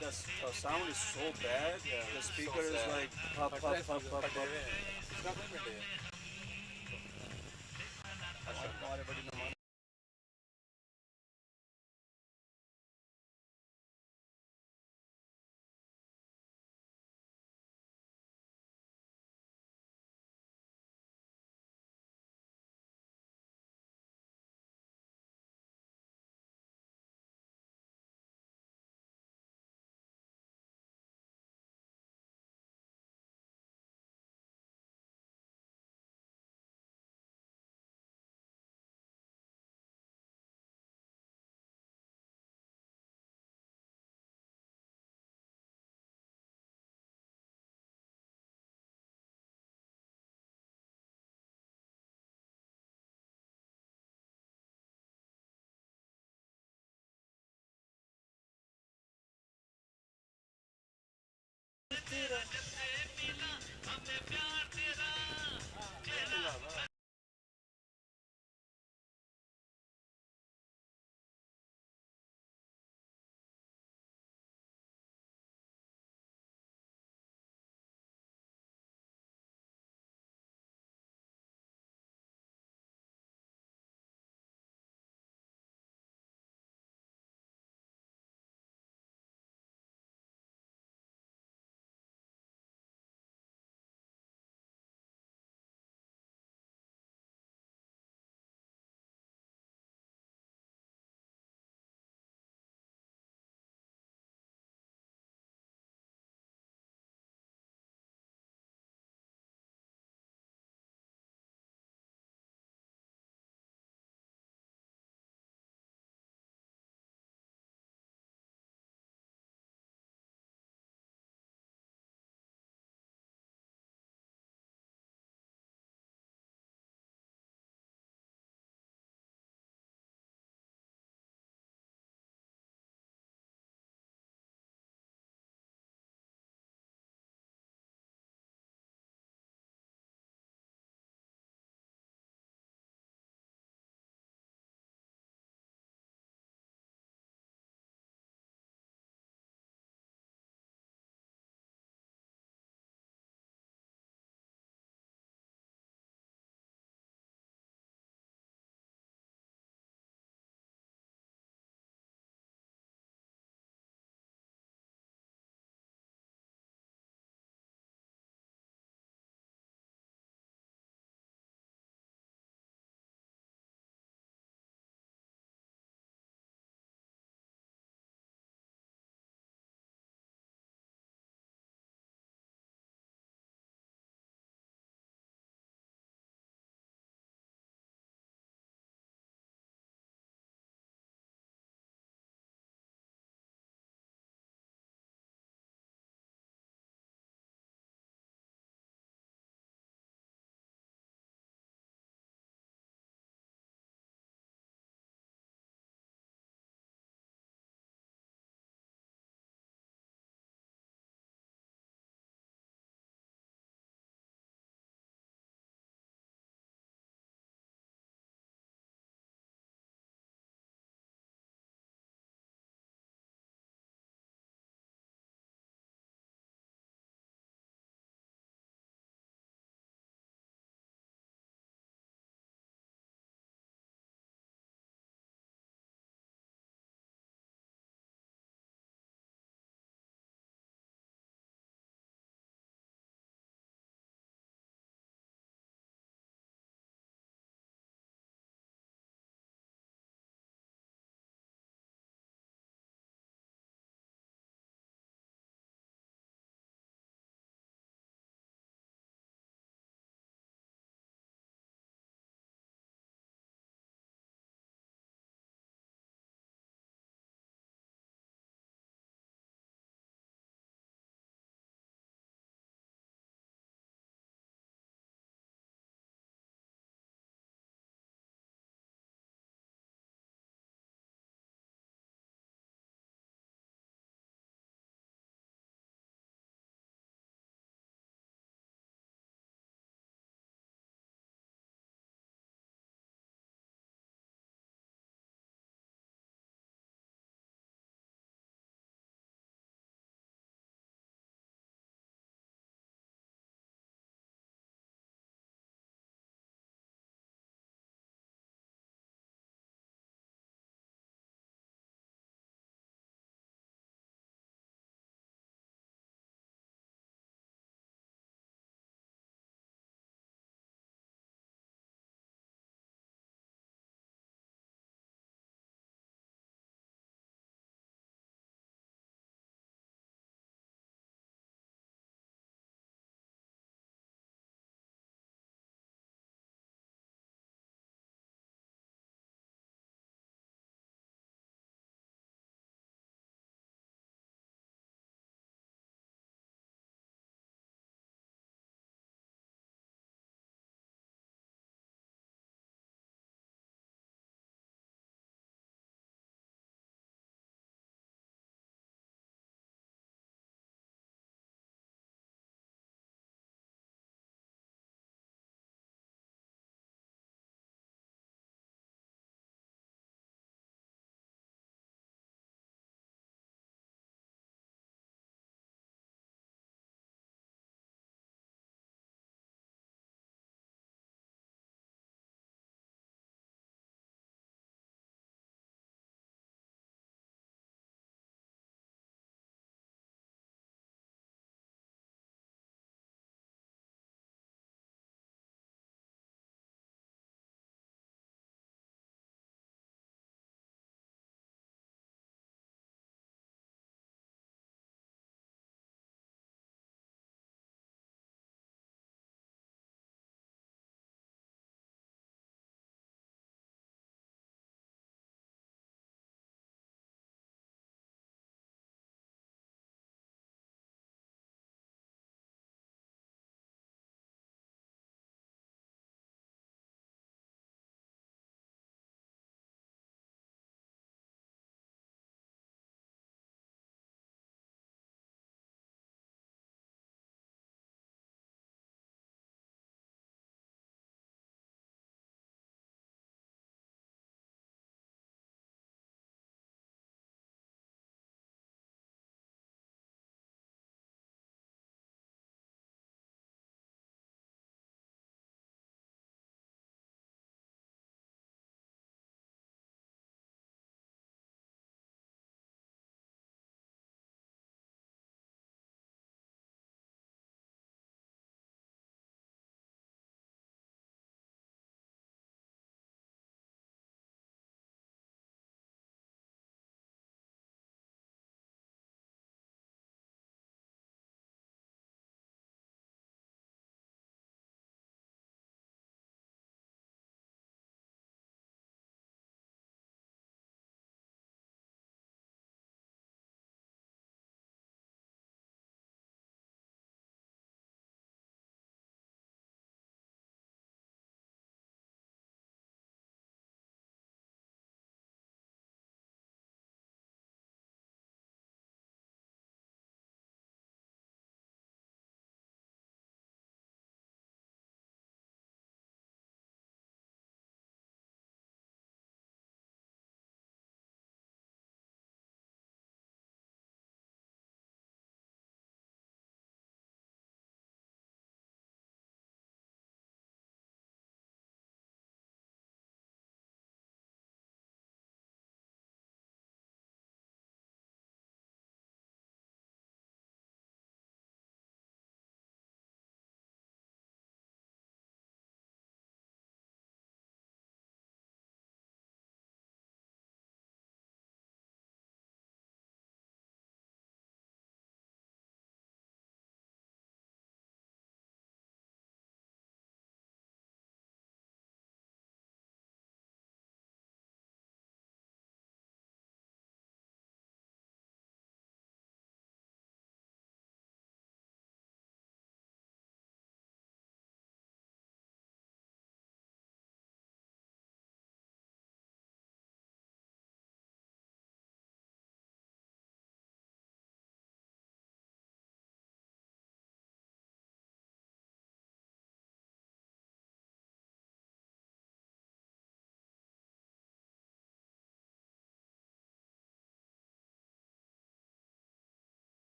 The sound is so bad. Yeah, The it's speaker so is sad. like pop, pop, pop, pop, pop. It's not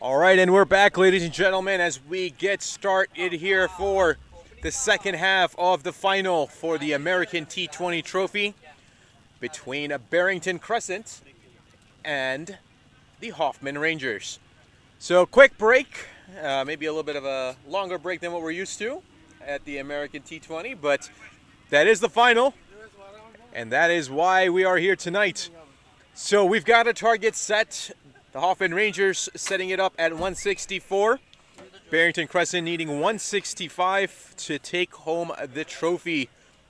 All right, and we're back, ladies and gentlemen, as we get started here for the second half of the final for the American T20 trophy between Barrington Crescent and the Hoffman Rangers. So quick break, maybe a little bit of a longer break than what we're used to at the American T20, but that is the final, and that is why we are here tonight. So we've got a target set. The Hoffman Rangers setting it up at 164. Barrington Crescent needing 165 to take home the trophy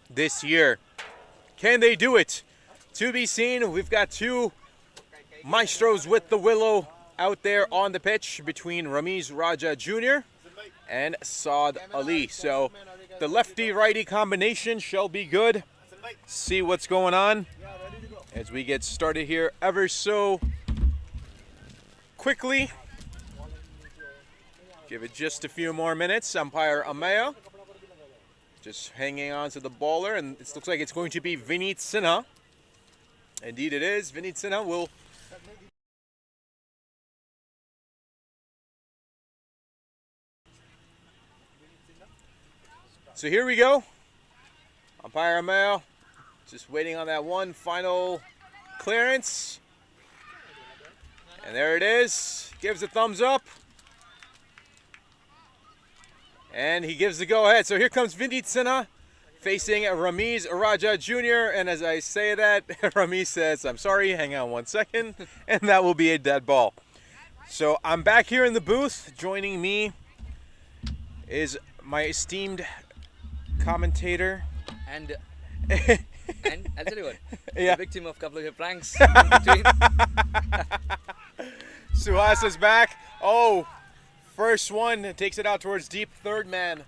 this year. Can they do it? To be seen. We've got two maestros with the willow out there on the pitch between Ramiz Raja Jr. and Saad Ali. So the lefty-righty combination shall be good. See what's going on as we get started here ever so quickly. Give it just a few more minutes. Umpire Amaya just hanging on to the bowler, and it looks like it's going to be Vineet Sinha. Indeed it is. Vineet Sinha will... So here we go. Umpire Amaya just waiting on that one final clearance. And there it is. Gives a thumbs up. And he gives the go-ahead. So here comes Vineet Sinha facing Ramiz Raja Jr. And as I say that, Ramiz says, "I'm sorry, hang on one second." And that will be a dead ball. So I'm back here in the booth. Joining me is my esteemed commentator. And I'll tell you what, Yeah. the victim of a couple of your pranks in between. Suhas is back. Oh, first one takes it out towards deep third man.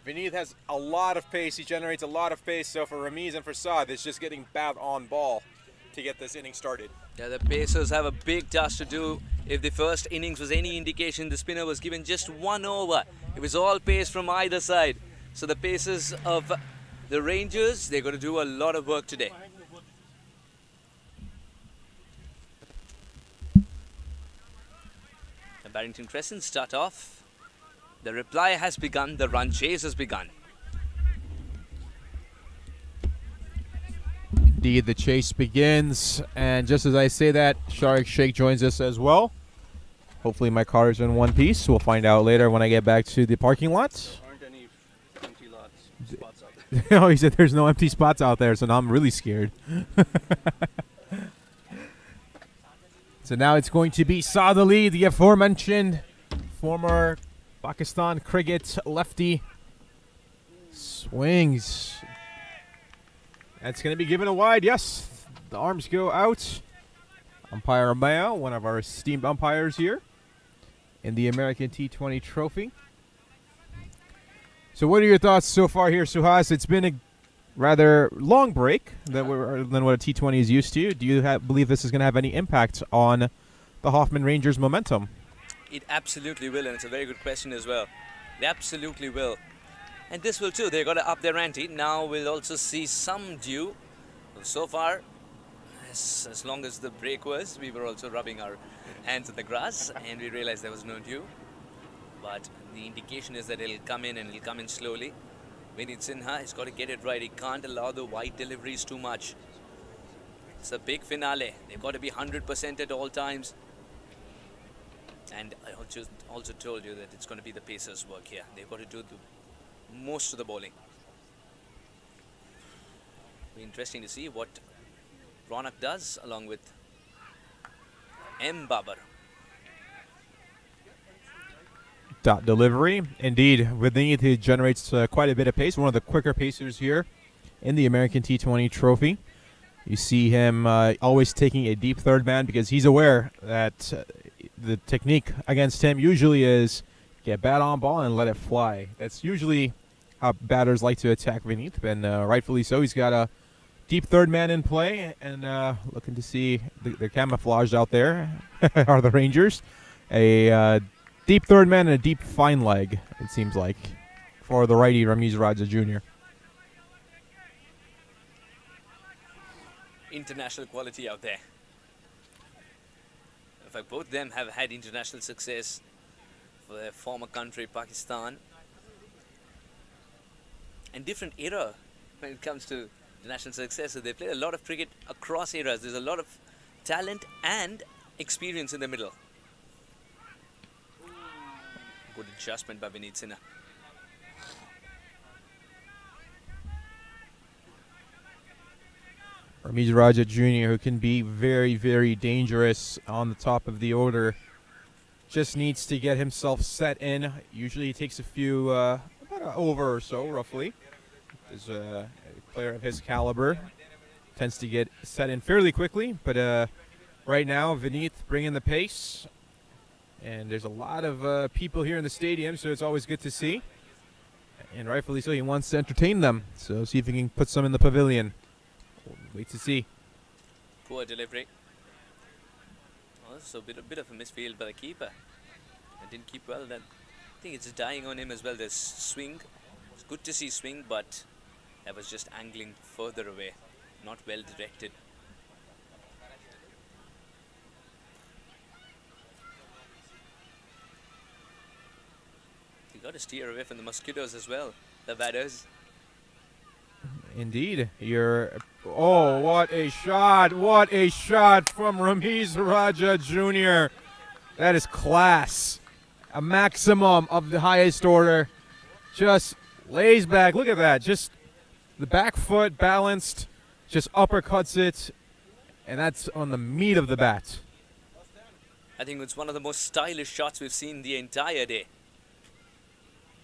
Vineet has a lot of pace. He generates a lot of pace. So for Ramiz and for Saad, it's just getting bat on ball to get this inning started. Yeah, the Pacers have a big task to do. If the first innings was any indication, the spinner was given just 1 over. It was all pace from either side. So the Pacers of the Rangers, they're going to do a lot of work today. The Barrington Crescent start off. The reply has begun. The run chase has begun. Indeed, the chase begins. And just as I say that, Sharik Sheikh joins us as well. Hopefully my car is in one piece. We'll find out later when I get back to the parking lot. Aren't any empty spots out there? Oh, he said there's no empty spots out there, so now I'm really scared. So now it's going to be Saad Ali, the aforementioned former Pakistan cricket lefty. Swings. That's going to be given a wide. Yes, the arms go out. Umpire Amaya, one of our esteemed umpires here in the American T20 trophy. So what are your thoughts so far here, Suhas? It's been a rather long break than what a T20 is used to. Do you believe this is going to have any impact on the Hoffman Rangers' momentum? It absolutely will, and it's a very good question as well. They absolutely will. And this will too. They've got to up their ante. Now we'll also see some dew. So far, as long as the break was, we were also rubbing our hands in the grass, and we realized there was no dew. But the indication is that it'll come in, and it'll come in slowly. Vineet Sinha has got to get it right. He can't allow the wide deliveries too much. It's a big finale. They've got to be 100% at all times. And I also told you that it's going to be the Pacers' work here. They've got to do most of the bowling. It'll be interesting to see what Ronak does along with M. Babar. Dot delivery. Indeed, Vineet, he generates quite a bit of pace. One of the quicker pacers here in the American T20 trophy. You see him always taking a deep third man because he's aware that the technique against him usually is get bat on ball and let it fly. That's usually how batters like to attack Vineet, and rightfully so. He's got a deep third man in play, and looking to see the camouflaged out there are the Rangers. A deep third man and a deep fine leg, it seems like, for the righty Ramiz Raja Jr. International quality out there. In fact, both them have had international success for their former country, Pakistan. And different era when it comes to international success. So they play a lot of cricket across eras. There's a lot of talent and experience in the middle. Good adjustment by Vineet Sinha. Ramesh Raja Jr., who can be very, very dangerous on the top of the order, just needs to get himself set in. Usually he takes a few, about an over or so, roughly. As a player of his caliber, tends to get set in fairly quickly. But right now, Vineet bringing the pace. And there's a lot of people here in the stadium, so it's always good to see. And rightfully so, he wants to entertain them. So see if he can put some in the pavilion. We'll wait to see. Poor delivery. Also a bit of a misfield by the keeper. It didn't keep well then. I think it's dying on him as well. There's swing. It's good to see swing, but that was just angling further away. Not well directed. You got to steer away from the mosquitoes as well, the batters. Indeed. Oh, what a shot. What a shot from Ramesh Raja Jr. That is class. A maximum of the highest order. Just lays back. Look at that. Just the back foot balanced. Just uppercuts it. And that's on the meat of the bat. I think it's one of the most stylish shots we've seen the entire day.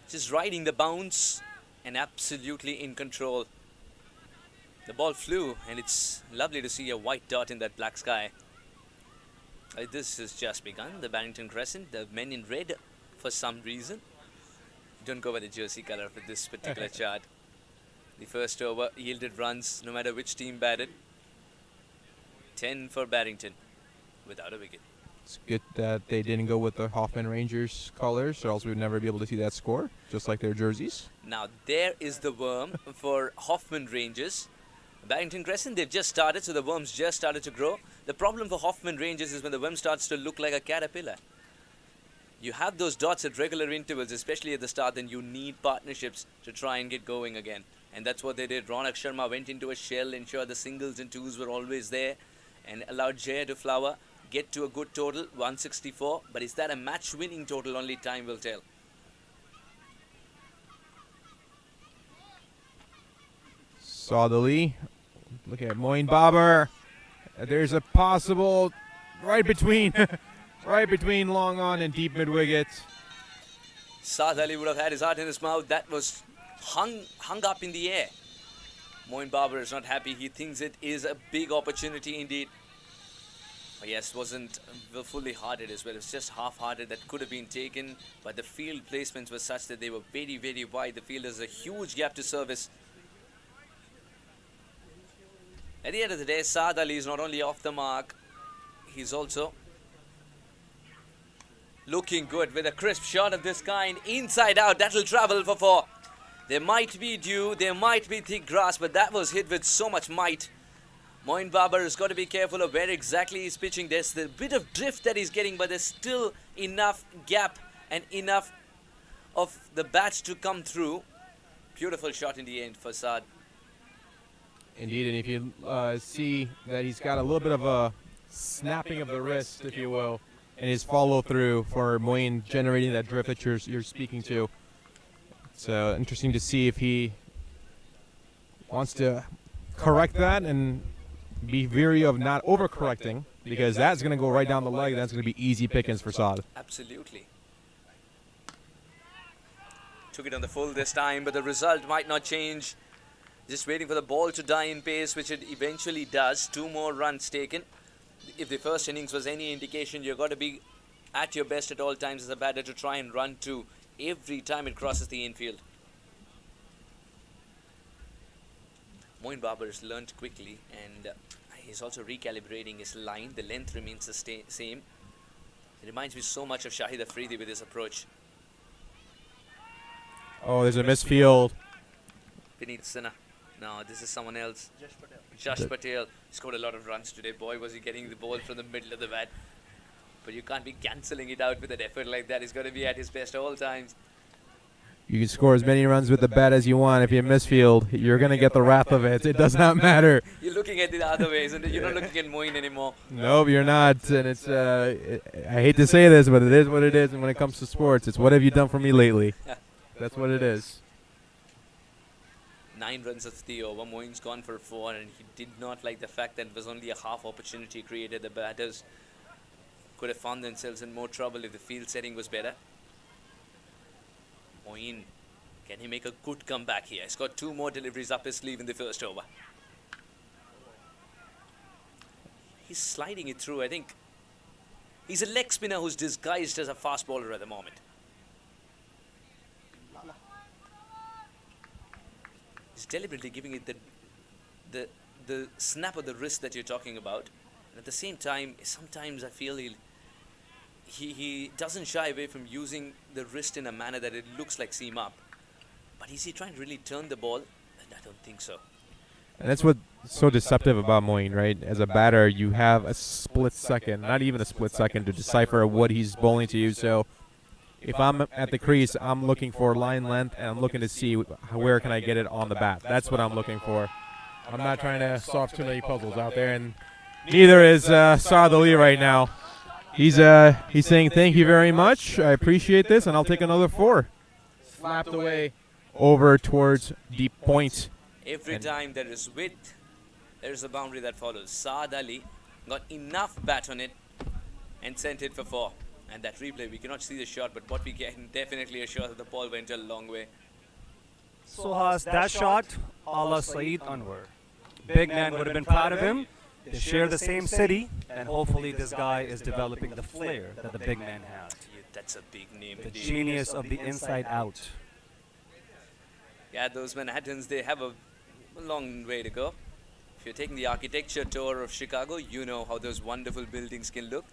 Just riding the bounce and absolutely in control. The ball flew, and it's lovely to see a white dot in that black sky. This has just begun. The Barrington Crescent, the men in red for some reason. Don't go by the jersey color for this particular chart. The first over yielded runs no matter which team batted. 10 for Barrington without a wicket. It's good that they didn't go with the Hoffman Rangers colors, or else we would never be able to see that score, just like their jerseys. Now there is the worm for Hoffman Rangers. Barrington Crescent, they've just started, so the worms just started to grow. The problem for Hoffman Rangers is when the worm starts to look like a caterpillar. You have those dots at regular intervals, especially at the start, then you need partnerships to try and get going again. And that's what they did. Ronak Sharma went into a shell, ensured the singles and twos were always there, and allowed Jaya to flower, get to a good total, 164. But is that a match-winning total? Only time will tell. Saudali. Look at Moin Babar. There's a possible right between long on and deep mid wicket. Saad Ali would have had his heart in his mouth. That was hung up in the air. Moin Babar is not happy. He thinks it is a big opportunity indeed. But yes, wasn't fully hearted as well. It was just half-hearted. That could have been taken, but the field placements were such that they were very, very wide. The field has a huge gap to service. At the end of the day, Saad Ali is not only off the mark, he's also looking good with a crisp shot of this kind. Inside out, that'll travel for 4. There might be dew, there might be thick grass, but that was hit with so much might. Moin Babar has got to be careful of where exactly he's pitching. There's the bit of drift that he's getting, but there's still enough gap and enough of the bat to come through. Beautiful shot in the end for Saad. Indeed, and if you see that he's got a little bit of a snapping of the wrist, if you will, and his follow-through for Moin generating that drift that you're speaking to. It's interesting to see if he wants to correct that and be wary of not overcorrecting, because that's going to go right down the leg. That's going to be easy pickings for Saad. Absolutely. Took it on the full this time, but the result might not change. Just waiting for the ball to die in pace, which it eventually does. 2 more runs taken. If the first innings was any indication, you've got to be at your best at all times as a batter to try and run 2 every time it crosses the infield. Moin Babar has learnt quickly, and he's also recalibrating his line. The length remains the same. It reminds me so much of Shahid Afridi with his approach. Oh, there's a misfield. Vineet Sinha. No, this is someone else. Jash Patel scored a lot of runs today. Boy, was he getting the ball from the middle of the bat. But you can't be cancelling it out with an effort like that. He's got to be at his best at all times. You can score as many runs with the bat as you want. If you misfield, you're going to get the wrath of it. It does not matter. You're looking at it the other way, isn't it? You're not looking at Moeen anymore. Nope, you're not. And it's, I hate to say this, but it is what it is. And when it comes to sports, it's what have you done for me lately? That's what it is. 9 runs of the over. Moeen's gone for 4, and he did not like the fact that it was only a half opportunity created. The batters could have found themselves in more trouble if the field setting was better. Moeen, can he make a good comeback here? He's got 2 more deliveries up his sleeve in the first over. He's sliding it through. I think he's a leg spinner who's disguised as a fast bowler at the moment. He's deliberately giving it the snap of the wrist that you're talking about. And at the same time, sometimes I feel he doesn't shy away from using the wrist in a manner that it looks like seam up. But is he trying to really turn the ball? I don't think so. And that's what's so deceptive about Moeen, right? As a batter, you have a split second, not even a split second, to decipher what he's bowling to you. So if I'm at the crease, I'm looking for line length, and I'm looking to see where can I get it on the bat. That's what I'm looking for. I'm not trying to solve too many puzzles out there, and neither is Saad Ali right now. He's saying thank you very much. I appreciate this, and I'll take another 4. Slapped away over towards deep point. Every time there is width, there is a boundary that follows. Saad Ali got enough bat on it and sent it for 4. And that replay, we cannot see the shot, but what we can definitely assure that the ball went a long way. Suhas, that shot, a la Saeed Anwar. Big man would have been proud of him. They share the same city, and hopefully this guy is developing the flair that the big man has. Yeah, that's a big name. The genius of the inside out. Yeah, those Manhattans, they have a long way to go. If you're taking the architecture tour of Chicago, you know how those wonderful buildings can look.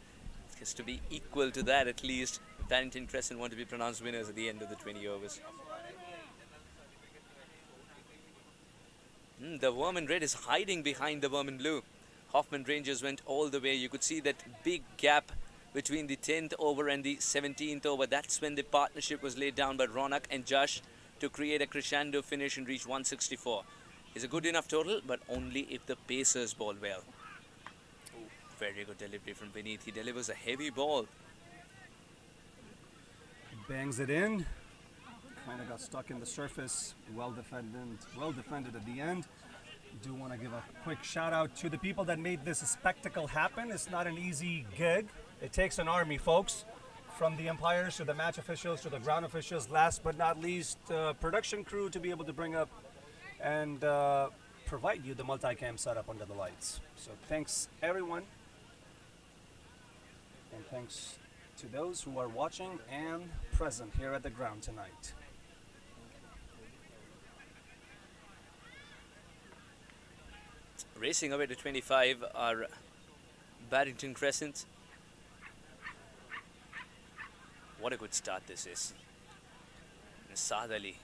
It has to be equal to that at least. Barrington Crescent want to be pronounced winners at the end of the 20 overs. The Vermin Red is hiding behind the Vermin Blue. Hoffman Rangers went all the way. You could see that big gap between the 10th over and the 17th over. That's when the partnership was laid down by Ronak and Josh to create a crescendo finish and reach 164. It's a good enough total, but only if the Pacers bowl well. Very good delivery from beneath. He delivers a heavy ball. Bangs it in. Kind of got stuck in the surface. Well defended at the end. Do want to give a quick shout out to the people that made this spectacle happen. It's not an easy gig. It takes an army, folks. From the umpires to the match officials to the ground officials. Last but not least, production crew to be able to bring up and provide you the multicam setup under the lights. So thanks everyone. And thanks to those who are watching and present here at the ground tonight. Racing away to 25 are Barrington Crescent. What a good start this is. And Saad Ali,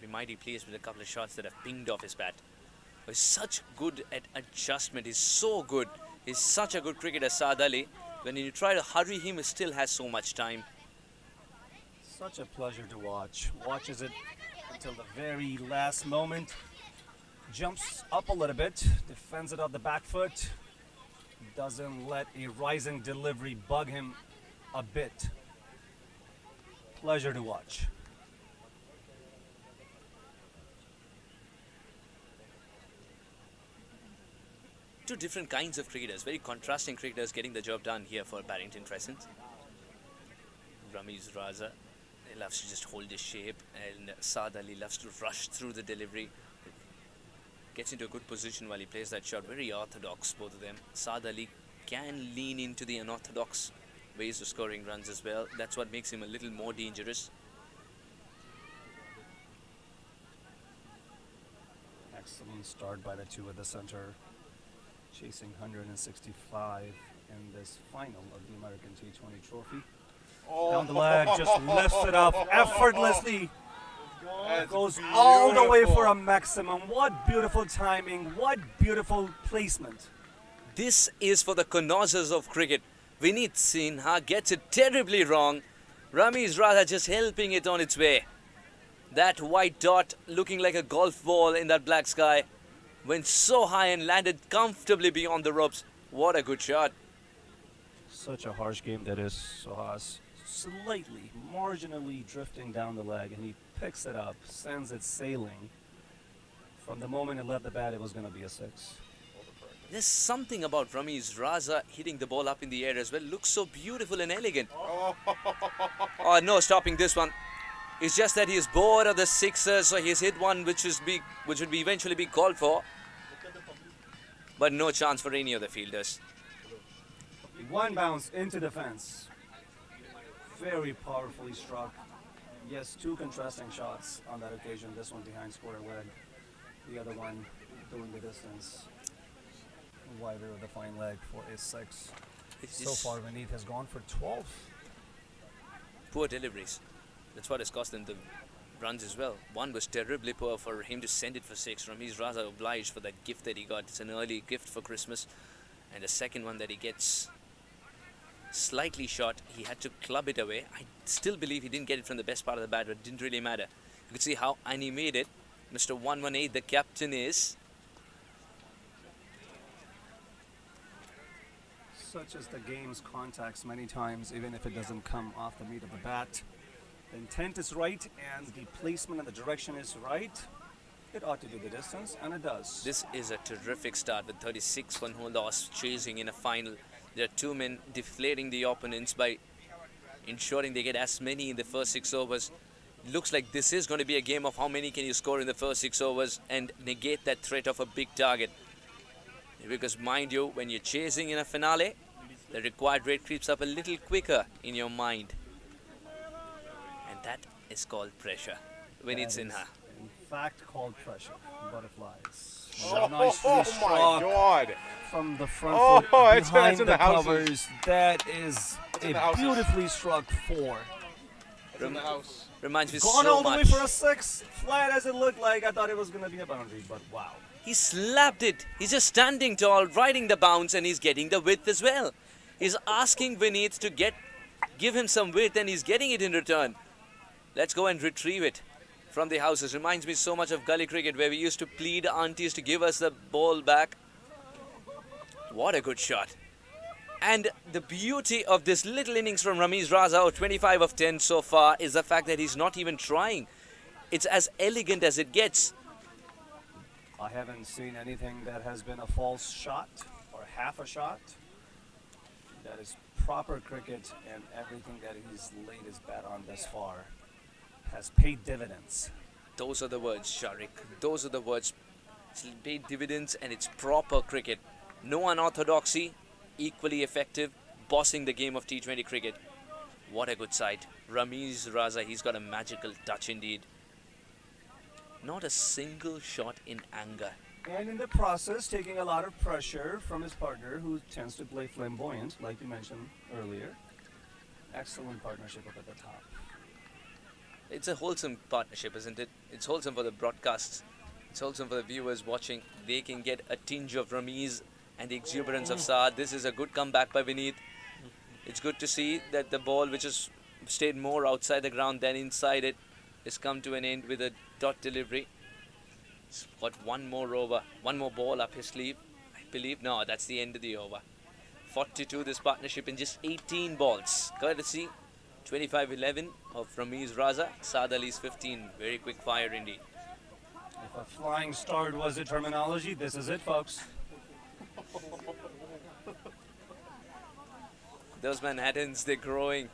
be mighty pleased with a couple of shots that have pinged off his bat. He's such good at adjustment. He's so good. He's such a good cricketer, Saad Ali. When you try to hurry him, he still has so much time. Such a pleasure to watch. Watches it until the very last moment. Jumps up a little bit, defends it off the back foot. Doesn't let a rising delivery bug him a bit. Pleasure to watch. Two different kinds of cricketers, very contrasting cricketers getting the job done here for Barrington Crescent. Ramiz Raza, he loves to just hold his shape, and Saad Ali loves to rush through the delivery. Gets into a good position while he plays that shot. Very orthodox, both of them. Saad Ali can lean into the unorthodox ways of scoring runs as well. That's what makes him a little more dangerous. Excellent start by the two at the center. Chasing 165 in this final of the American T20 trophy. Down the leg, just lifts it up effortlessly. Goes all the way for a maximum. What beautiful timing, what beautiful placement. This is for the connoisseurs of cricket. Vineet Sinha gets it terribly wrong. Ramiz Raza just helping it on its way. That white dot looking like a golf ball in that black sky went so high and landed comfortably beyond the ropes. What a good shot. Such a harsh game that is. Sohas slightly, marginally drifting down the leg, and he picks it up, sends it sailing. From the moment it left the bat, it was going to be a 6. There's something about Ramiz Raza hitting the ball up in the air as well. Looks so beautiful and elegant. Oh, no stopping this one. It's just that he's bored of the sixers, so he's hit one which would be eventually be called for. But no chance for any of the fielders. One bounce into the fence. Very powerfully struck. Yes, 2 contrasting shots on that occasion. This one behind square leg. The other one doing the distance. Wider of the fine leg for a 6. So far, Vineet has gone for 12. Poor deliveries. That's what has cost them the runs as well. One was terribly poor for him to send it for 6. Ramiz Raza obliged for that gift that he got. It's an early gift for Christmas. And the second one that he gets slightly short, he had to club it away. I still believe he didn't get it from the best part of the bat, but it didn't really matter. You could see how animated Mr. 118, the captain, is. Such as the game's contacts many times, even if it doesn't come off the meat of the bat. The intent is right and the placement and the direction is right. It ought to do the distance, and it does. This is a terrific start with 36 for no loss, chasing in a final. There are 2 men deflating the opponents by ensuring they get as many in the first 6 overs. Looks like this is going to be a game of how many can you score in the first 6 overs and negate that threat of a big target. Because mind you, when you're chasing in a finale, the required rate creeps up a little quicker in your mind. And that is called pressure. Vineet Sinha. In fact, called pressure. Butterflies. Oh, Nicely my struck God. from the front foot it's behind in the the houses. covers. That is a beautifully struck 4. Reminds me Gone so all the way much. for a 6. Flat as it looked like. I thought it was going to be a boundary, but wow. He slapped it. He's just standing tall, riding the bounce, and he's getting the width as well. He's asking Vineet to give him some width, and he's getting it in return. Let's go and retrieve it from the houses. Reminds me so much of gully cricket, where we used to plead aunties to give us the ball back. What a good shot. And the beauty of this little innings from Ramiz Raza, 25 of 10 so far, is the fact that he's not even trying. It's as elegant as it gets. I haven't seen anything that has been a false shot or half a shot. That is proper cricket, and everything that he's laid his bat on thus far has paid dividends. Those are the words, Sharik. Those are the words. It's paid dividends, and it's proper cricket. No unorthodoxy, equally effective, bossing the game of T20 cricket. What a good sight. Ramiz Raza, he's got a magical touch indeed. Not a single shot in anger. And in the process, taking a lot of pressure from his partner, who tends to play flamboyant, like you mentioned earlier. Excellent partnership up at the top. It's a wholesome partnership, isn't it? It's wholesome for the broadcasts. It's wholesome for the viewers watching. They can get a tinge of Ramiz and the exuberance of Saad. This is a good comeback by Vineet. It's good to see that the ball, which has stayed more outside the ground than inside it, has come to an end with a dot delivery. He's got one more over, one more ball up his sleeve. I believe, no, that's the end of the over. 42 this partnership in just 18 balls. Courtesy 25-11 of Ramiz Raza. Saad Ali's 15. Very quick fire indeed. If a flying start was the terminology, this is it, folks. Those Manhattans, they're growing.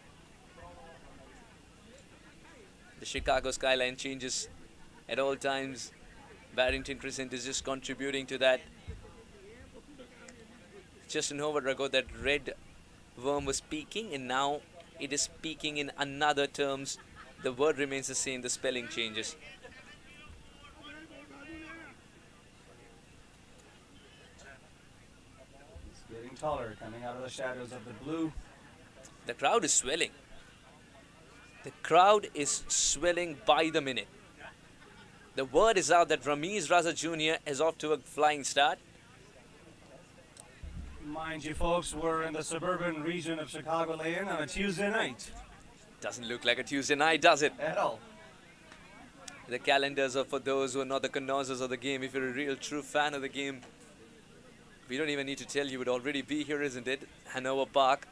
The Chicago skyline changes at all times. Barrington Crescent is just contributing to that. Just an over ago, that red worm was peaking, and now it is peaking in another terms. The word remains the same, the spelling changes. He's getting taller, coming out of the shadows of the blue. The crowd is swelling. The crowd is swelling by the minute. The word is out that Ramiz Raza Jr. is off to a flying start. Mind you, folks, we're in the suburban region of Chicagoland on a Tuesday night. Doesn't look like a Tuesday night, does it? At all. The calendars are for those who are not the connoisseurs of the game. If you're a real true fan of the game, we don't even need to tell you, it would already be here, isn't it? Hanover Park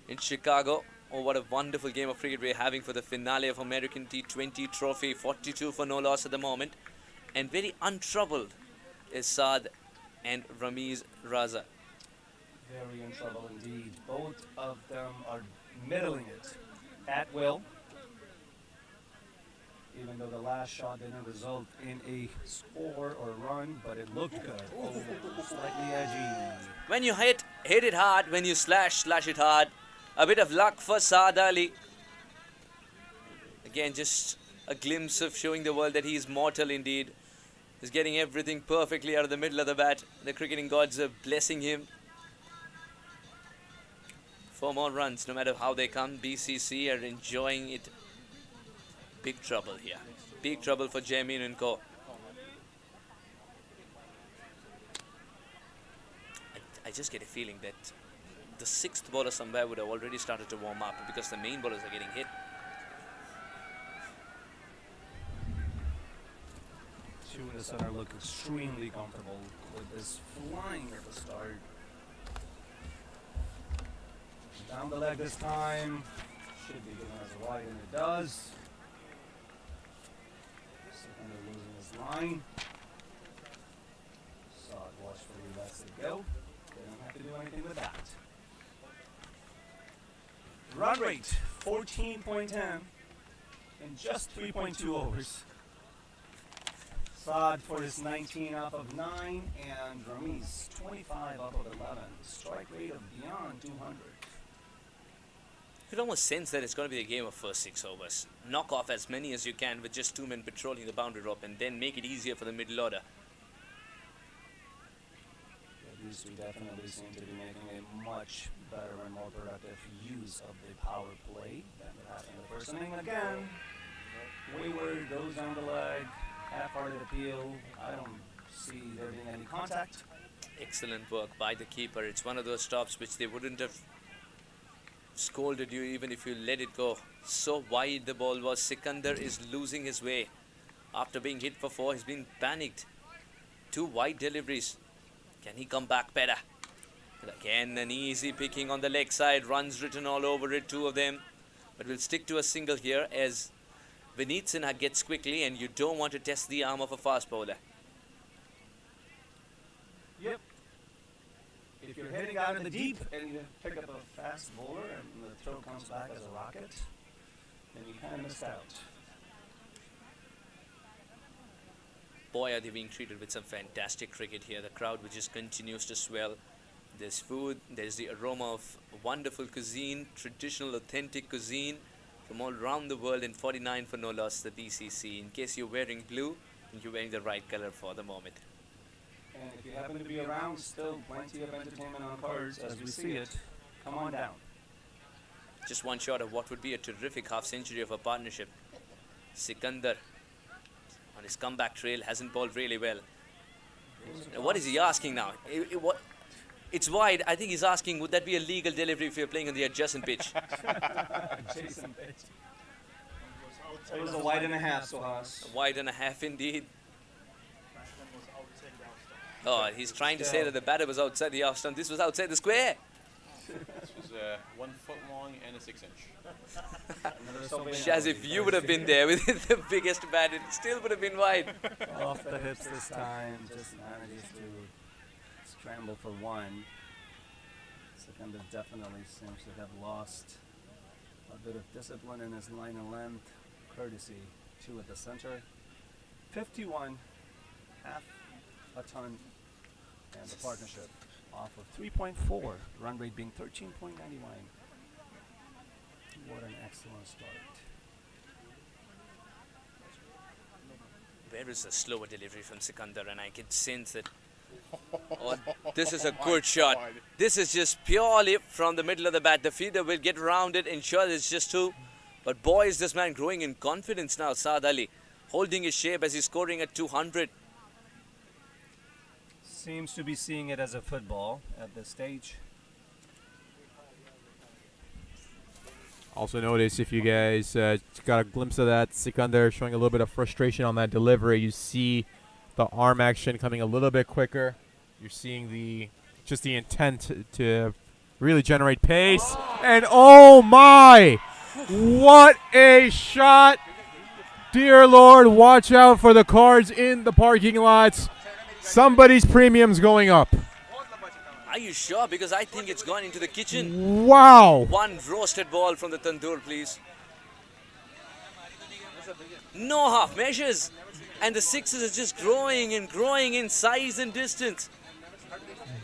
in Chicago. Oh, what a wonderful game of cricket we're having for the finale of American T20 Trophy. 42 for no loss at the moment. And very untroubled is Saad and Ramiz Raza. Very in trouble indeed. Both of them are middling it at will. Even though the last shot didn't result in a score or run, but it looked good. Oh, slightly edgy. When you hit it hard. When you slash it hard. A bit of luck for Saad Ali. Again, just a glimpse of showing the world that he is mortal indeed. He's getting everything perfectly out of the middle of the bat. The cricketing gods are blessing him. 4 more runs, no matter how they come. BCC are enjoying it. Big trouble here. Big trouble for Jamin and co. I just get a feeling that the 6th bowler somewhere would have already started to warm up because the main bowlers are getting hit. Two in the center look extremely comfortable with this flying at the start. Down the leg this time. Should be given as a wide, and it does. Seconder losing his line. Saad watchfully lets it go. They don't have to do anything with that. Run rate 14.10 in just 3.2 overs. Saad for his 19 off of 9 and Ramiz 25 off of 11. Strike rate of beyond 200. You can almost sense that it's going to be a game of first 6 overs. Knock off as many as you can with just 2 men patrolling the boundary rope and then make it easier for the middle order. At least we definitely seem to be making a much better and more productive use of the power play than we had in the first inning. Again, Wayward goes down the leg, half-hearted appeal. I don't see there being any contact. Excellent work by the keeper. It's one of those stops which they wouldn't have scolded you even if you let it go. So wide the ball was. Sikandar is losing his way. After being hit for 4, he's been panicked. 2 wide deliveries. Can he come back better? And again, an easy picking on the leg side. Runs written all over it, 2 of them. But we'll stick to a single here as Vineet Sinha gets quickly, and you don't want to test the arm of a fast bowler. Yep. If you're heading out in the deep and you pick up a fast bowler and the throw comes back as a rocket, then you kind of missed out. Boy, are they being treated with some fantastic cricket here. The crowd which just continues to swell. There's food, there's the aroma of wonderful cuisine, traditional authentic cuisine from all around the world, in 49 for no loss, the BCC. In case you're wearing blue, you're wearing the right color for the moment. And if you happen to be around, still plenty of entertainment on cards as we see it. Come on down. Just one shot of what would be a terrific half-century of a partnership. Sikandar on his comeback trail hasn't bowled really well. What is he asking now? It's wide. I think he's asking, would that be a legal delivery if you're playing on the adjacent pitch? Adjacent pitch. It was a wide and a half, Suhas. A wide and a half indeed. Oh, he's trying to say that the batter was outside the off stump. This was outside the square. This was 1 foot long and a 6 inch. As if you would have been there with the biggest bat, it still would have been wide. Off the hips this time, just manages to scramble for 1. Sikandar definitely seems to have lost a bit of discipline in his line and length, courtesy 2 at the center. 51, half a ton, and the partnership off of 3.4, run rate being 13.91. What an excellent start. Where is the slower delivery from Sikandar? And I can sense that this is a good shot. This is just purely from the middle of the bat. The fielder will get around it, ensure it's just 2. But boy, is this man growing in confidence now, Saad Ali, holding his shape as he's scoring at 200. Seems to be seeing it as a football at this stage. Also notice if you guys got a glimpse of that, Sikandar showing a little bit of frustration on that delivery. You see the arm action coming a little bit quicker. You're seeing the intent to really generate pace. And oh my! What a shot! Dear Lord, watch out for the cars in the parking lots. Somebody's premium's going up. Are you sure? Because I think it's gone into the kitchen. Wow! One roasted ball from the tandoor, please. No half measures. And the sixes are just growing and growing in size and distance.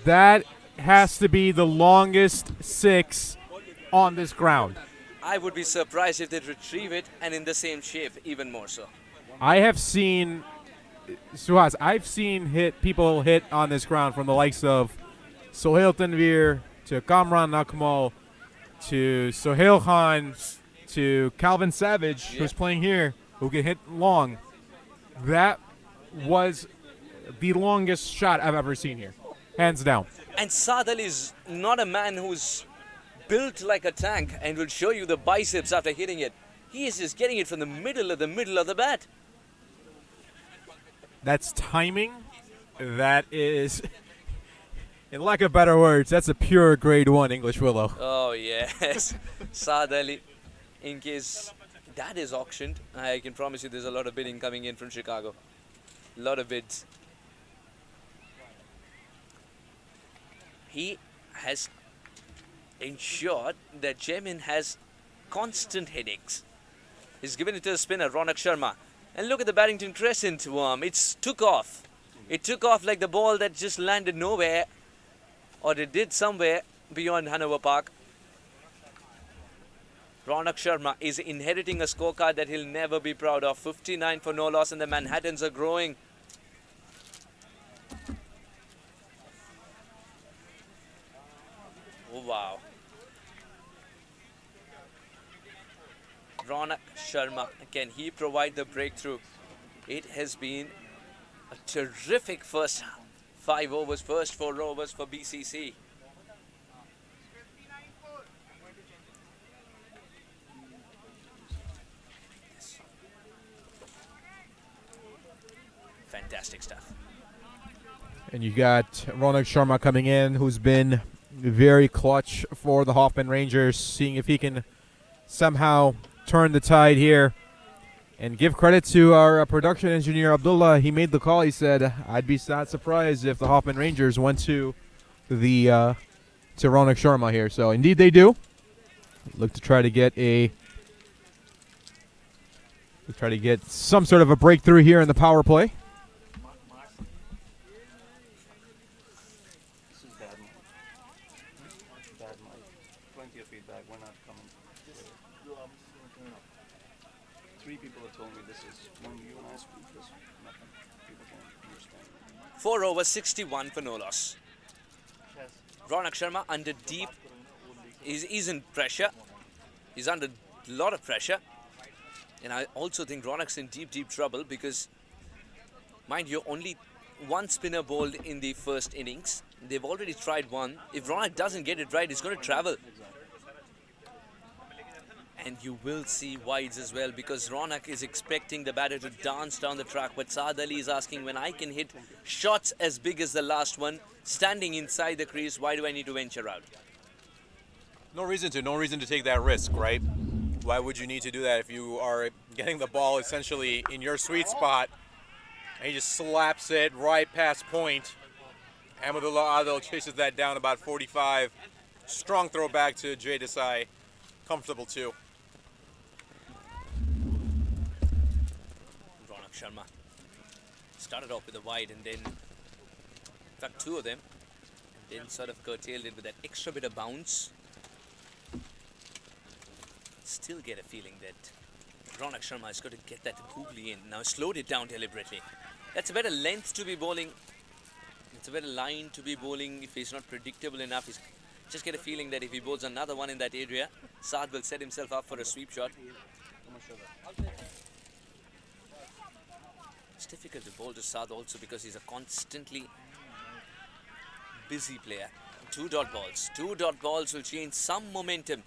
That has to be the longest six on this ground. I would be surprised if they'd retrieve it and in the same shape, even more so. I have seen, Suhas, I've seen people hit on this ground from the likes of Sohail Tanvir to Kamran Nakmal to Sohail Khan to Calvin Savage, who's playing here, who get hit long. That was the longest shot I've ever seen here, hands down. And Saad Ali is not a man who's built like a tank and will show you the biceps after hitting it. He is just getting it from the middle of the bat. That's timing. That is, in lack of better words, that's a pure grade 1 English willow. Oh, yes. Saad Ali, in case that is auctioned, I can promise you there's a lot of bidding coming in from Chicago. A lot of bids. He has ensured that Jamin has constant headaches. He's given it to the spinner, Ronak Sharma. And look at the Barrington Crescent worm. It's took off. It took off like the ball that just landed nowhere. Or it did somewhere beyond Hanover Park. Ronak Sharma is inheriting a scorecard that he'll never be proud of. 59 for no loss and the Manhattans are growing. Oh, wow. Ronak Sharma, can he provide the breakthrough? It has been a terrific first 5 overs, first 4 overs for BCC. Fantastic stuff. And you got Ronak Sharma coming in, who's been very clutch for the Hoffman Rangers, seeing if he can somehow turn the tide here. And give credit to our production engineer, Abdullah. He made the call. He said, I'd be not surprised if the Hoffman Rangers went to the to Ronak Sharma here. So indeed they do. Look to try to get some sort of a breakthrough here in the power play. Feedback. We're not coming. 3 people have told me this is when you and I speak this. Nothing. People don't understand. 4 overs, 61 for no loss. Ronak Sharma under deep. He's in pressure. He's under a lot of pressure. And I also think Ronak's in deep trouble because, mind you, only one spinner bowled in the first innings. They've already tried one. If Ronak doesn't get it right, he's going to travel. And you will see wides as well because Ronak is expecting the batter to dance down the track. But Saad Ali is asking, when I can hit shots as big as the last one, standing inside the crease, why do I need to venture out? No reason to take that risk, right? Why would you need to do that if you are getting the ball essentially in your sweet spot and he just slaps it right past point? Ahmadullah Adil chases that down about 45. Strong throw back to Jay Desai. Comfortable too. Ronak Sharma started off with a wide and then got 2 of them and then sort of curtailed it with that extra bit of bounce. Still get a feeling that Ronak Sharma is going to get that googly in. Now slowed it down deliberately. That's a better length to be bowling. It's a better line to be bowling if he's not predictable enough. He's just get a feeling that if he bowls another one in that area, Saad will set himself up for a sweep shot. It's difficult to bowl to Saad also because he's a constantly busy player. 2 dot balls. 2 dot balls will change some momentum.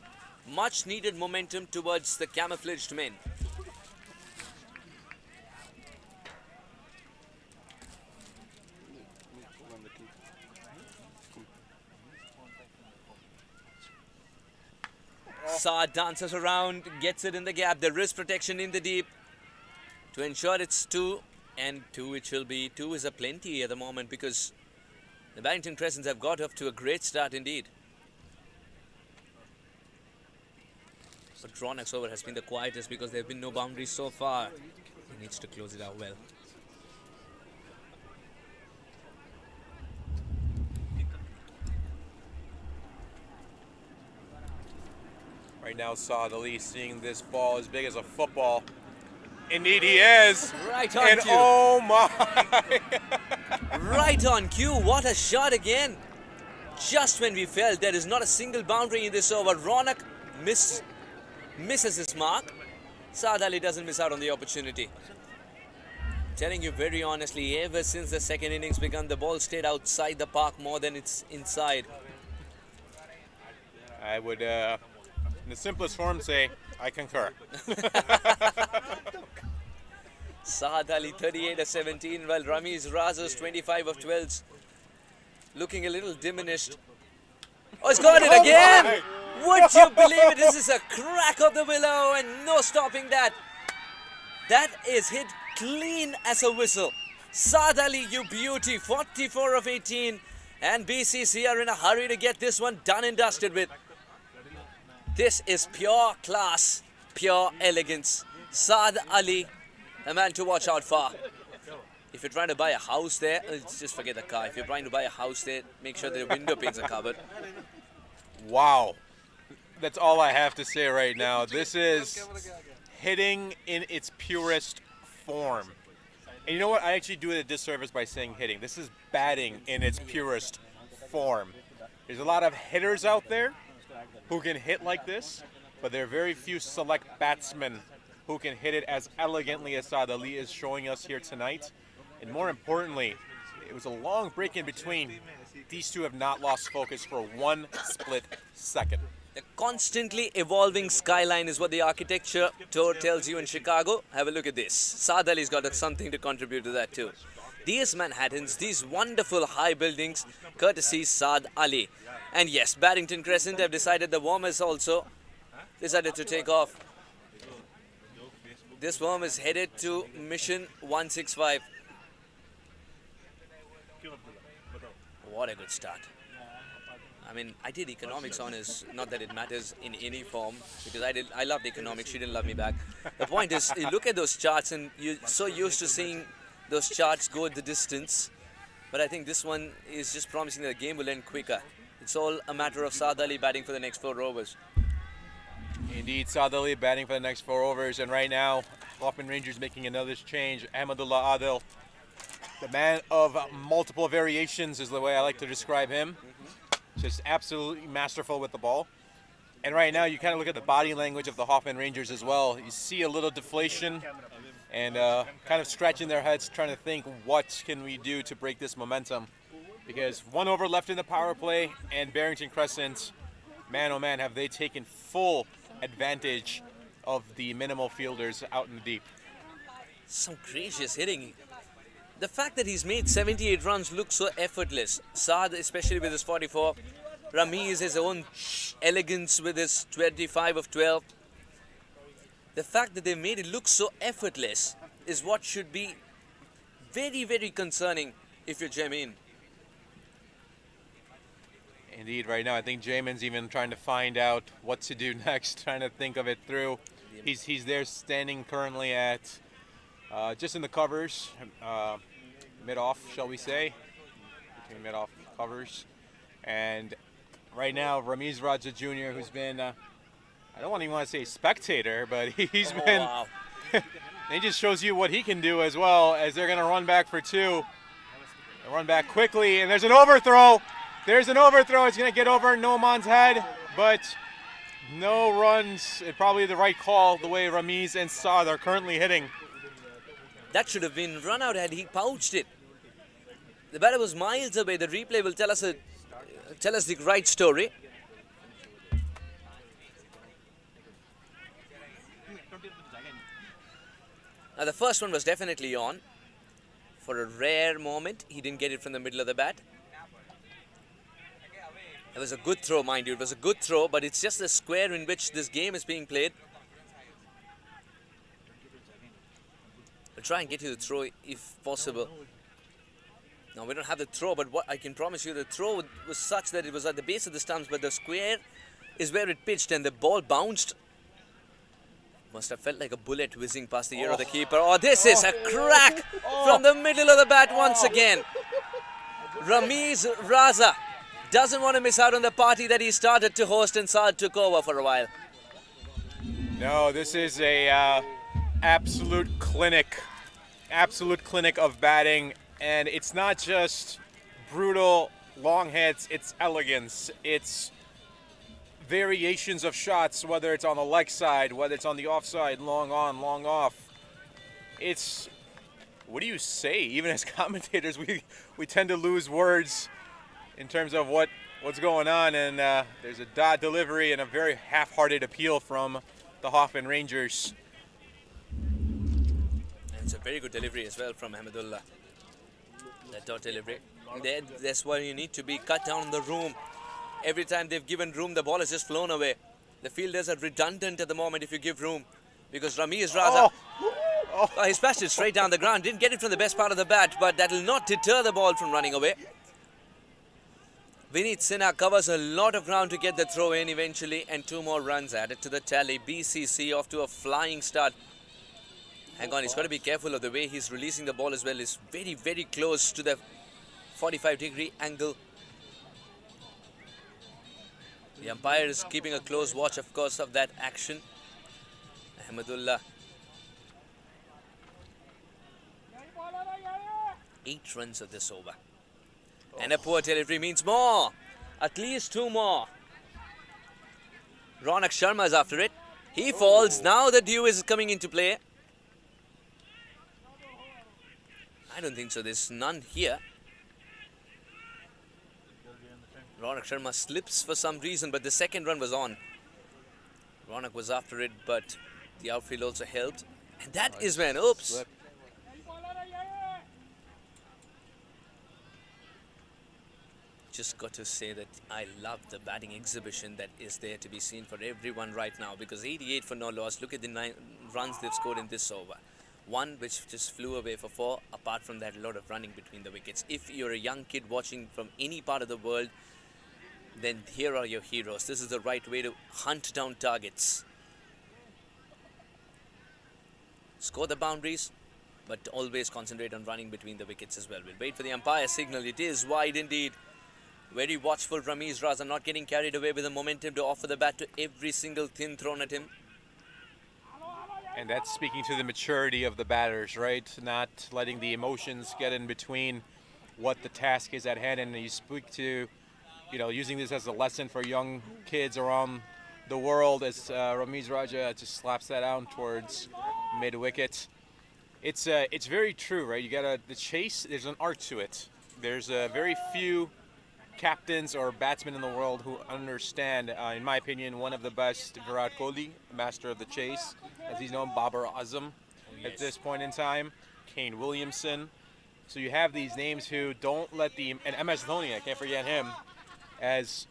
Much needed momentum towards the camouflaged men. Saad dances around, gets it in the gap. There is protection in the deep to ensure it's 2, and 2 it will be. 2 is a plenty at the moment because the Barrington Crescents have got off to a great start indeed. But Ronak's over has been the quietest because there have been no boundaries so far. He needs to close it out well. Right now, Saad Ali seeing this ball as big as a football. Indeed he is. Right on and cue. Oh my. Right on cue. What a shot again. Just when we felt there is not a single boundary in this over, Ronak misses his mark. Saad Ali doesn't miss out on the opportunity. Telling you very honestly, ever since the second innings began, the ball stayed outside the park more than it's inside. I would, in the simplest form, say I concur. Saad Ali 38 of 17, while Ramiz Razas 25 of 12, looking a little diminished. Oh, he's got it again! Would you believe it? This is a crack of the willow and no stopping that. That is hit clean as a whistle. Saad Ali, you beauty, 44 of 18, and BCC are in a hurry to get this one done and dusted with. This is pure class, pure elegance. Saad Ali, a man to watch out for. If you're trying to buy a house there, just forget the car. If you're trying to buy a house there, make sure the window panes are covered. Wow. That's all I have to say right now. This is hitting in its purest form. And you know what? I actually do it a disservice by saying hitting. This is batting in its purest form. There's a lot of hitters out there who can hit like this, but there are very few select batsmen who can hit it as elegantly as Saad Ali is showing us here tonight. And more importantly, it was a long break in between. These two have not lost focus for 1 split second. The constantly evolving skyline is what the architecture tour tells you in Chicago. Have a look at this. Saad Ali's got something to contribute to that too. These Manhattans, these wonderful high buildings, courtesy Saad Ali. And yes, Barrington Crescent have decided, the worm has also decided to take off. This worm is headed to mission 165. What a good start. I mean, I did economics honors, not that it matters in any form, because I loved economics, she didn't love me back. The point is, you look at those charts and you're so used to seeing those charts go the distance, but I think this one is just promising that the game will end quicker. It's all a matter of Saad Ali batting for the next 4 overs. Indeed, Saad Ali batting for the next 4 overs, and right now, Hoffman Rangers making another change. Ahmadullah Adil, the man of multiple variations is the way I like to describe him. Just absolutely masterful with the ball. And right now, you kind of look at the body language of the Hoffman Rangers as well. You see a little deflation and kind of scratching their heads, trying to think, what can we do to break this momentum? Because 1 over left in the power play, and Barrington Crescent, man oh man, have they taken full advantage of the minimal fielders out in the deep. Some gracious hitting. The fact that he's made 78 runs looks so effortless. Saad, especially with his 44. Ramiz, his own elegance with his 25 of 12. The fact that they made it look so effortless is what should be very, very concerning if you're Jamin. Indeed, right now I think Jamin's even trying to find out what to do next, trying to think of it through. He's there standing currently at just in the covers, mid-off, shall we say, between mid-off covers. And right now, Ramiz Raja Jr., who's been, I don't even want to say spectator, but he's been, Wow. he just shows you what he can do as well, as they're going to run back for 2. They run back quickly, and there's an overthrow. There's an overthrow. It's going to get over Noman's head, but no runs. It's probably the right call, the way Ramiz and Saad are currently hitting. That should have been run out had he pouched it. The batter was miles away. The replay will tell us a tell us the right story. Now the first one was definitely on. For a rare moment, he didn't get it from the middle of the bat. It was a good throw, mind you. It was a good throw, but it's just the square in which this game is being played. We'll try and get you the throw if possible. Now, we don't have the throw, but what I can promise you, the throw was such that it was at the base of the stumps, but the square is where it pitched and the ball bounced. Must have felt like a bullet whizzing past the ear of the keeper. Oh, this is a crack from the middle of the bat once again. Ramiz Raza doesn't want to miss out on the party that he started to host and Saad took over for a while. No, this is a absolute clinic of batting, and it's not just brutal long hits, it's elegance, it's variations of shots, whether it's on the leg side, whether it's on the offside, long on, long off. It's, what do you say? Even as commentators, we tend to lose words in terms of what's going on, and there's a dot delivery and a very half-hearted appeal from the Hoffman Rangers. And it's a very good delivery as well from Ahmedullah. That dot delivery. That's why you need to be cut down in the room. Every time they've given room, the ball has just flown away. The fielders are redundant at the moment if you give room. Because Ramiz Raza, he splashed it straight down the ground. Didn't get it from the best part of the bat, but that will not deter the ball from running away. Vineet Sinha covers a lot of ground to get the throw in eventually, and 2 more runs added to the tally. BCC off to a flying start. Hang on, he's got to be careful of the way he's releasing the ball as well. It's very, very close to the 45-degree angle. The umpire is keeping a close watch, of course, of that action. Ahmedullah. 8 runs of this over. And a poor delivery means more. At least 2 more. Ronak Sharma is after it. He falls. Now the dew is coming into play. I don't think so. There's none here. Ronak Sharma slips for some reason, but the second run was on. Ronak was after it, but the outfield also helped. And that is when, oops. Just got to say that I love the batting exhibition that is there to be seen for everyone right now, because 88 for no loss. Look at the 9 runs they've scored in this over. 1 which just flew away for 4. Apart from that, a lot of running between the wickets. If you're a young kid watching from any part of the world, then here are your heroes. This is the right way to hunt down targets. Score the boundaries, but always concentrate on running between the wickets as well. We'll wait for the umpire signal. It is wide indeed. Very watchful Ramiz Raza, not getting carried away with the momentum to offer the bat to every single thin thrown at him. And that's speaking to the maturity of the batters, right? Not letting the emotions get in between what the task is at hand. And you speak to, using this as a lesson for young kids around the world as Ramiz Raja just slaps that out towards mid-wicket. It's very true, right? You got the chase, there's an art to it. There's very few captains or batsmen in the world who understand, in my opinion, one of the best, Virat Kohli, master of the chase, as he's known, Babar Azam at this point in time, Kane Williamson. So you have these names who don't let and MS Dhoni, I can't forget him, as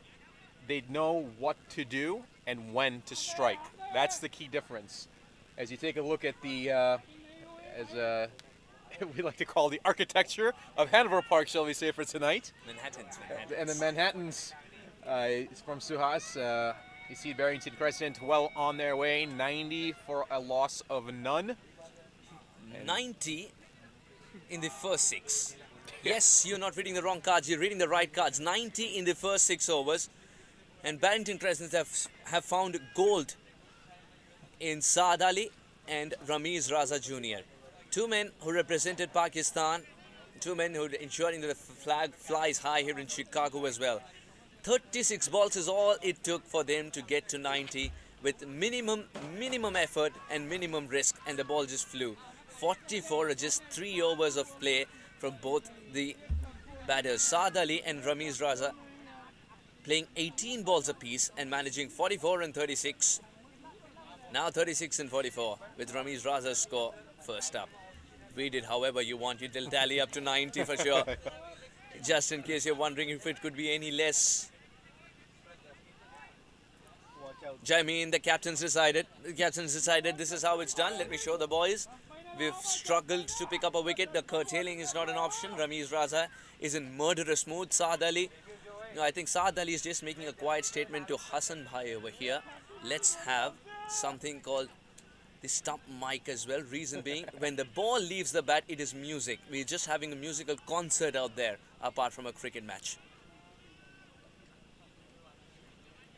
they know what to do and when to strike. That's the key difference. As you take a look at the, we like to call the architecture of Hanover Park, shall we say, for tonight. Manhattans. And the Manhattans from Suhas. You see Barrington Crescent well on their way, 90 for a loss of none. 90 in the first 6. Yes, you're not reading the wrong cards, you're reading the right cards. 90 in the first 6 overs. And Barrington Crescent have found gold in Saad Ali and Ramiz Raza Jr. 2 men who represented Pakistan, 2 men who are ensuring that the flag flies high here in Chicago as well. 36 balls is all it took for them to get to 90 with minimum effort and minimum risk, and the ball just flew. 44 are just 3 overs of play from both the batters, Saad Ali and Ramiz Raza. playing 18 balls apiece and managing 44 and 36. Now 36 and 44 with Ramiz Raza's score first up. Read it however you want. It'll tally up to 90 for sure. Just in case you're wondering if it could be any less. Jameen, the captain's decided. The captain's decided this is how it's done. Let me show the boys. We've struggled to pick up a wicket. The curtailing is not an option. Ramiz Raza is in murderous mood. Saad Ali. No, I think Saad Ali is just making a quiet statement to Hassan Bhai over here. Let's have something called the stump mic as well. Reason being, when the ball leaves the bat, it is music. We're just having a musical concert out there, apart from a cricket match.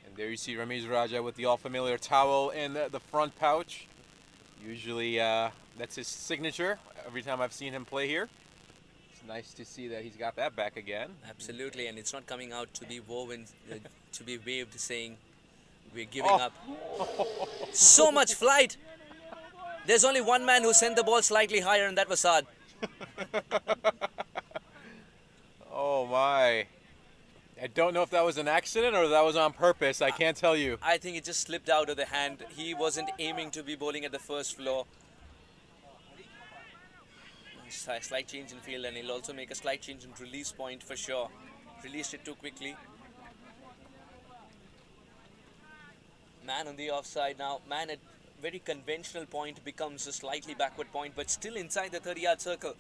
And there you see Ramiz Raja with the all-familiar towel in the front pouch. Usually that's his signature every time I've seen him play here. It's nice to see that he's got that back again. Absolutely, and it's not coming out to be woven, to be waved saying we're giving up. So much flight. There's only one man who sent the ball slightly higher, and that was Saad. Oh my. I don't know if that was an accident or that was on purpose. I can't tell you. I think it just slipped out of the hand. He wasn't aiming to be bowling at the first floor. A slight change in field, and he'll also make a slight change in release point for sure. Released it too quickly. Man on the offside now. Man at very conventional point becomes a slightly backward point, but still inside the 30-yard circle.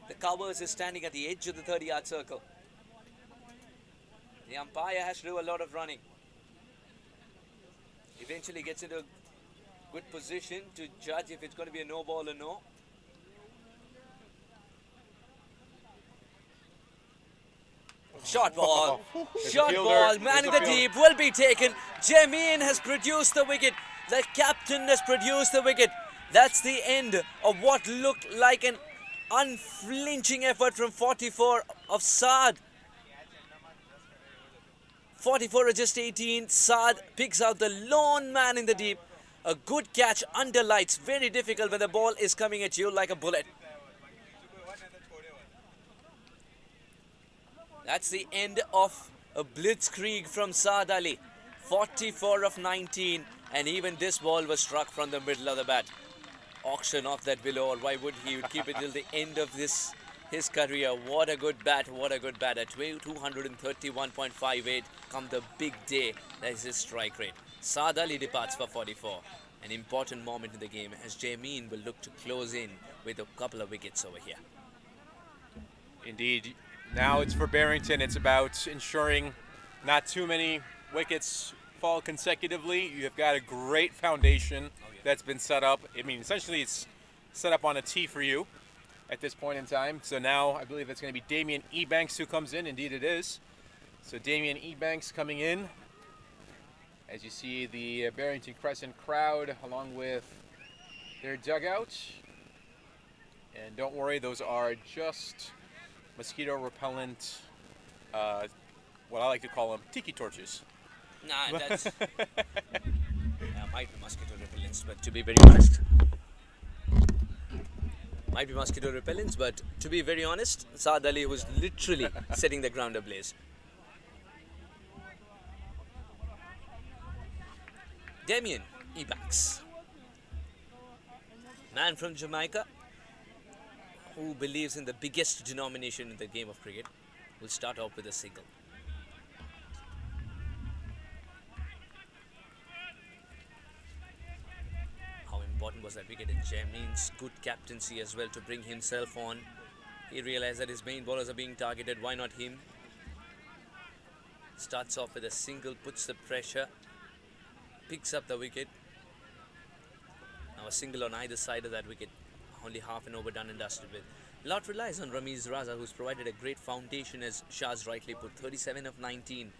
The covers is standing at the edge of the 30-yard circle. The umpire has to do a lot of running. Eventually gets into a good position to judge if it's going to be a no ball or no. Short ball. Short ball. Man in the deep will be taken. Jameen has produced the wicket. The captain has produced the wicket. That's the end of what looked like an unflinching effort from 44 of Saad. 44 or just 18. Saad picks out the lone man in the deep. A good catch under lights. Very difficult when the ball is coming at you like a bullet. That's the end of a blitzkrieg from Saad Ali. 44 of 19, and even this ball was struck from the middle of the bat. Auction off that below, or why would he? Would keep it till the end of his career. What a good bat, what a good bat. At 231.58 come the big day. That is his strike rate. Saad Ali departs for 44. An important moment in the game as Jameen will look to close in with a couple of wickets over here. Indeed. Now it's for Barrington. It's about ensuring not too many wickets fall consecutively. You have got a great foundation that's been set up. I mean, essentially it's set up on a tee for you at this point in time. So now I believe it's going to be Damien Ebanks who comes in. Indeed it is. So Damien Ebanks coming in. As you see the Barrington Crescent crowd along with their dugout. And don't worry, those are just mosquito repellent, what I like to call them, tiki torches. Nah, that's... might be mosquito repellents, but to be very honest... Might be mosquito repellents, but to be very honest, Saad Ali was literally setting the ground ablaze. Damien Ebanks. Man from Jamaica, who believes in the biggest denomination in the game of cricket, will start off with a single. How important was that wicket in Jameen's good captaincy as well to bring himself on. He realized that his main bowlers are being targeted, why not him? Starts off with a single, puts the pressure, picks up the wicket. Now a single on either side of that wicket. Only half an over done and dusted with. A lot relies on Ramiz Raza, who's provided a great foundation, as Shah's rightly put. 37 of 19.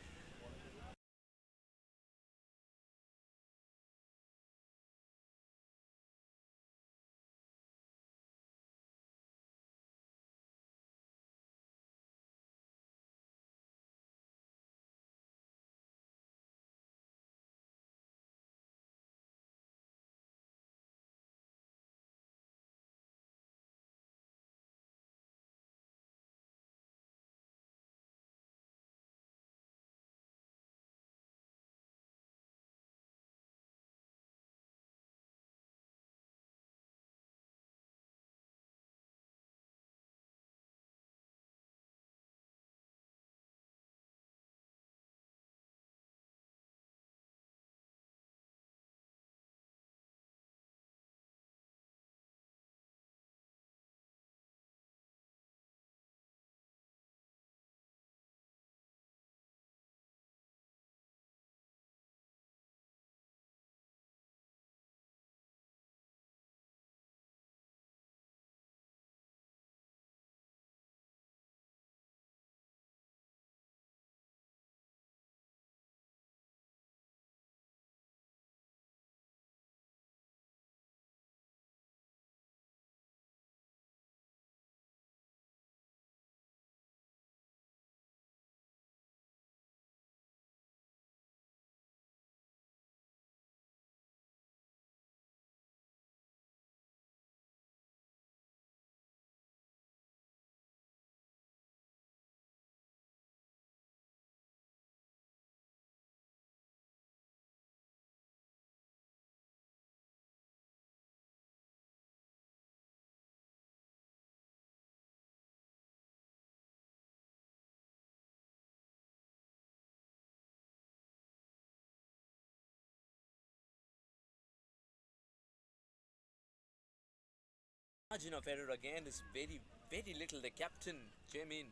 Margin of error again is very, very little. The captain, Jamin.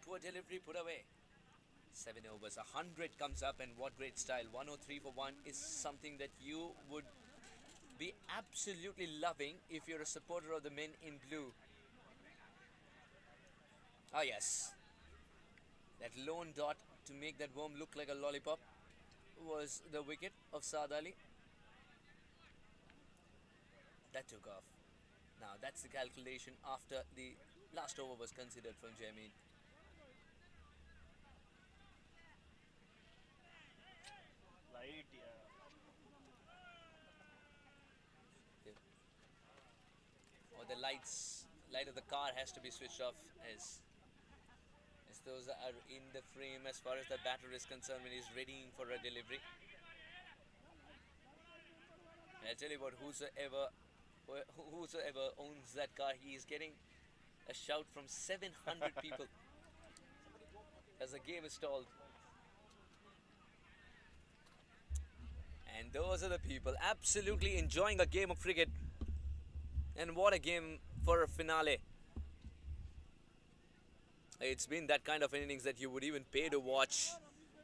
Poor delivery, put away. 7 overs, 100 comes up, and what great style. 103 for 1 is something that you would be absolutely loving if you're a supporter of the men in blue. Ah, yes. That lone dot to make that worm look like a lollipop was the wicket of Saad Ali. That took off. Now that's the calculation after the last over was considered from Jamin. Light, Or the light of the car has to be switched off as those are in the frame as far as the batter is concerned when he's readying for a delivery. And I tell you what, whosoever owns that car, he is getting a shout from 700 people as the game is stalled. And those are the people absolutely enjoying a game of cricket. And what a game for a finale. It's been that kind of innings that you would even pay to watch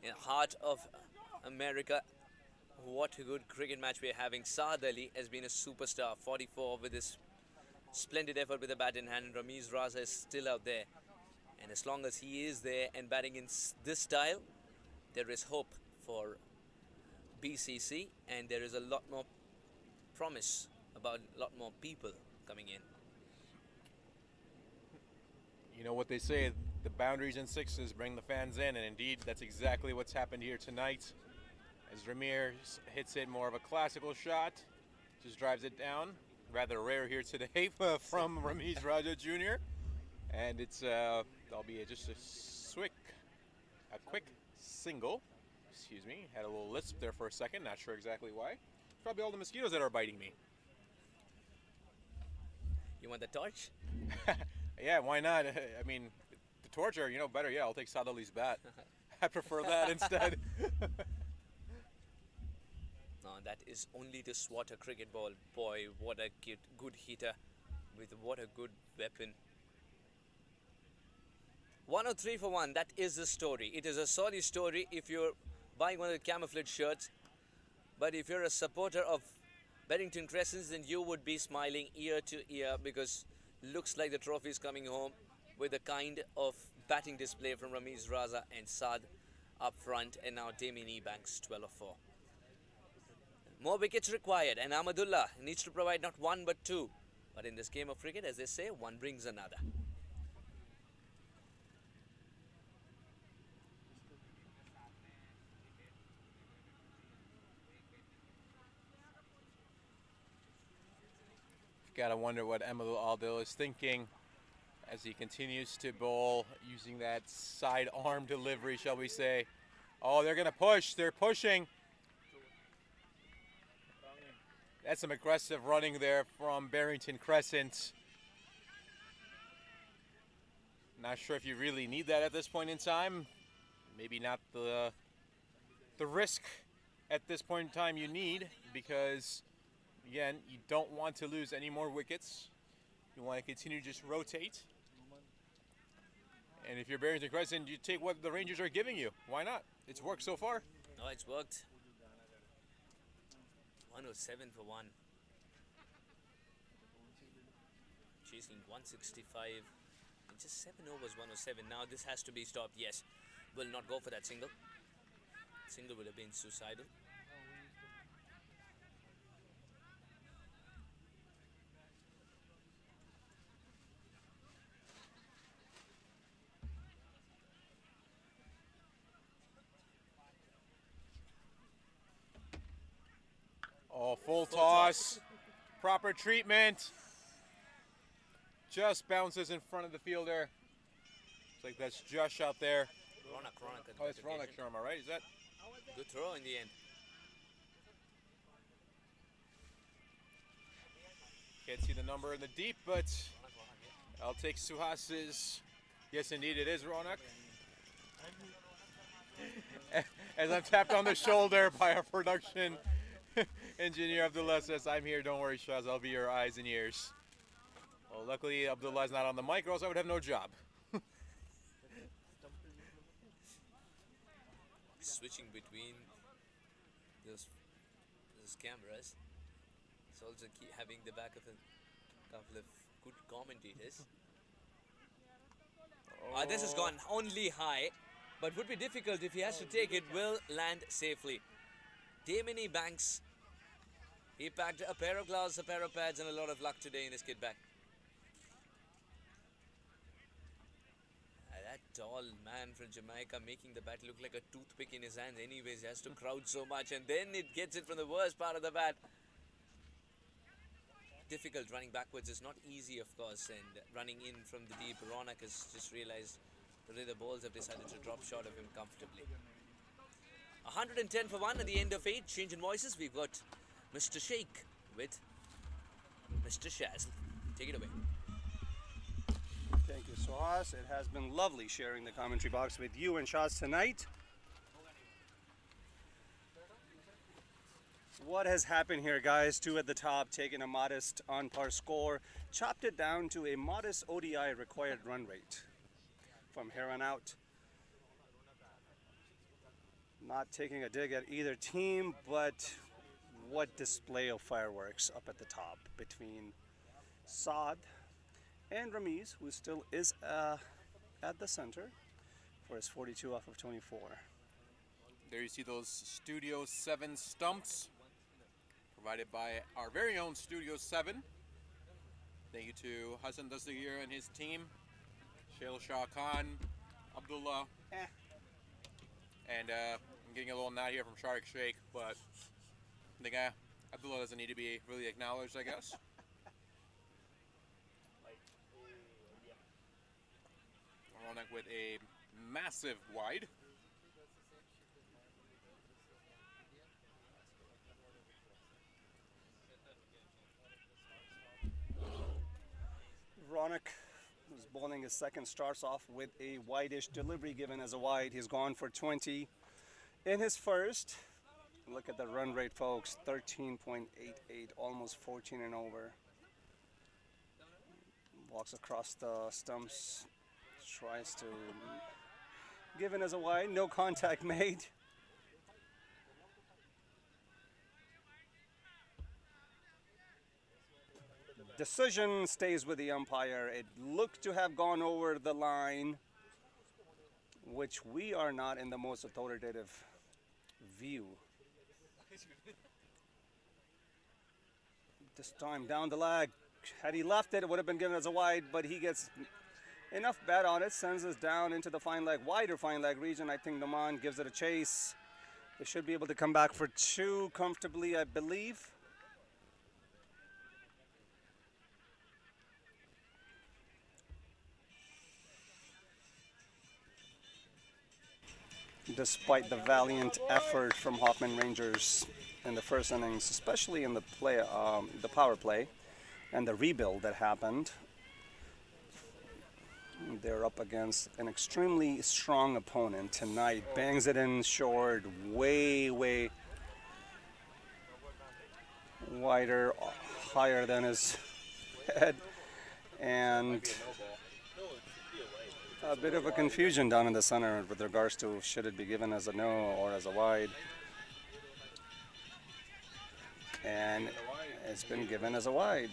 in the heart of America. What a good cricket match we're having. Saad Ali has been a superstar. 44 with his splendid effort with the bat in hand. And Ramiz Raza is still out there. And as long as he is there and batting in this style, there is hope for BCC. And there is a lot more promise about a lot more people coming in. You know what they say, the boundaries and sixes bring the fans in, and indeed that's exactly what's happened here tonight. As Ramir hits it, more of a classical shot, just drives it down. Rather rare here today from Ramiz Raja Jr. And it's albeit just a quick single. Excuse me, had a little lisp there for a second, not sure exactly why. Probably all the mosquitoes that are biting me. You want the torch? Yeah, why not? I mean, the torture, better. Yeah, I'll take Saad Ali's bat. I prefer that instead. No, that is only to swat a cricket ball. Boy, what a good hitter with what a good weapon. 103 for 1, that is the story. It is a sorry story if you're buying one of the camouflage shirts. But if you're a supporter of Barrington Crescent, then you would be smiling ear to ear because looks like the trophy is coming home with a kind of batting display from Ramiz Raza and Saad up front, and now Damien Ebanks 12 of 4. More wickets required, and Ahmadullah needs to provide not one but two. But in this game of cricket, as they say, one brings another. Gotta wonder what Amadou Aldil is thinking as he continues to bowl using that side arm delivery, shall we say. Oh, they're gonna push. They're pushing. That's some aggressive running there from Barrington Crescent. Not sure if you really need that at this point in time. Maybe not the risk at this point in time you need, because again, you don't want to lose any more wickets. You want to continue to just rotate. And if you're Barrington Crescent, you take what the Rangers are giving you. Why not? It's worked so far. Oh, it's worked. 107 for 1. Chasing 165. In just 7 overs, 107. Now this has to be stopped. Yes, will not go for that single. Single would have been suicidal. Oh, full toss. Proper treatment. Just bounces in front of the fielder. Looks like that's Josh out there. Ronak. Oh, it's Ronak Sharma, right? Is that? Good throw in the end. Can't see the number in the deep, but I'll take Suhas's. Yes, indeed, it is Ronak. As I'm tapped on the shoulder by our production Engineer Abdullah says, I'm here, don't worry, Shaz, I'll be your eyes and ears. Well, luckily Abdullah's not on the mic, or else I would have no job. Switching between those cameras. It's also having the back of a couple of good commentators. This has gone only high, but would be difficult if he has to take it. Will land safely. Damini Banks. He packed a pair of gloves, a pair of pads, and a lot of luck today in his kit bag. That tall man from Jamaica making the bat look like a toothpick in his hands. Anyways, he has to crouch so much, and then it gets it from the worst part of the bat. Difficult running backwards is not easy, of course, and running in from the deep. Ronak has just realized that the balls have decided to drop short of him comfortably. 110 for 1 at the end of 8. Change in voices. We've got Mr. Sheikh with Mr. Shaz. Take it away. Thank you, Suhas. It has been lovely sharing the commentary box with you and Shaz tonight. What has happened here, guys? 2 at the top, taking a modest on-par score, chopped it down to a modest ODI required run rate from here on out. Not taking a dig at either team, but what display of fireworks up at the top between Saad and Ramiz, who still is at the center for his 42 off of 24. There you see those Studio 7 stumps provided by our very own Studio 7. Thank you to Hassan Dastagir and his team, Shail Shah Khan, Abdullah, and I'm getting a little nod here from Sharik Sheikh, but I think Abdullah doesn't need to be really acknowledged, I guess. Ronak with a massive wide. Ronak was bowling his second, starts off with a wide-ish delivery given as a wide. He's gone for 20 in his first. Look at the run rate, folks, 13.88, almost 14 and over. Walks across the stumps, tries to give in as a wide, no contact made. Decision stays with the umpire. It looked to have gone over the line, which we are not in the most authoritative view. This time down the leg. Had he left it, it would have been given as a wide, but he gets enough bat on it, sends us down into the fine leg, wider fine leg region. I think Naman gives it a chase. They should be able to come back for 2 comfortably, I believe. Despite the valiant effort from Hoffman Rangers in the first innings, especially in the power play, and the rebuild that happened, they're up against an extremely strong opponent tonight. Bangs it in short, way wider, higher than his head, and a bit of a confusion down in the center with regards to should it be given as a no or as a wide. And it's been given as a wide.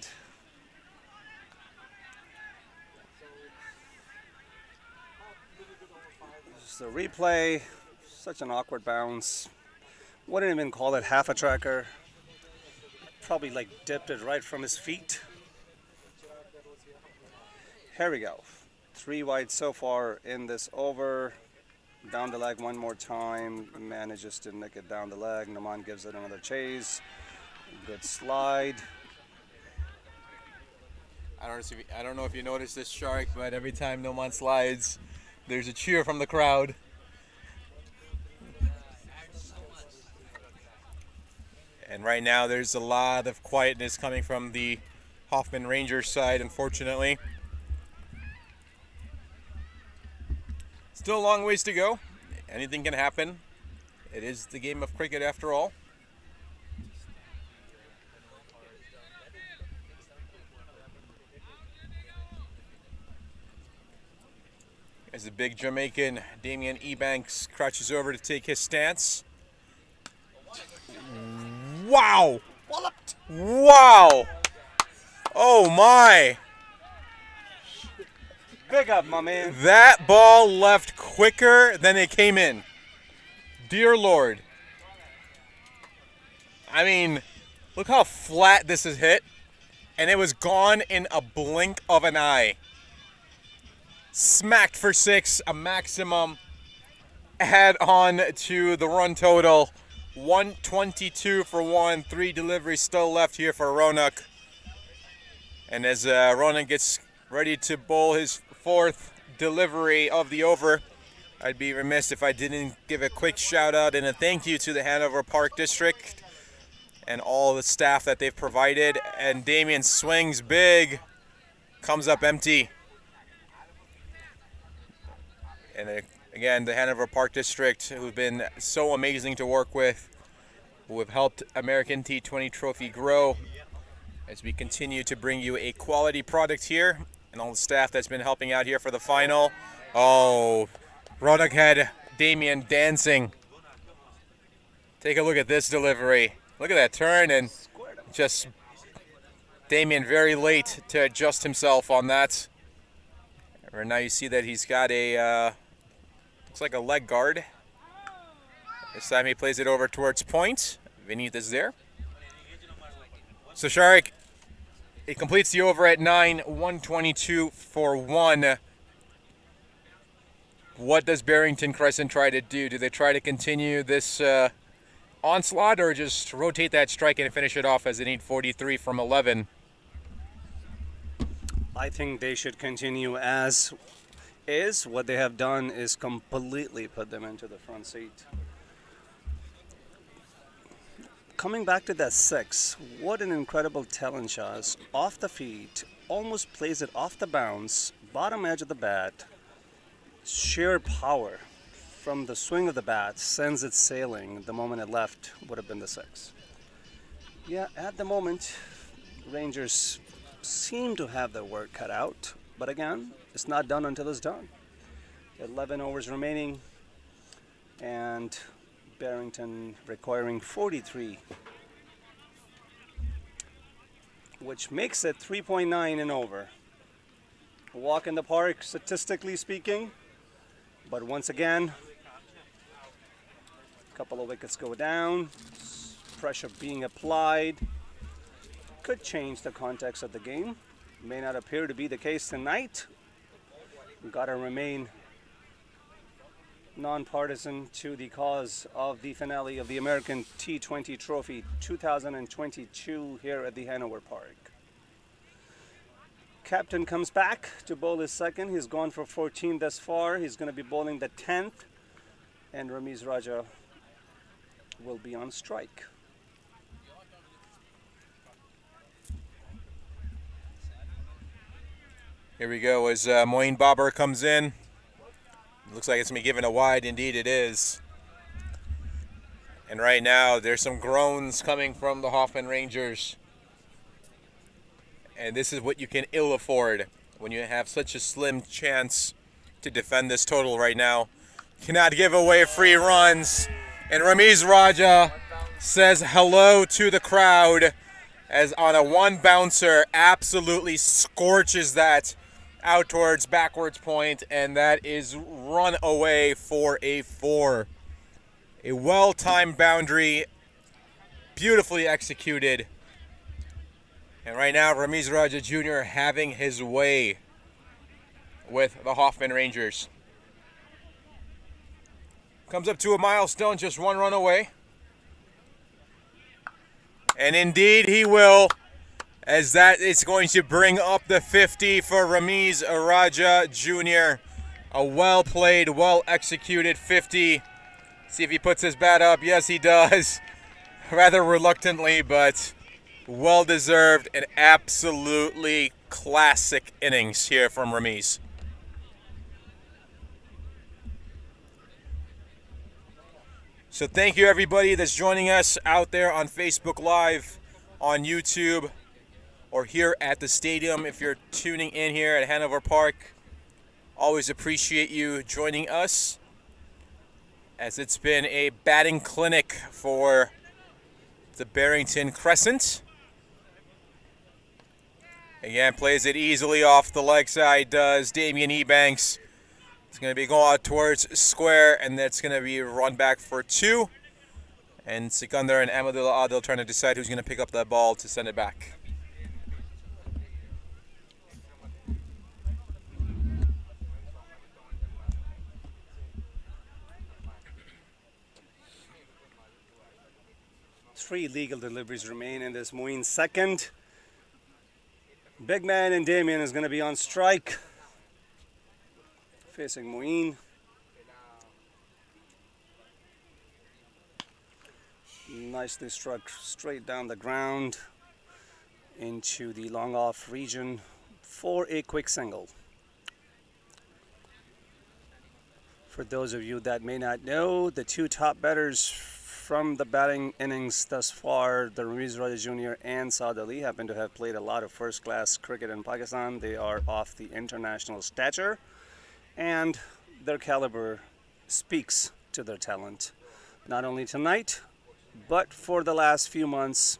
Just a replay, such an awkward bounce. Wouldn't even call it half a tracker. Probably like dipped it right from his feet. Here we go. 3 wide so far in this over. Down the leg one more time. Manages to nick it down the leg. Naman gives it another chase. Good slide. I don't know if you noticed this, Shark, but every time Noman slides, there's a cheer from the crowd. And right now there's a lot of quietness coming from the Hoffman Rangers side, unfortunately. Still a long ways to go. Anything can happen. It is the game of cricket after all. As the big Jamaican Damian Ebanks crouches over to take his stance. Wow! Wow! Oh my! Big up, my man. That ball left quicker than it came in. Dear Lord. I mean, look how flat this is hit. And it was gone in a blink of an eye. Smacked for 6, a maximum. Add on to the run total. 122 for 1. 3 deliveries still left here for Ronak. And as Ronak gets ready to bowl his 4th delivery of the over, I'd be remiss if I didn't give a quick shout out and a thank you to the Hanover Park District and all the staff that they've provided. And Damien swings big, comes up empty. And again, the Hanover Park District, who've been so amazing to work with, who have helped American T20 Trophy grow as we continue to bring you a quality product here, and all the staff that's been helping out here for the final. Oh, Ronak had Damien dancing. Take a look at this delivery. Look at that turn, and just Damien very late to adjust himself on that. Right now you see that he's got a, looks like a leg guard. This time he plays it over towards point. Vineeth is there. So Sharik, it completes the over at 9, 122 for 1. What does Barrington Crescent try to do? Do they try to continue this onslaught, or just rotate that strike and finish it off as an 843 from 11? I think they should continue as is. What they have done is completely put them into the front seat. Coming back to that 6, what an incredible talent shot. Off the feet, almost plays it off the bounce, bottom edge of the bat. Sheer power from the swing of the bat sends it sailing. The moment it left would have been the 6. Yeah, at the moment, Rangers seem to have their work cut out. But again, it's not done until it's done. 11 overs remaining, and Barrington requiring 43, which makes it 3.9 and over. A walk in the park, statistically speaking, but once again, a couple of wickets go down, pressure being applied, could change the context of the game. May not appear to be the case tonight. We've got to remain nonpartisan to the cause of the finale of the American T20 Trophy 2022 here at the Hanover Park. Captain comes back to bowl his 2nd. He's gone for 14 thus far. He's going to be bowling the 10th, and Ramiz Raja will be on strike. Here we go as Moeen Babar comes in. Looks like it's going to be given a wide. Indeed it is. And right now there's some groans coming from the Hoffman Rangers. And this is what you can ill afford when you have such a slim chance to defend this total right now. Cannot give away free runs. And Ramiz Raja says hello to the crowd as on a 1 bouncer absolutely scorches that out towards backwards point, and that is run away for a 4. A well-timed boundary, beautifully executed. And right now, Ramiz Raja Jr. having his way with the Hoffman Rangers. Comes up to a milestone, just 1 run away. And indeed he will, as that is going to bring up the 50 for Ramiz Raja Jr. A well-played, well-executed 50. See if he puts his bat up. Yes, he does. Rather reluctantly, but well-deserved and absolutely classic innings here from Ramiz. So thank you everybody that's joining us out there on Facebook Live, on YouTube, or here at the stadium if you're tuning in here at Hanover Park. Always appreciate you joining us, as it's been a batting clinic for the Barrington Crescent. Again, plays it easily off the leg side, does Damien Ebanks. It's going to be going out towards square, and that's going to be run back for 2. And Sikandar and Ahmadullah Adil trying to decide who's going to pick up that ball to send it back. Three legal deliveries remain in this Moeen second. Big man and Damien is going to be on strike. Facing Moeen. Nicely struck straight down the ground into the long off region for a quick single. For those of you that may not know, the two top batters from the batting innings thus far, the Ramiz Raja Jr. and Saad Ali, happen to have played a lot of first-class cricket in Pakistan. They are of the international stature, and their caliber speaks to their talent, not only tonight, but for the last few months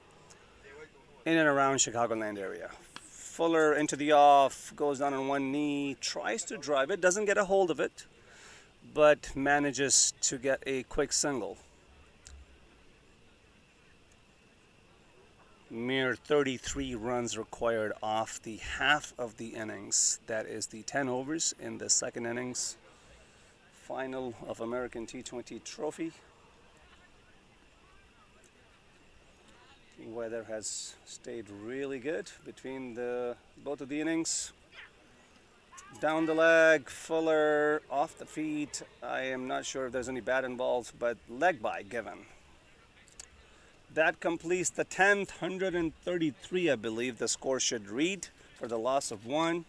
in and around Chicagoland area. Fuller into the off, goes down on one knee, tries to drive it, doesn't get a hold of it, but manages to get a quick single. Mere 33 runs required off the half of the innings. That is the 10 overs in the second innings. Final of American T20 trophy. Weather has stayed really good between both of the innings. Down the leg, Fuller off the feet. I am not sure if there's any bat involved, but leg bye given. That completes the 10th, 133, I believe the score should read, for the loss of 1.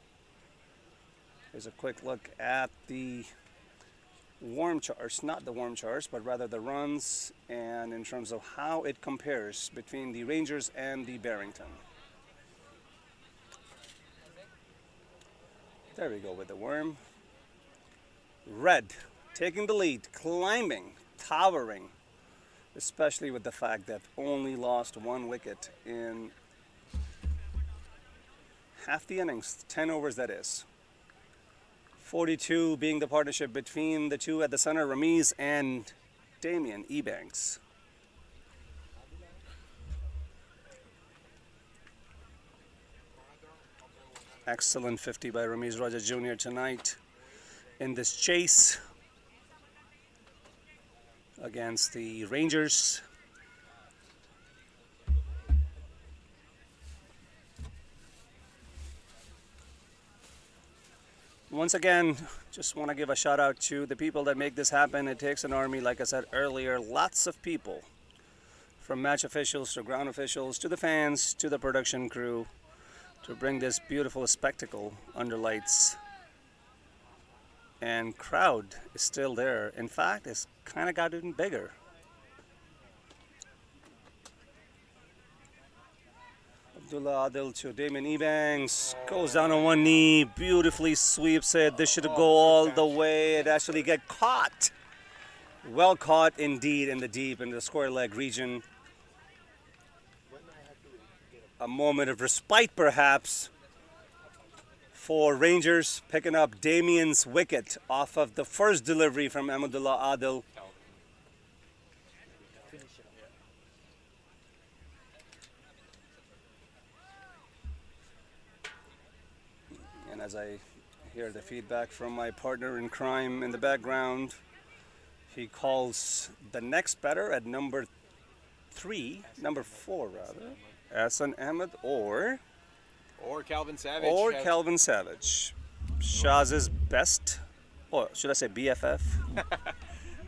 Here's a quick look at the warm charts, not the warm charts, but rather the runs, and in terms of how it compares between the Rangers and the Barrington. There we go with the worm. Red taking the lead, climbing, towering, especially with the fact that only lost 1 wicket in half the innings, 10 overs that is. 42 being the partnership between the two at the center, Ramiz and Damien Ebanks. Excellent 50 by Ramiz Raja Jr. tonight in this chase against the Rangers. Once again, just want to give a shout out to the people that make this happen. It takes an army, like I said earlier, lots of people, from match officials to ground officials to the fans to the production crew, to bring this beautiful spectacle under lights. And crowd is still there. In fact, it's kind of got even bigger. Abdullah Adil to Damien Ebanks, goes down on one knee, beautifully sweeps it. This should go all the way. It actually get caught. Well caught indeed in the square leg region. A moment of respite perhaps for Rangers, picking up Damien's wicket off of the first delivery from Ahmadullah Adil. And as I hear the feedback from my partner in crime in the background, he calls the next batter at number 4 rather, Hassan Ahmed or Calvin Savage. Calvin Savage. Shaz's best, or should I say BFF?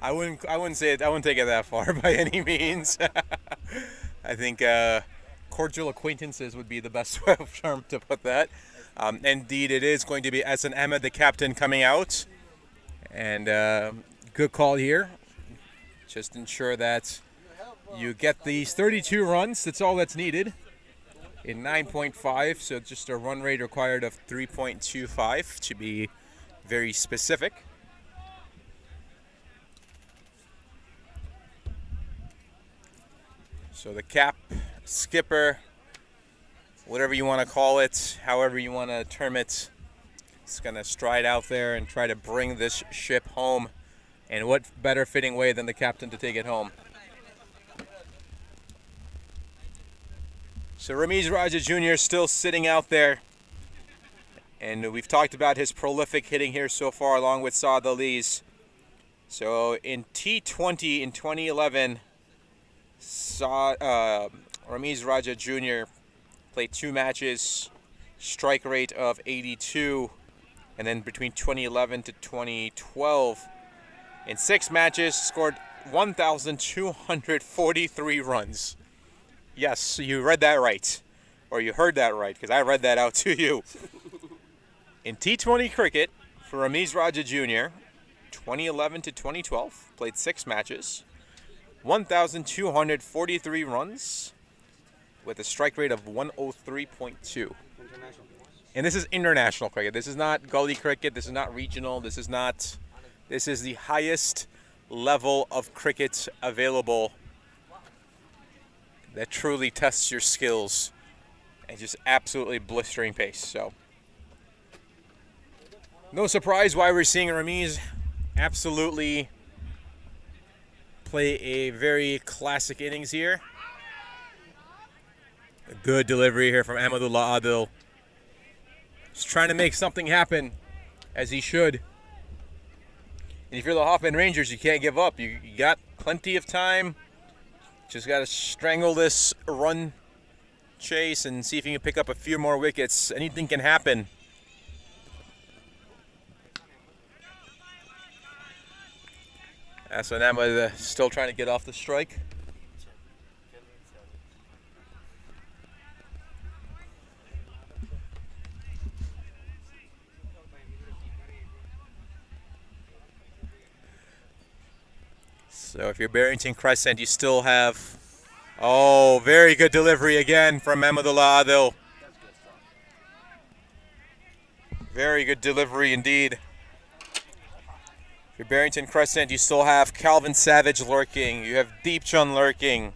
I wouldn't say it. I wouldn't take it that far by any means. I think cordial acquaintances would be the best term to put that. Indeed, it is going to be Hassan Ahmed, the captain, coming out, and good call here. Just ensure that you get these 32 runs. That's all that's needed in 9.5. So just a run rate required of 3.25 to be very specific. So the cap, skipper, whatever you want to call it, however you want to term it, is going to stride out there and try to bring this ship home. And what better fitting way than the captain to take it home? So Ramiz Raja Jr. still sitting out there. And we've talked about his prolific hitting here so far along with Saad Ali's. So in T20 in 2011, Ramiz Raja Jr. played 2 matches, strike rate of 82. And then between 2011 to 2012, in 6 matches, scored 1,243 runs. Yes, you read that right. Or you heard that right, because I read that out to you. In T20 cricket, for Ramiz Raja Jr., 2011 to 2012, played 6 matches, 1,243 runs, with a strike rate of 103.2. And this is international cricket. This is not gully cricket. This is not regional. This is the highest level of cricket available that truly tests your skills and just absolutely blistering pace. So no surprise why we're seeing Ramiz absolutely play a very classic innings here. A good delivery here from Ahmadullah Adil. Just trying to make something happen, as he should. And if you're the Hoffman Rangers, you can't give up. You got plenty of time. Just got to strangle this run chase and see if you can pick up a few more wickets. Anything can happen. Asanama still trying to get off the strike. So if you're Barrington Crescent, you still have... Oh, very good delivery again from Ahmadullah Adil. Very good delivery indeed. If you're Barrington Crescent, you still have Calvin Savage lurking. You have Deepchand lurking.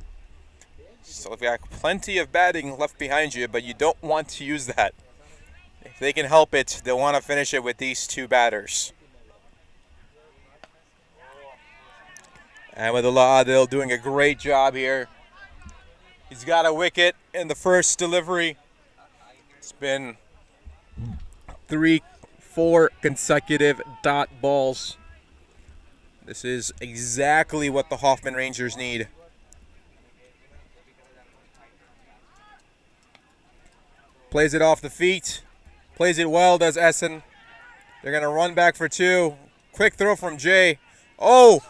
So you've got plenty of batting left behind you, but you don't want to use that. If they can help it, they'll want to finish it with these 2 batters. Ahmadullah Adil doing a great job here. He's got a wicket in the first delivery. It's been 3-4 consecutive dot balls. This is exactly what the Hoffman Rangers need. Plays it off the feet. Plays it well, does Essen. They're going to run back for 2. Quick throw from Jay. Oh!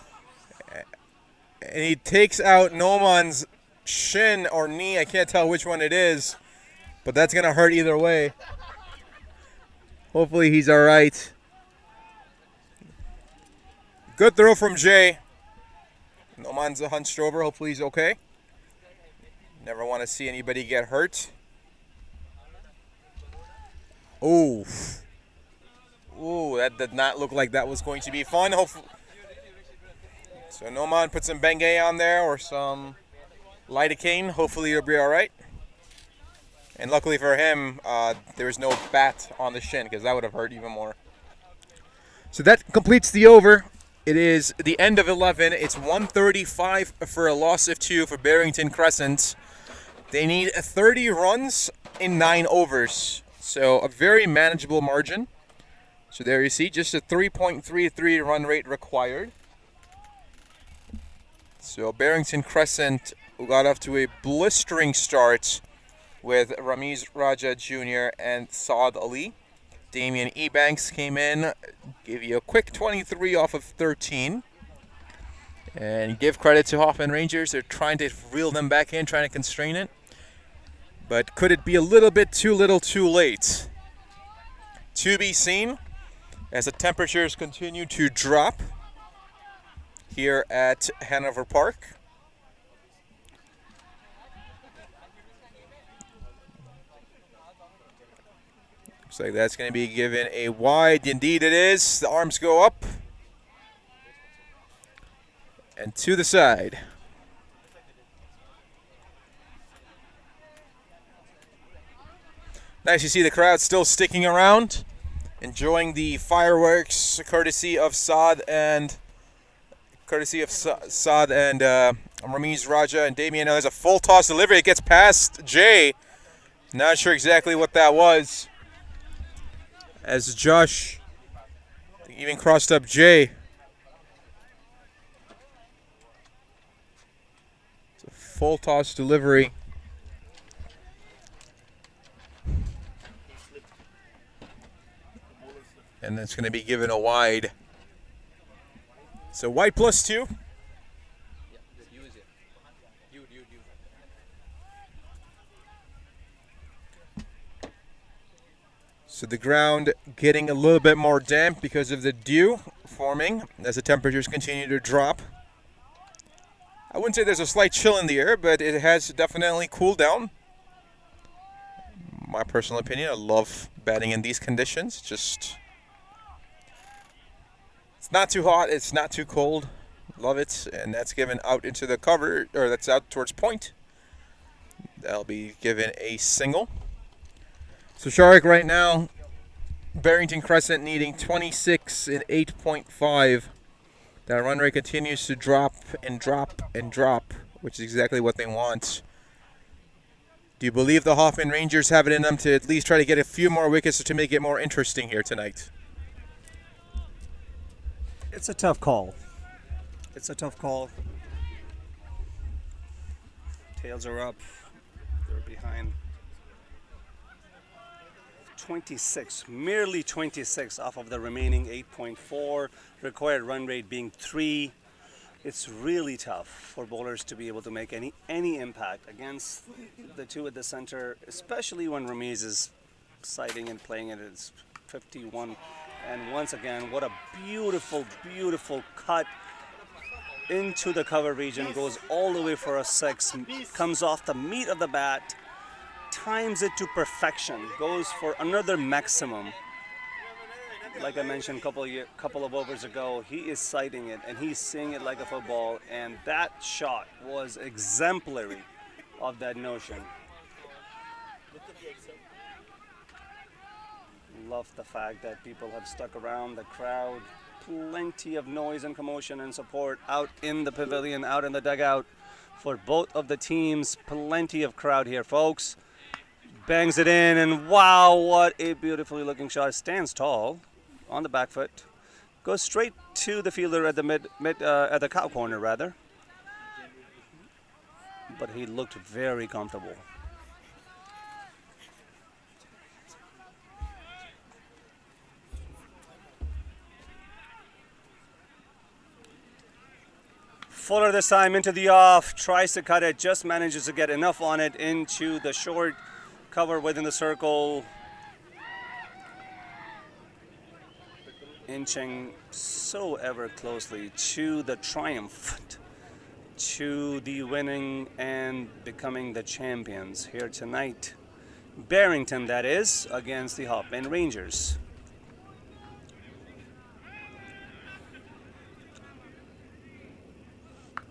And he takes out Noman's shin or knee. I can't tell which one it is. But that's going to hurt either way. Hopefully he's all right. Good throw from Jay. Noman's hunched over. Hopefully he's okay. Never want to see anybody get hurt. Ooh. Ooh, that did not look like that was going to be fun. Hopefully. So Noman put some Bengay on there or some lidocaine. Hopefully he'll be all right. And luckily for him, there was no bat on the shin because that would have hurt even more. So that completes the over. It is the end of 11. It's 135 for a loss of 2 for Barrington Crescent. They need 30 runs in 9 overs. So a very manageable margin. So there you see, just a 3.33 run rate required. So Barrington Crescent got off to a blistering start with Ramiz Raja Jr. and Saad Ali. Damian Ebanks came in, gave you a quick 23 off of 13. And give credit to Hoffman Rangers. They're trying to reel them back in, trying to constrain it. But could it be a little bit too little too late? To be seen as the temperatures continue to drop here at Hanover Park. Looks like that's going to be given a wide. Indeed it is. The arms go up. And to the side. Nice to see the crowd still sticking around, enjoying the fireworks, courtesy of Saad and Ramiz Raja and Damien. Now there's a full toss delivery. It gets past Jay. Not sure exactly what that was. As Josh even crossed up Jay. It's a full toss delivery. And it's going to be given a wide. So white +2. So the ground getting a little bit more damp because of the dew forming as the temperatures continue to drop. I wouldn't say there's a slight chill in the air, but it has definitely cooled down. My personal opinion, I love batting in these conditions. Just, it's not too hot, it's not too cold. Love it. And that's given out into the cover, or that's out towards point. That'll be given a single. So Sharik right now, Barrington Crescent needing 26 and 8.5. That run rate continues to drop and drop and drop, which is exactly what they want. Do you believe the Hoffman Rangers have it in them to at least try to get a few more wickets to make it more interesting here tonight? It's a tough call. It's a tough call. Tails are up. They're behind. 26, merely 26 off of the remaining 8.4, required run rate being 3. It's really tough for bowlers to be able to make any impact against the two at the center, especially when Ramiz is sighting and playing it as 51. And once again, what a beautiful, beautiful cut into the cover region, goes all the way for a 6, comes off the meat of the bat, times it to perfection, goes for another maximum. Like I mentioned a couple of overs ago, he is sighting it and he's seeing it like a football, and that shot was exemplary of that notion. Love the fact that people have stuck around, the crowd, plenty of noise and commotion and support out in the pavilion, out in the dugout for both of the teams. Plenty of crowd here, folks. Bangs it in, and wow, what a beautifully looking shot. Stands tall on the back foot, goes straight to the fielder at the at the cow corner rather. But he looked very comfortable. Fuller this time into the off, tries to cut it, just manages to get enough on it into the short cover within the circle, inching so ever closely to the triumph, to the winning and becoming the champions here tonight. Barrington, that is, against the Hoffman Rangers.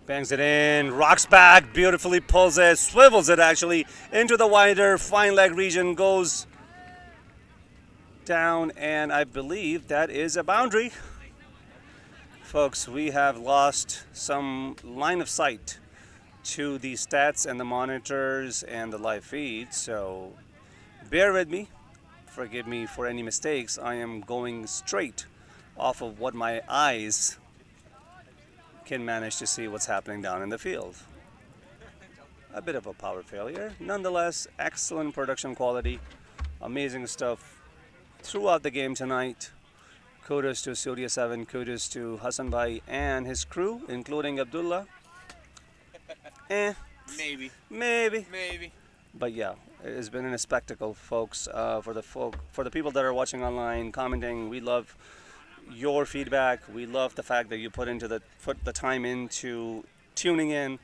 Bangs it in, rocks back, beautifully pulls it, swivels it actually into the wider fine leg region, goes down, and I believe that is a boundary. Folks, we have lost some line of sight to the stats and the monitors and the live feed, so bear with me. Forgive me for any mistakes. I am going straight off of what my eyes can manage to see what's happening down in the field. A bit of a power failure. Nonetheless, excellent production quality. Amazing stuff throughout the game tonight. Kudos to Surya 7, kudos to Hassan Bhai and his crew, including Abdullah. Maybe. But yeah, it has been a spectacle, folks. For the people that are watching online, commenting, we love your feedback. We love the fact that you put the time into tuning in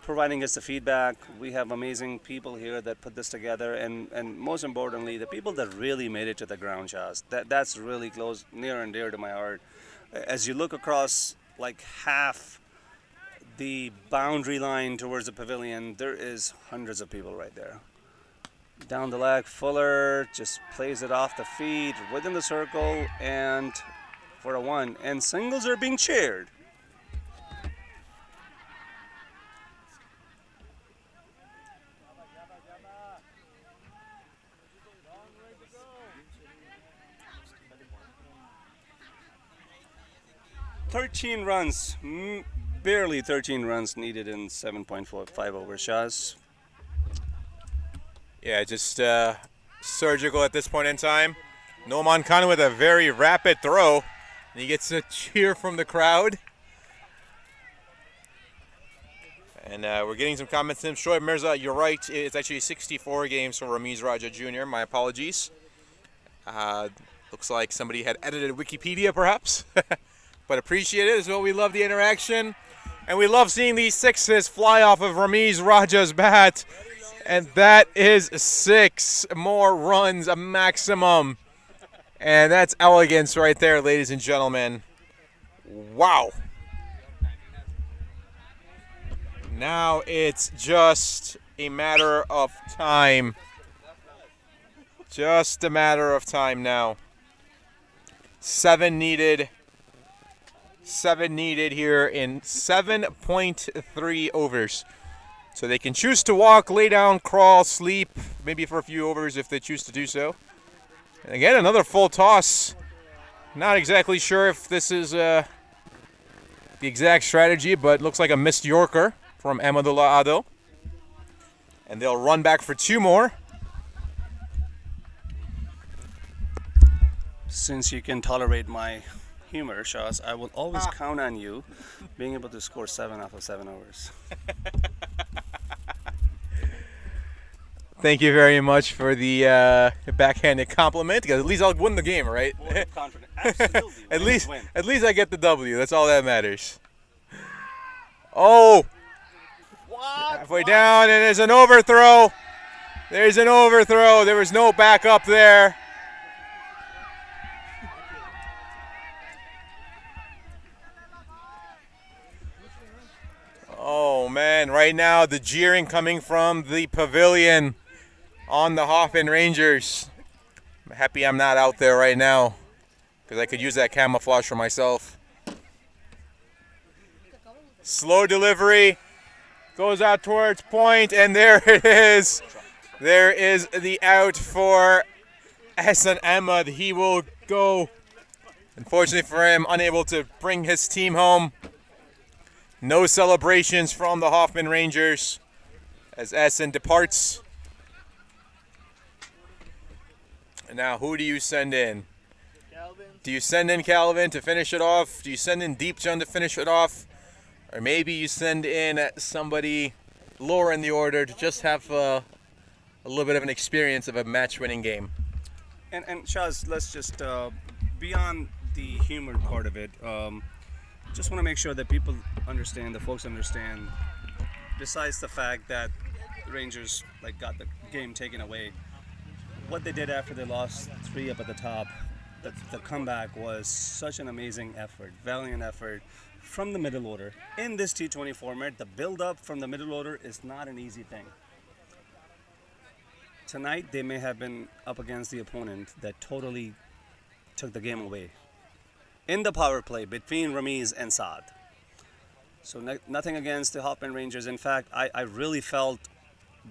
providing us the feedback. We have amazing people here that put this together, and most importantly, the people that really made it to the ground, Shaz. That's really close, near and dear to my heart. As you look across like half the boundary line towards the pavilion, there is hundreds of people right there. Down the leg, Fuller just plays it off the feet within the circle and for a 1. And singles are being cheered. "13 runs, barely 13 runs needed in 7.45 overs, Shaz." Yeah, just surgical at this point in time. Noman Khan with a very rapid throw. And he gets a cheer from the crowd. And we're getting some comments in. Shoaib Mirza, you're right. It's actually 64 games for Ramiz Raja Jr. My apologies. Looks like somebody had edited Wikipedia, perhaps. But appreciate it as well. We love the interaction. And we love seeing these sixes fly off of Ramiz Raja's bat. And that is 6 more runs, a maximum. And that's elegance right there, ladies and gentlemen. Wow. Now it's just a matter of time. Just a matter of time now. 7 needed. 7 needed here in 7.3 overs. So they can choose to walk, lay down, crawl, sleep, maybe for a few overs if they choose to do so. And again, another full toss. Not exactly sure if this is the exact strategy, but looks like a missed Yorker from Ahmadullah Adil. And they'll run back for 2 more. Since you can tolerate my humor, Shaz, I will always count on you being able to score 7 off of 7 overs. Thank you very much for the backhanded compliment, because at least I'll win the game, right? Absolutely. At least I get the W. That's all that matters. Oh! Halfway down, and there's an overthrow. There's an overthrow. There was no backup there. Oh, man. Right now, the jeering coming from the pavilion on the Hoffman Rangers. I'm happy I'm not out there right now, because I could use that camouflage for myself. Slow delivery. Goes out towards point, and there it is. There is the out for Hassan Ahmad. He will go. Unfortunately for him, unable to bring his team home. No celebrations from the Hoffman Rangers as Hassan departs. And now, who do you send in? Calvin. Do you send in Calvin to finish it off? Do you send in Deep John to finish it off? Or maybe you send in somebody lower in the order to just have a little bit of an experience of a match-winning game. And Shaz, let's just, beyond the humor part of it, just want to make sure that people understand, the folks understand, besides the fact that the Rangers got the game taken away, what they did after they lost 3 up at the top, the comeback was such an amazing effort, valiant effort from the middle order. In this T20 format, the build-up from the middle order is not an easy thing. Tonight, they may have been up against the opponent that totally took the game away in the power play between Ramiz and Saad. So nothing against the Hoffman Rangers. In fact, I really felt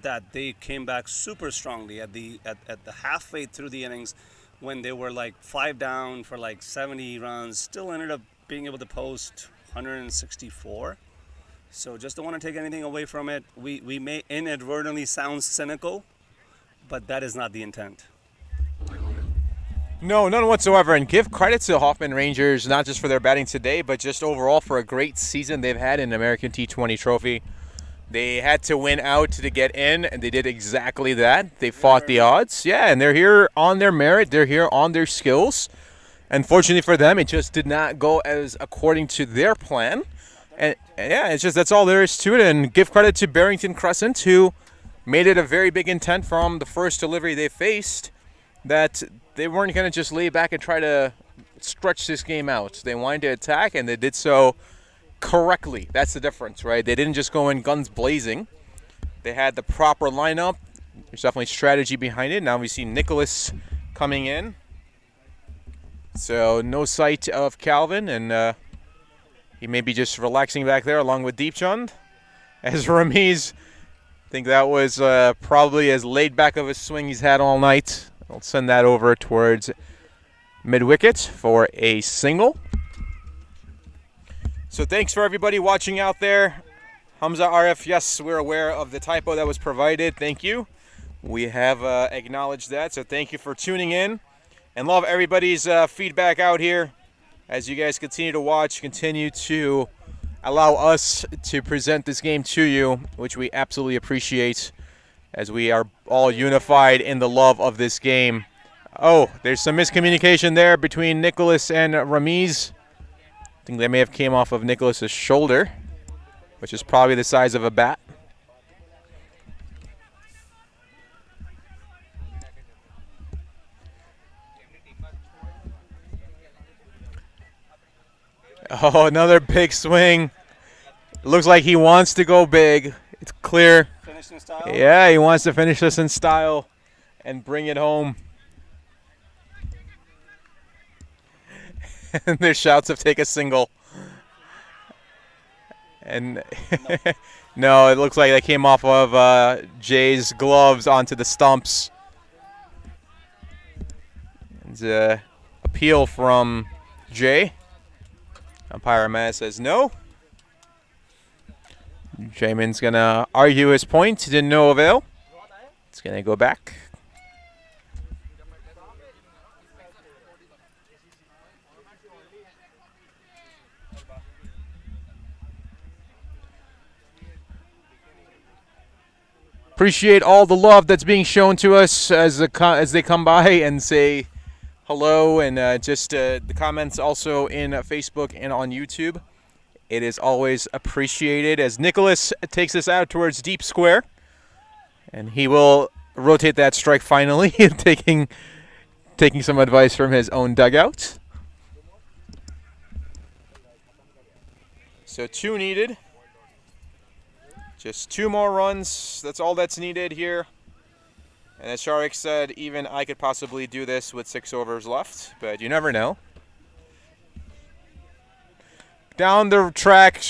that they came back super strongly at the halfway through the innings when they were 5 down for 70 runs. Still ended up being able to post 164. So just don't want to take anything away from it. We may inadvertently sound cynical, but that is not the intent. No, none whatsoever. And give credit to the Hoffman Rangers, not just for their batting today, but just overall for a great season they've had in the American T20 Trophy. They had to win out to get in, and they did exactly that. They fought the odds. Yeah, and they're here on their merit. They're here on their skills. Unfortunately for them, it just did not go as according to their plan. And yeah, it's just that's all there is to it. And give credit to Barrington Crescent, who made it a very big intent from the first delivery they faced that they weren't going to just lay back and try to stretch this game out. They wanted to attack, and they did so correctly. That's the difference, right? They didn't just go in guns blazing. They had the proper lineup. There's definitely strategy behind it. Now we see Nicholas coming in. So no sight of Calvin, and he may be just relaxing back there along with Deepchand. As Ramiz, I think that was probably as laid back of a swing he's had all night. I'll send that over towards mid-wicket for a single. So thanks for everybody watching out there. Hamza Arif, yes, we're aware of the typo that was provided. Thank you. We have acknowledged that, so thank you for tuning in. And love everybody's feedback out here as you guys continue to watch, continue to allow us to present this game to you, which we absolutely appreciate as we are all unified in the love of this game. Oh, there's some miscommunication there between Nicholas and Ramiz. I think they may have came off of Nicholas's shoulder, which is probably the size of a bat. Oh, another big swing. Looks like he wants to go big. It's clear. Finish in style? Yeah, he wants to finish this in style and bring it home. And there's shouts of take a single. And no, it looks like they came off of Jay's gloves onto the stumps. It's an appeal from Jay. Umpire Matt says no. Jamin's going to argue his point to no avail. It's going to go back. Appreciate all the love that's being shown to us as they come by and say hello, and just the comments also in Facebook and on YouTube. It is always appreciated as Nicholas takes this out towards deep square, and he will rotate that strike finally, taking some advice from his own dugout. So 2 needed. Just 2 more runs. That's all that's needed here. And as Sharik said, even I could possibly do this with 6 overs left, but you never know. Down the track,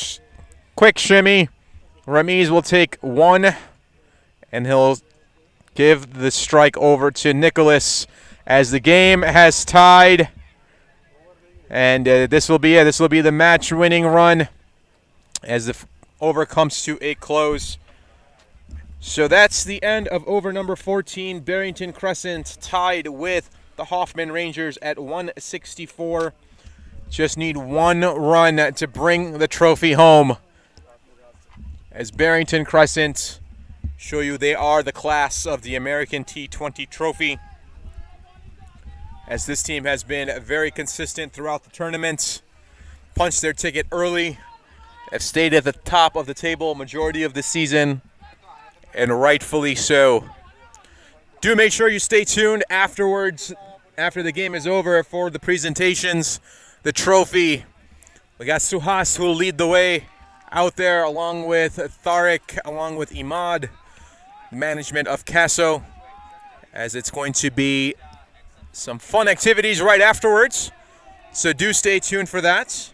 quick shimmy. Ramiz will take 1, and he'll give the strike over to Nicholas as the game has tied. And this will be the match-winning run as the over comes to a close. So that's the end of over number 14. Barrington Crescent tied with the Hoffman Rangers at 164. Just need 1 run to bring the trophy home. As Barrington Crescent show you they are the class of the American T20 trophy. As this team has been very consistent throughout the tournament. Punched their ticket early. Have stayed at the top of the table majority of the season. And rightfully so. Do make sure you stay tuned afterwards, after the game is over, for the presentations, the trophy. We got Suhas who will lead the way out there along with Tariq, along with Imad, management of Casso, as it's going to be some fun activities right afterwards. So do stay tuned for that.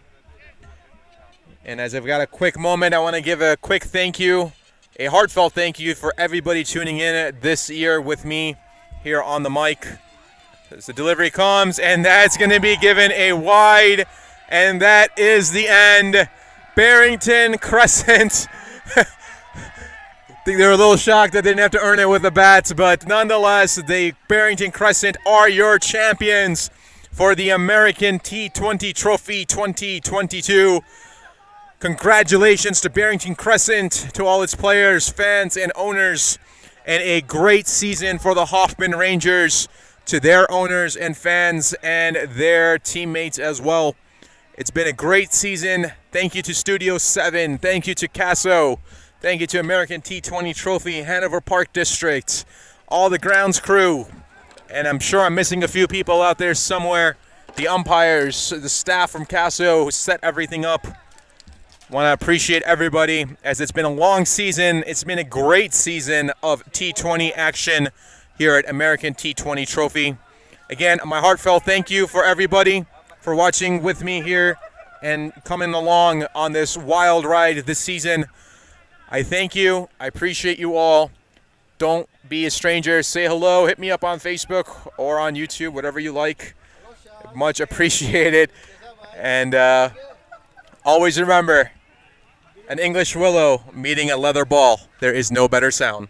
And as I've got a quick moment, I want to give a quick thank you, a heartfelt thank you for everybody tuning in this year with me here on the mic. As the delivery comes, and that's going to be given a wide, and that is the end. Barrington Crescent. I think they were a little shocked that they didn't have to earn it with the bats, but nonetheless, the Barrington Crescent are your champions for the American T20 Trophy 2022. Congratulations to Barrington Crescent, to all its players, fans, and owners, and a great season for the Hoffman Rangers, to their owners and fans and their teammates as well. It's been a great season. Thank you to Studio 7. Thank you to Casso. Thank you to American T20 Trophy, Hanover Park District, all the grounds crew. And I'm sure I'm missing a few people out there somewhere. The umpires, the staff from Casso who set everything up. Want to appreciate everybody as it's been a long season. It's been a great season of T20 action here at American T20 Trophy. Again, my heartfelt thank you for everybody for watching with me here and coming along on this wild ride this season. I thank you. I appreciate you all. Don't be a stranger. Say hello. Hit me up on Facebook or on YouTube, whatever you like. Much appreciated. And always remember, an English willow meeting a leather ball. There is no better sound.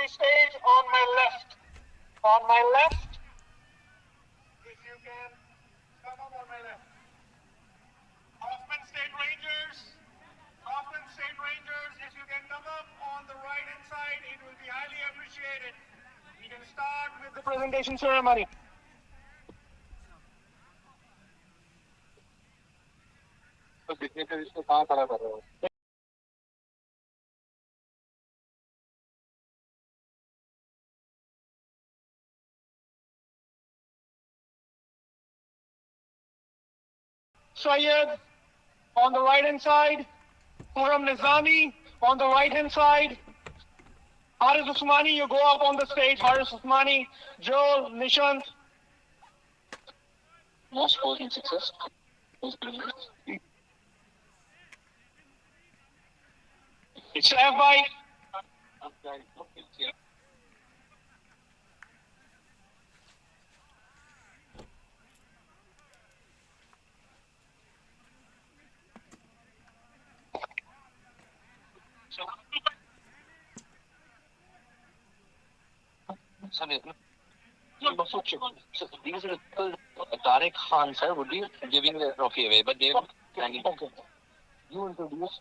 the stage on my left. On my left, if you can come up on my left. Hoffman State Rangers, if you can come up on the right hand side, it will be highly appreciated. We can start with the presentation ceremony. Syed on the right hand side, Khurram Nizami on the right hand side, Haris Usmani, you go up on the stage, Haris Usmani, Joel, Nishant. Most sporting success. It's FY. So these are Tariq Khan, sir, would be giving the trophy away, but they were planning. Okay. You introduce.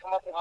Come up with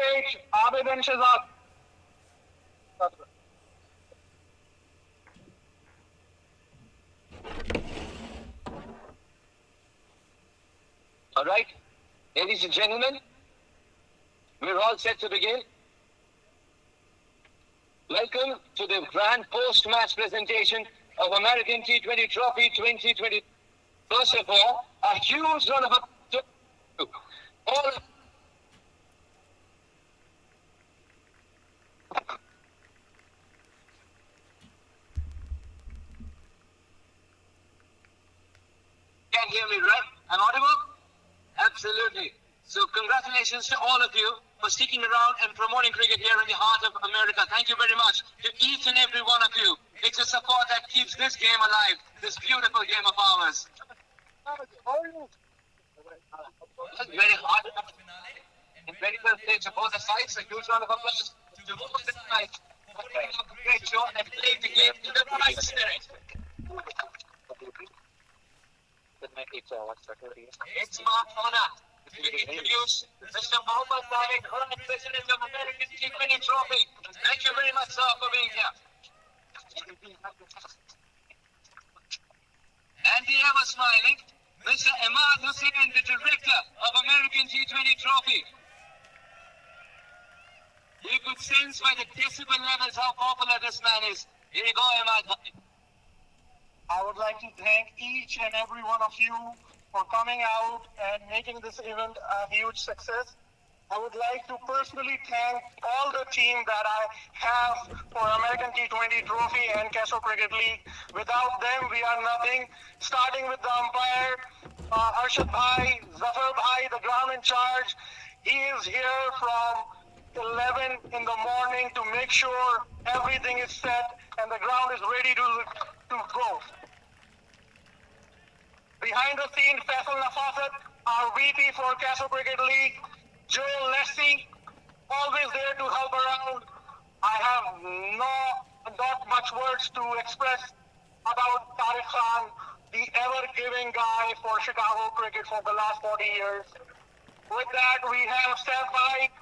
Stage, Abid and Shazad. All right, ladies and gentlemen, we're all set to begin. Welcome to the grand post-match presentation of American T20 Trophy 2020. First of all, a huge round of applause to all. Can hear me, right? I'm audible? Absolutely. So congratulations to all of you for sticking around and promoting cricket here in the heart of America. Thank you very much to each and every one of you. It's a support that keeps this game alive, this beautiful game of ours. Very hard and very well played to both the sides. A huge round of applause to both the sides for putting up a great show and playing the game in the right spirit. It's my honor to introduce Mr. Mohammad Tariq, current president of American T20 Trophy. Thank you very much, sir, for being here. And the ever smiling Mr. Imad Hussain, the director of American T20 Trophy. You could sense by the decibel levels how popular this man is. Here you go, Imad. I would like to thank each and every one of you for coming out and making this event a huge success. I would like to personally thank all the team that I have for American T20 Trophy and Castro Cricket League. Without them, we are nothing. Starting with the umpire, Arshad Bhai, Zafar Bhai, the ground in charge. He is here from 11 in the morning to make sure everything is set and the ground is ready to go. Behind the scene, Faisal Nafasat, our VP for Castro Cricket League, Joel Leslie, always there to help around. I have not much words to express about Tariq Khan, the ever-giving guy for Chicago cricket for the last 40 years. With that, we have Seth Bhai,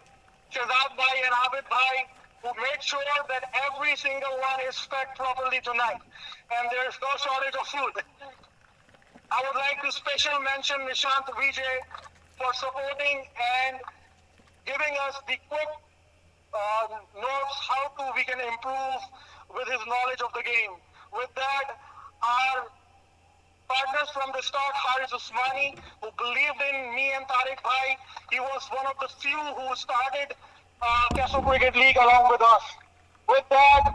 Shazad Bhai and Abid Bhai, who made sure that every single one is fed properly tonight. And there's no shortage of food. I would like to special mention Nishant Vijay for supporting and giving us the quick notes how we can improve with his knowledge of the game. With that, our partners from the start, Haris Usmani, who believed in me and Tariq Bhai. He was one of the few who started Caso Cricket League along with us. With that,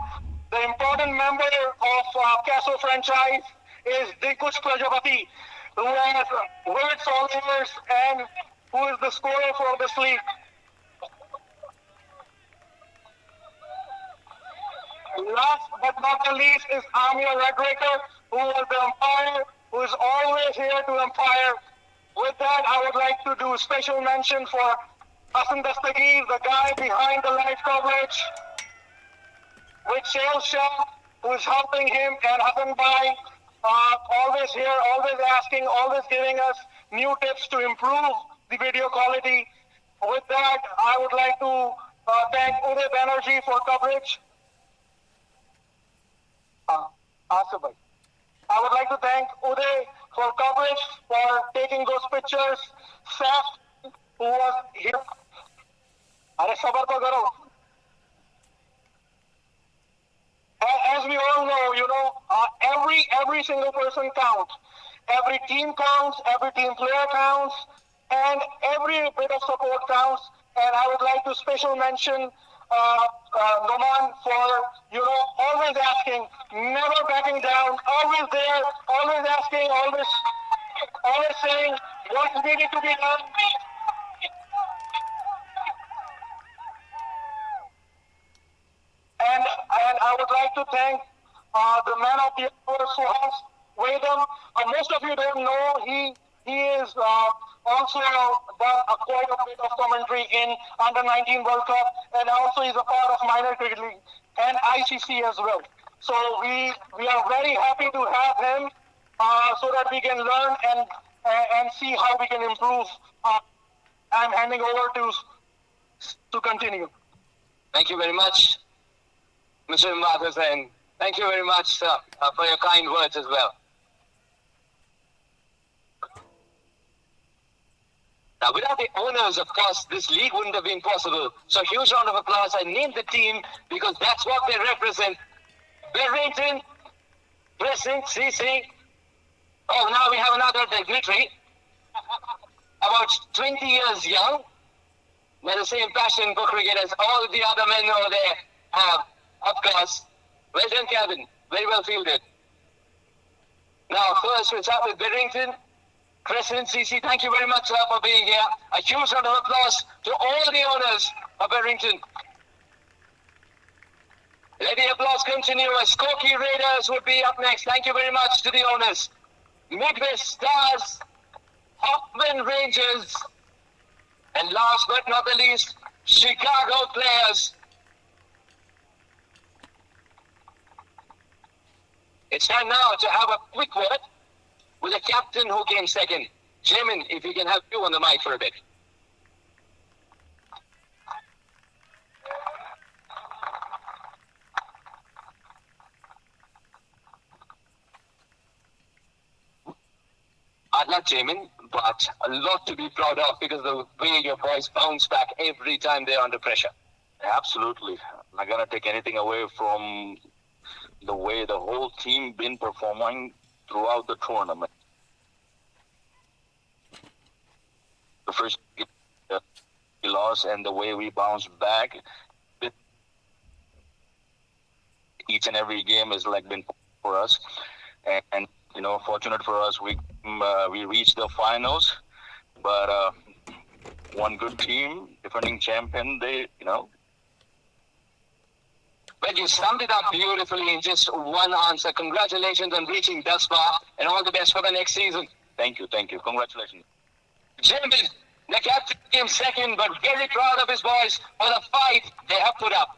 the important member of Caso franchise is Dikush Prajapati, who has great followers and who is the scorer for this league. Last but not the least is Amir Redraker, who was the umpire, who is always here to umpire. With that, I would like to do special mention for Hassan Dastagir, the guy behind the live coverage, with Shail Shah, who is helping him, and Hassan Bhai, always here, always asking, always giving us new tips to improve the video quality. With that, I would like to thank Uday Banerjee for coverage. I would like to thank Uday for coverage, for taking those pictures. Saf, who was here. As we all know, every single person counts. Every team counts, every team player counts, and every bit of support counts. And I would like to special mention Noman for, always asking, never backing down, always there, always asking, always saying what's needed to be done. And I would like to thank the man of the hour, Suhas Vedam. Most of you don't know, he is also done quite a bit of commentary in Under-19 World Cup, and also is a part of Minor Cricket League and ICC as well. So we are very happy to have him so that we can learn and see how we can improve. I'm handing over to continue. Thank you very much, Mr. Imad Hussain. Thank you very much, sir, for your kind words as well. Now, without the owners, of course, this league wouldn't have been possible. So, huge round of applause. I named the team because that's what they represent. Barrington Crescent, CC. Oh, now we have another dignitary. About 20 years young. With the same passion for cricket as all the other men over there have. Of course. Well done, Kevin. Very well fielded. Now, first we'll start with Barrington Crescent, CC. Thank you very much, sir, for being here. A huge round of applause to all the owners of Barrington. Let the applause continue as Skokie Raiders would be up next. Thank you very much to the owners. Midwest Stars, Hoffman Rangers, and last but not the least, Chicago Players. It's time now to have a quick word with the captain who came second. Jamin, if we can have you on the mic for a bit. I'd like Jamin, but a lot to be proud of because the way your boys bounce back every time they're under pressure. Absolutely. I'm not going to take anything away from the way the whole team been performing throughout the tournament. The first game we lost and the way we bounced back, each and every game has been for us. And fortunate for us, we reached the finals. But one good team, defending champion, Well, you summed it up beautifully in just one answer. Congratulations on reaching thus far, and all the best for the next season. Thank you. Congratulations. Jamin, the captain came second, but very proud of his boys for the fight they have put up.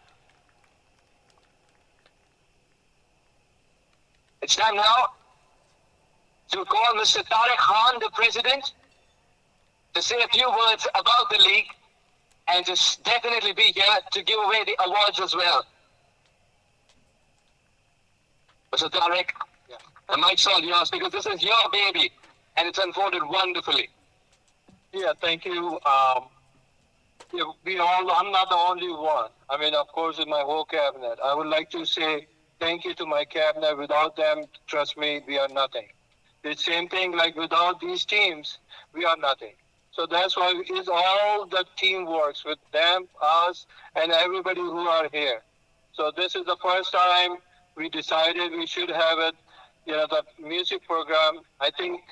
It's time now to call Mr. Tariq Khan, the president, to say a few words about the league and to definitely be here to give away the awards as well. Mr. Tariq, the mic's all yours because this is your baby and it's unfolded wonderfully. Yeah, thank you. I'm not the only one. Of course, with my whole cabinet. I would like to say thank you to my cabinet. Without them, trust me, we are nothing. The same thing, like without these teams, we are nothing. So that's why it's all the team works with them, us, and everybody who are here. So this is the first time we decided we should have it, the music program. I think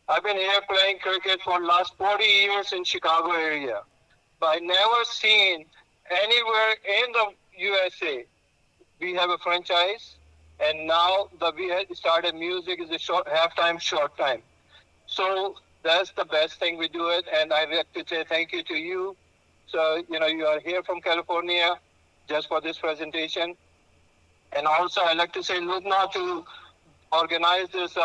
I've been here playing cricket for last 40 years in Chicago area, but I never seen anywhere in the USA we have a franchise, and now that we had started music is a short halftime, short time. So that's the best thing we do it, and I'd like to say thank you to you. So you are here from California just for this presentation, and also I'd like to say Ludna to organize this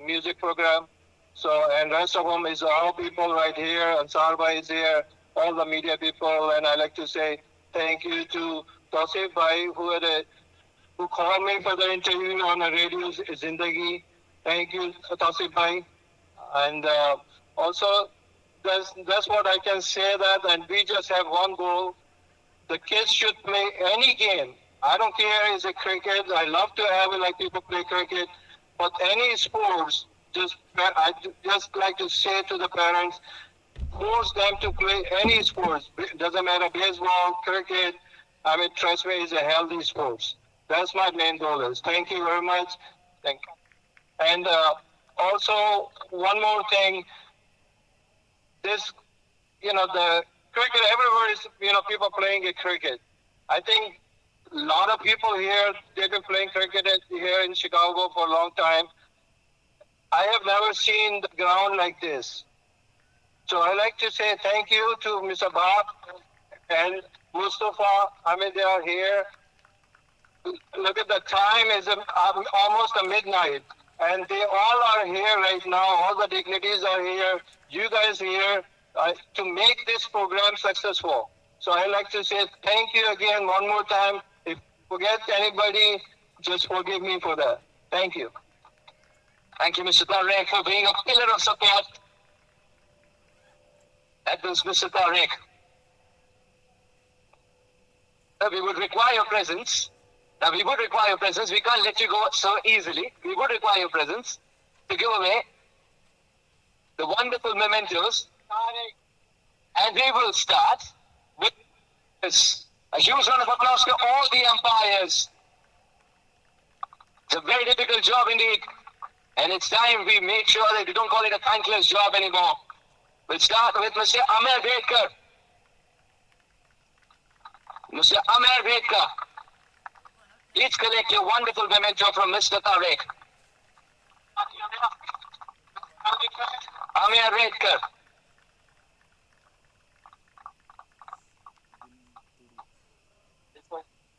music program. So, and rest of them is all people right here, and Sarba is here, all the media people, and I'd like to say thank you to Tosif Bhai, who called me for the interview on the radio, Zindagi. Thank you, Tosif Bhai. And also, that's what I can say that, and we just have one goal. The kids should play any game. I don't care, is it cricket? I love to have it like people play cricket, but any sports, I just like to say to the parents, force them to play any sports. Doesn't matter, baseball, cricket. I mean, trust me, it's a healthy sports. That's my main goal is. Thank you very much. Thank you. And also, one more thing. This, the cricket everywhere is, people playing a cricket. I think a lot of people here, they've been playing cricket here in Chicago for a long time. I have never seen the ground like this. So I like to say thank you to Mr. Bab and Mustafa. I mean, they are here. Look at the time, it's almost a midnight. And they all are here right now. All the dignitaries are here. You guys here to make this program successful. So I like to say thank you again one more time. If I forget anybody, just forgive me for that. Thank you. Thank you, Mr. Tariq, for being a pillar of support. That was Mr. Tariq. We would require your presence. Now, we would require your presence. We can't let you go so easily. We would require your presence to give away the wonderful mementos. And we will start with this. A huge round of applause to all the umpires. It's a very difficult job indeed. And it's time we make sure that we don't call it a thankless job anymore. We'll start with Mr. Amir Vedkar. Mr. Amir Vedkar. Please collect your wonderful memento from Mr. Tariq. Amir Vedkar.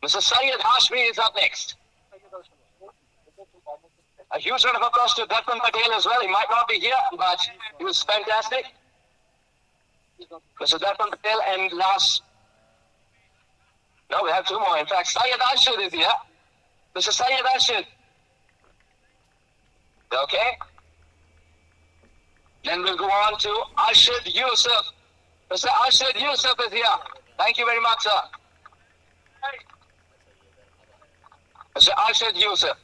Mr. Syed Hashmi is up next. A huge round of applause to Darpan Patel as well. He might not be here, but he was fantastic. Mr. Darpan Patel and last... No, we have two more. In fact, Syed Arshad is here. Mr. Syed Arshad. Okay. Then we'll go on to Arshad Yusuf. Mr. Arshad Yusuf is here. Thank you very much, sir. Mr. Arshad Yusuf.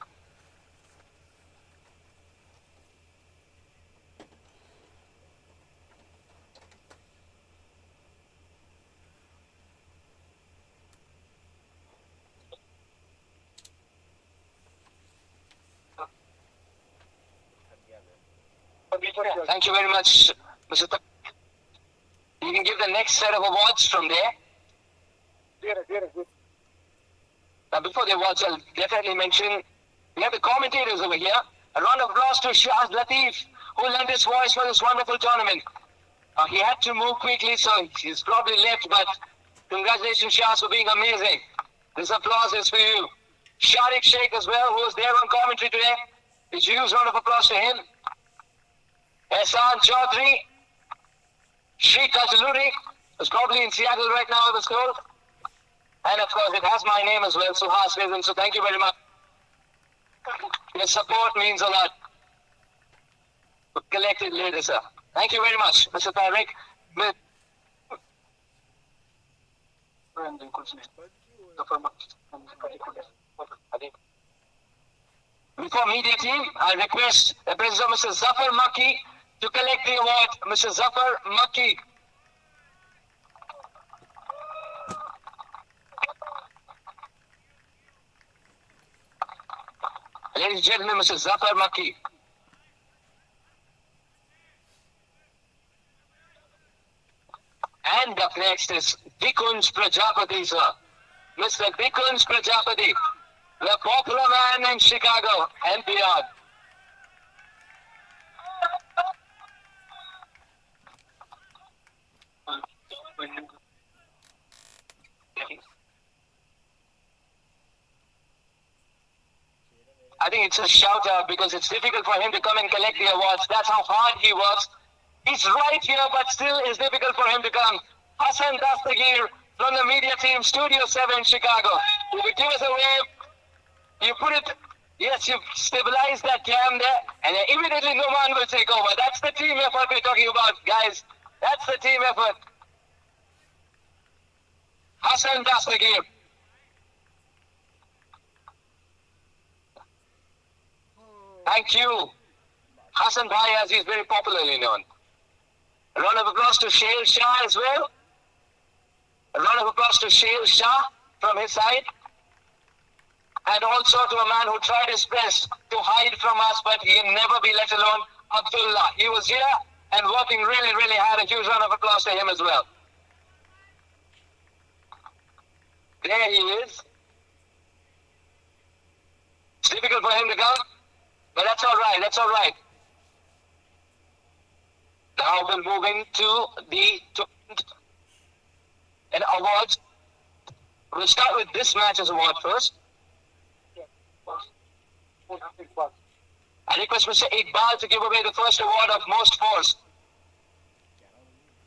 Thank you very much, Mr. You can give the next set of awards from there. Now, before the awards, I'll definitely mention we have the commentators over here. A round of applause to Shaz Latif, who lent his voice for this wonderful tournament. He had to move quickly, so he's probably left, but congratulations, Shaz, for being amazing. This applause is for you. Sharik Sheikh as well, who was there on commentary today. A huge round of applause to him. Ehsan Chaudhary, Sheikh Ajluri, who's probably in Seattle right now, I was told. And of course, it has my name as well, Suhas Rizan, so thank you very much. Your support means a lot. Collected later, sir. Thank you very much, Mr. Tariq. Before media team, I request the President Mr. Zafar Makki to collect the award. Mr. Zafar Makki. Ladies and gentlemen, Mr. Zafar Makki. And up next is Dikunj Prajapati, sir. Mr. Dikunj Prajapati, the popular man in Chicago and beyond. I think it's a shout out because it's difficult for him to come and collect the awards. That's how hard he works. He's right here, but still it's difficult for him to come. Hassan Dastagir from the media team, Studio 7 Chicago. You could give us a wave. You put it, yes, you stabilize that cam there, and then immediately Numan will take over. That's the team effort we're talking about, guys. That's the team effort. Hassan Dastagir. Thank you. Hassan Bhai, as he's very popularly known. A round of applause to Shail Shah as well. A round of applause to Shail Shah from his side. And also to a man who tried his best to hide from us, but he can never be let alone, Abdullah. He was here and working really, really hard. A huge round of applause to him as well. There he is. It's difficult for him to come, but that's all right. That's all right. Now we'll move into the tournament and awards. We'll start with this match's award first. I request Mr. Iqbal to give away the first award of most force.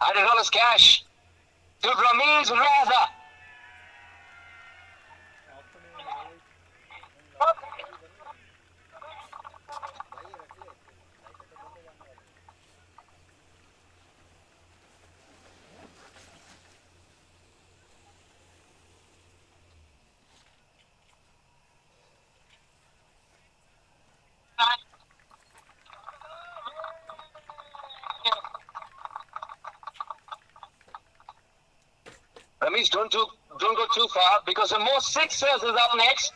$100 cash to Ramiz Raza. Ramesh, don't go too far because the most sixers is up next.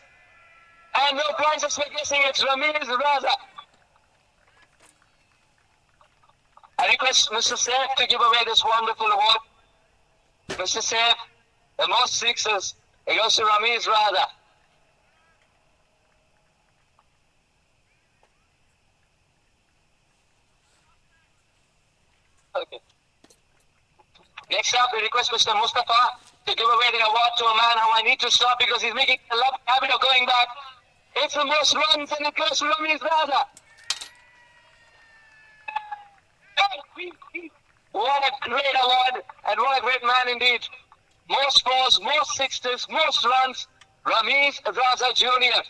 And no points of guessing, it's Ramiz Raza. I request Mr. Saif to give away this wonderful award. Mr. Saif, the most sixers, it goes to Ramiz Raza. Okay. Next up, we request Mr. Mustafa to give away the award to a man who I need to stop because he's making a love habit of going back. It's the most runs and it goes to Ramiz Raza. What a great award and what a great man indeed. Most scores, most sixes, most runs. Ramiz Raza Jr.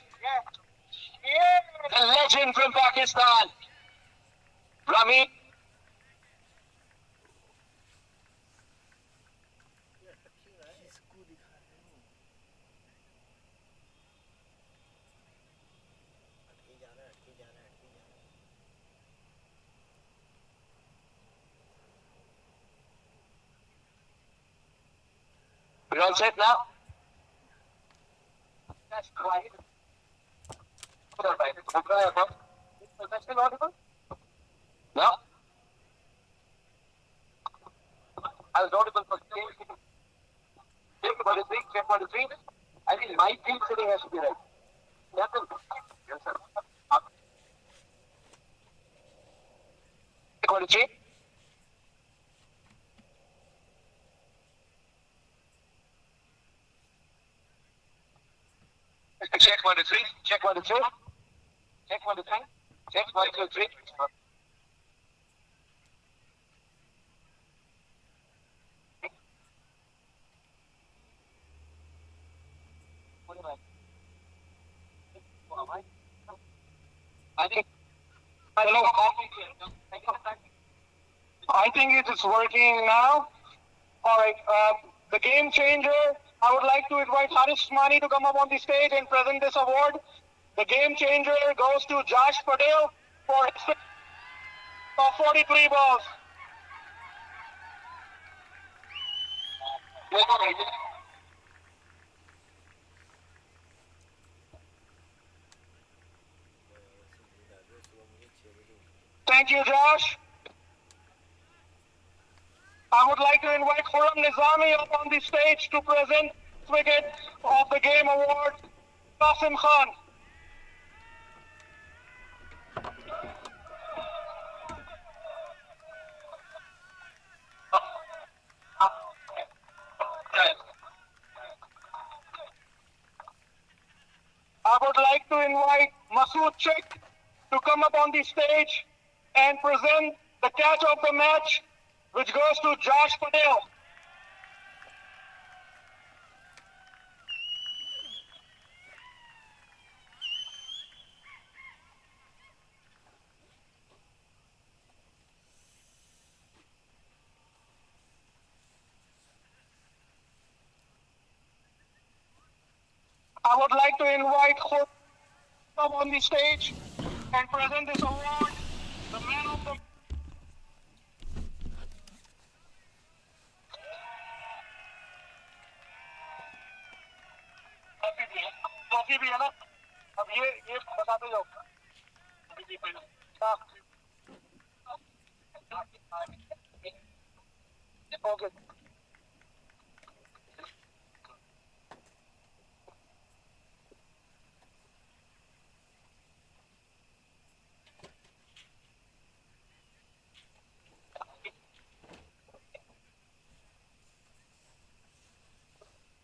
The legend from Pakistan. Ramiz. We're all set now? That's quiet. That's still audible? No? I was audible for check 43, check 43. I think my team sitting has to be right. Yes, sir. Check 43. Check 1 to 3. Check 1 to 2. Check 1 to 3. Check 1 2 3. I think it is working now. All right. The game changer. I would like to invite Haris Usmani to come up on the stage and present this award. The game changer goes to Josh Patel for 43 balls. Thank you, Josh. I would like to invite Khurram Nizami up on the stage to present wicket of the game award, Qasim Khan. I would like to invite Masood Sheikh to come up on the stage and present the catch of the match, which goes to Josh Patel. I would like to invite Hoffman up on the stage and present this award, the man of the... trophy भी है ना, अब ये बताते जाओ। Okay.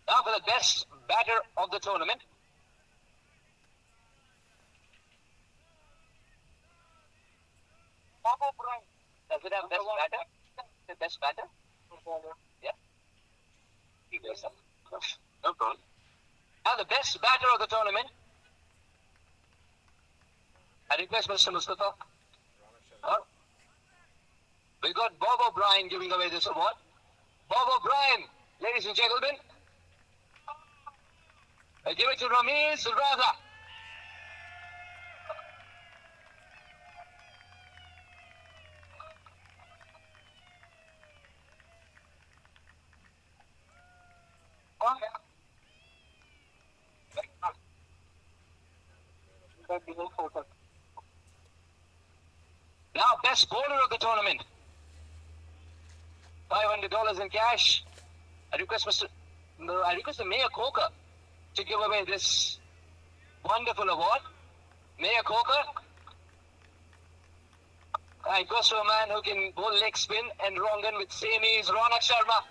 Now for the best batter of the tournament. Does it have best batter? The best batter? Yeah. No problem. Now the best batter of the tournament. I request Mr. Mustafa. We got Bob O'Brien giving away this award. Bob O'Brien, ladies and gentlemen. I give it to Ramiz Raza. Now, best bowler of the tournament. $500 in cash. I request the Mayor Coker to give away this wonderful award. Mayor Coker. It goes to a man who can bowl leg spin and wrong gun with same ease, Ronak Sharma.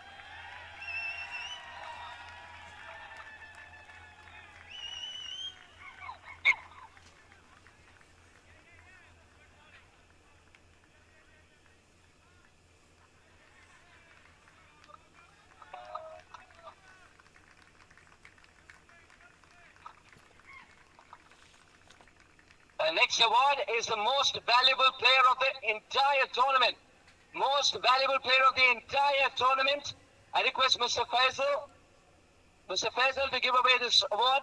The next award is the most valuable player of the entire tournament. Most valuable player of the entire tournament. I request Mr. Faisal to give away this award.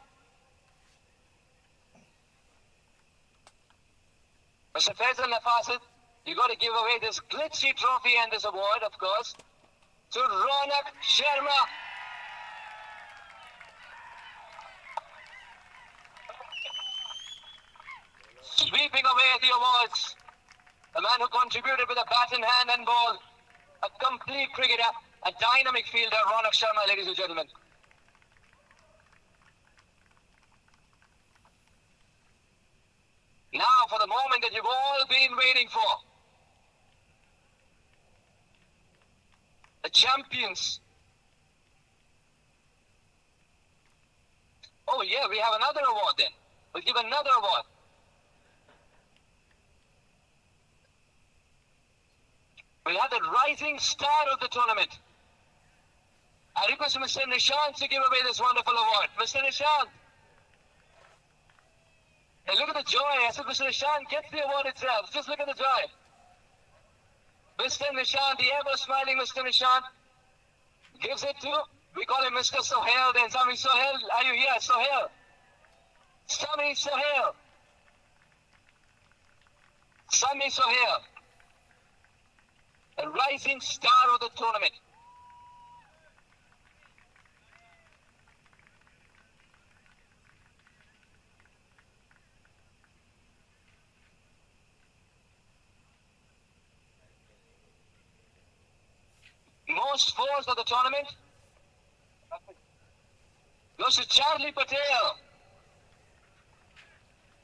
Mr. Faisal Nafasid, you got to give away this glitzy trophy and this award, of course, to Ronak Sharma. Sweeping away the awards, a man who contributed with a bat in hand and ball, a complete cricketer, a dynamic fielder, Ronak Sharma, ladies and gentlemen. Now for the moment that you've all been waiting for. The champions. Oh yeah, we have another award then. We'll give another award. We'll have the rising star of the tournament. I request Mr. Nishant to give away this wonderful award. Mr. Nishant. Hey, look at the joy. I said Mr. Nishant gets the award itself. Just look at the joy. Mr. Nishant, the ever-smiling Mr. Nishant, gives it to, we call him Mr. Sohail. Then something, Sohail, are you here? Sohail. Sami Sohail. Sami Sohail, a rising star of the tournament. Most fours of the tournament goes to Charlie Patel.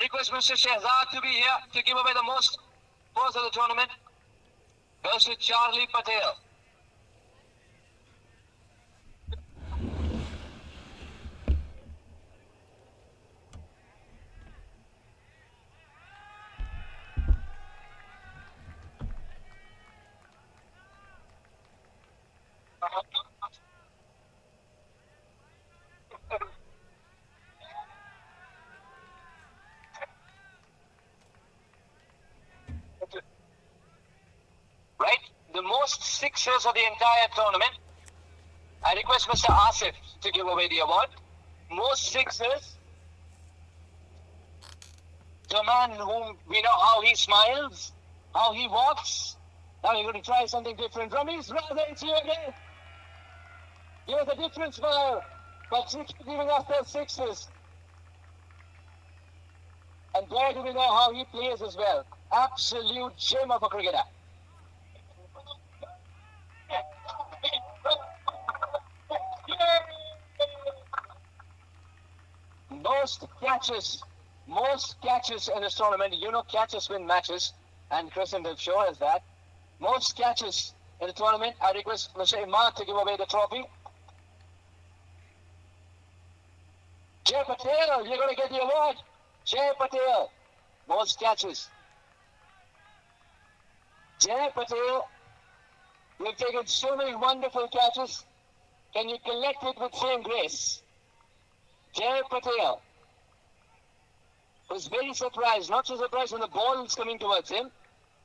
Request Mr. Shehzad to be here to give away the most fours of the tournament. Goes to Charlie Patel. Right? The most sixers of the entire tournament. I request Mr. Asif to give away the award. Most sixers. The man whom we know how he smiles, how he walks. Now you're going to try something different from his brother. It's you again. Here's a different smile. But giving us those sixes. And boy, do we know how he plays as well. Absolute gem of a cricketer. Most catches in this tournament. You know, catches win matches, and Crescent have shown us that. Most catches in the tournament. I request Mr. Imad to give away the trophy. Jay Patel, you're going to get the award. Jay Patel, most catches. Jay Patel, you've taken so many wonderful catches. Can you collect it with same grace? Jay Patel was very surprised, not so surprised when the ball is coming towards him,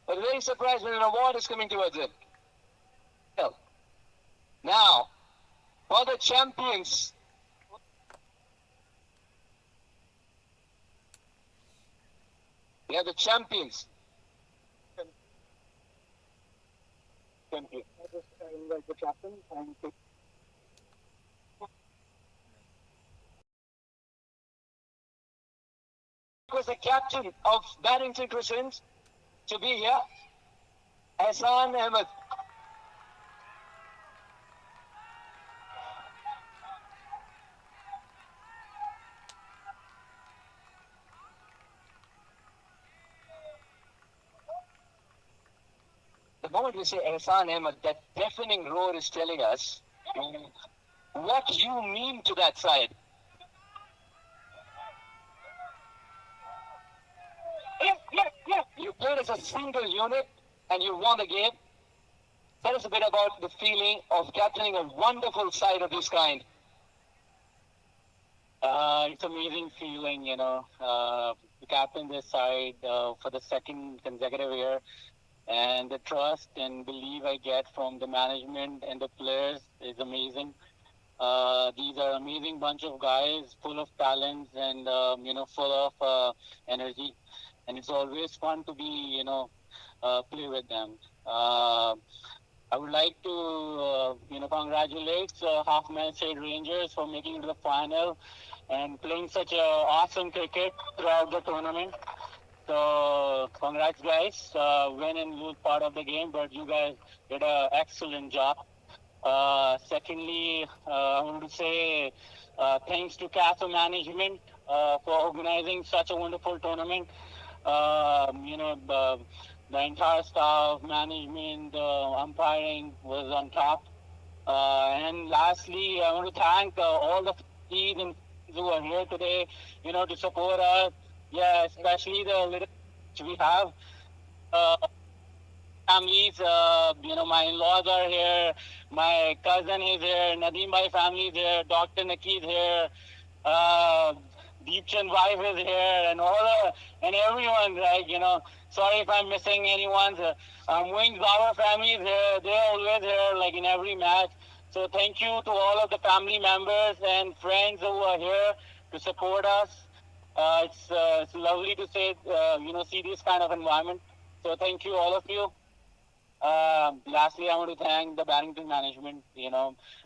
but very surprised when an award is coming towards him. Now, for the champions, we have the champions. Thank you. I just invite the captain and was the captain of Barrington Crescent to be here, Hassan Ahmed. The moment we say Hassan Ahmed, that deafening roar is telling us what you mean to that side. You played as a single unit and you won the game. Tell us a bit about the feeling of captaining a wonderful side of this kind. It's an amazing feeling, you know, to captain this side for the second consecutive year. And the trust and belief I get from the management and the players is amazing. These are amazing bunch of guys, full of talents and, you know, full of energy. And it's always fun to be, you know, play with them. I would like to, you know, congratulate Hoffman State Rangers for making it to the final and playing such awesome cricket throughout the tournament. So, congrats guys. Win and lose part of the game, but you guys did an excellent job. Secondly, I want to say thanks to CASO management for organizing such a wonderful tournament. You know, the entire staff, management, umpiring was on top. And lastly, I want to thank all the teams who are here today, you know, to support us. Yeah, especially the little we have. Families, you know, my in-laws are here, my cousin is here, Nadeem Bhai family is here, Dr. Naki is here, Deepchand's wife is here, and and everyone, like, you know, sorry if I'm missing anyone. Wings, our family is here, they're always here, like in every match. So thank you to all of the family members and friends who are here to support us. It's lovely to see this kind of environment. So thank you, all of you. Lastly, I want to thank the Barrington management.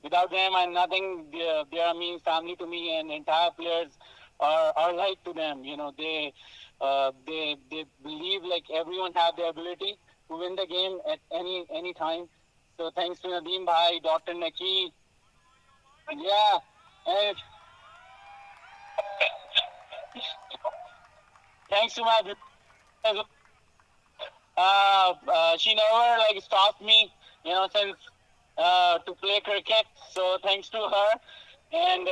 Without them, I'm nothing. They are means family to me, and entire players are like to them. They believe like everyone have the ability to win the game at any time. So thanks to Nadeem Bhai, Dr. Naki. Yeah. And thanks to my she never stopped me, since to play cricket. So thanks to her, and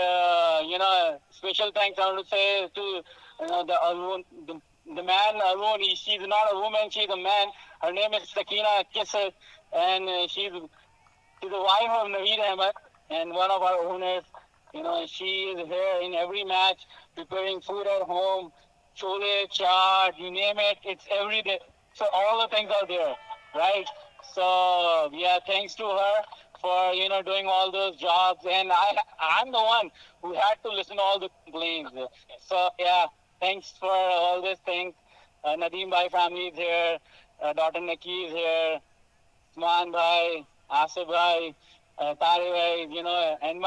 special thanks I want to say to the man Arun. She's not a woman, she's a man. Her name is Sakina Kisser, and she's the wife of Naveed Ahmed and one of our owners. She is here in every match, preparing food at home, chole, chaat, you name it, it's every day. So all the things are there, right? So yeah, thanks to her for doing all those jobs, and I'm the one who had to listen to all the complaints. So yeah, thanks for all these things. Nadeem Bhai family is here, Dr. Naki is here, Usman Bhai, Asif Bhai, Tare Bhai, and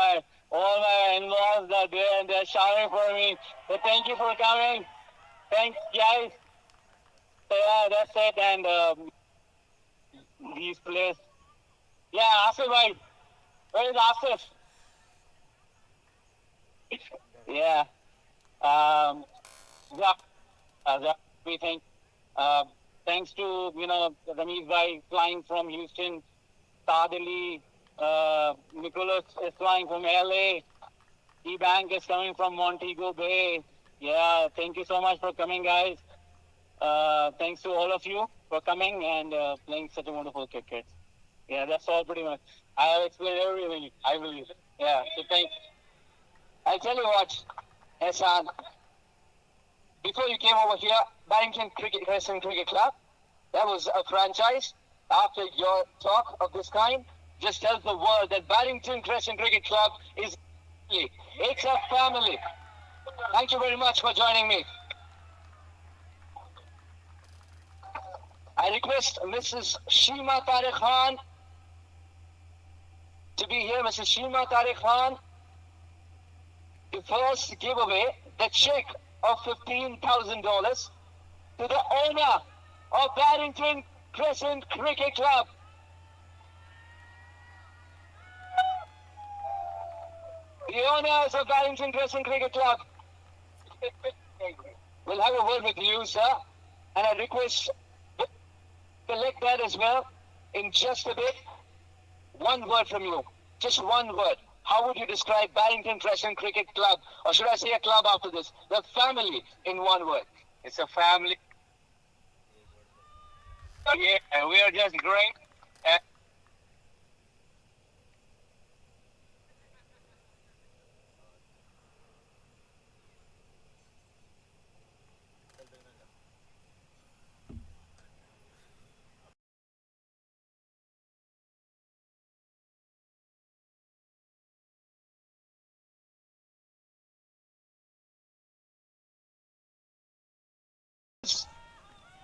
all my in-laws are there and they're shouting for me. So thank you for coming. Thanks, guys. So yeah, that's it. And these players. Yeah, Asif Bhai. Where is Asif? Yeah. We think. Thanks to Ramesh Bhai flying from Houston, Saad Ali, Nicholas is flying from LA, E-Bank is coming from Montego Bay. Yeah, thank you so much for coming, guys. Thanks to all of you for coming and playing such a wonderful cricket. Yeah, that's all pretty much. I have explained everything, I believe. Yeah, so thanks. I'll tell you what, Ehsan, before you came over here, Barrington Crescent Cricket Club, that was a franchise. After your talk of this kind, just tells the world that Barrington Crescent Cricket Club is it's a family. Thank you very much for joining me. I request Mrs. Shima Tariq Khan to be here. Mrs. Shima Tariq Khan to first give away the check of $15,000 to the owner of Barrington Crescent Cricket Club. The owners of Barrington Crescent Cricket Club will have a word with you, sir, and I request to collect that as well in just a bit. One word from you, just one word. How would you describe Barrington Crescent Cricket Club, or should I say a club after this? The family in one word. It's a family. Yeah, we are just great.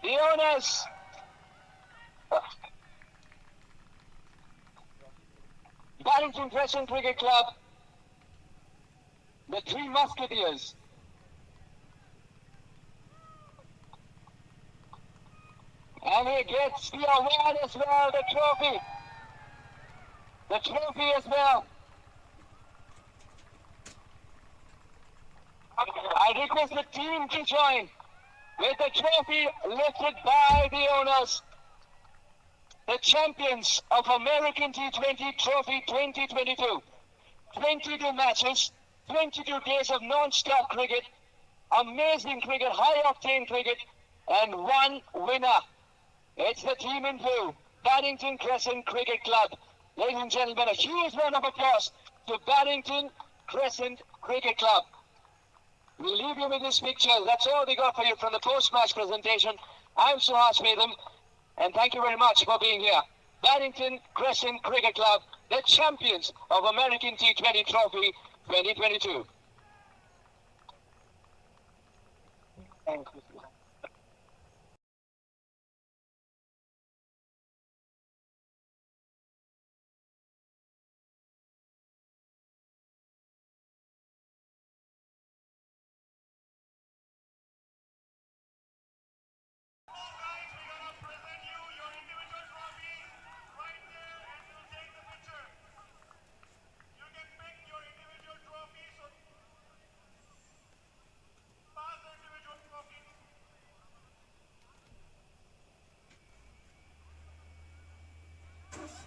The owners. Barrington Crescent Cricket Club, the Three Musketeers. And he gets the award as well, the trophy. The trophy as well. I request the team to join with the trophy lifted by the owners. The champions of American T20 Trophy 2022. 22 matches, 22 days of non-stop cricket, amazing cricket, high-octane cricket, and one winner. It's the team in blue, Barrington Crescent Cricket Club. Ladies and gentlemen, a huge round of applause to Barrington Crescent Cricket Club. We'll leave you with this picture. That's all we got for you from the post-match presentation. I'm Suhas Vedam, and thank you very much for being here. Barrington Crescent Cricket Club, the champions of American T20 Trophy 2022. Thank you. Trophy.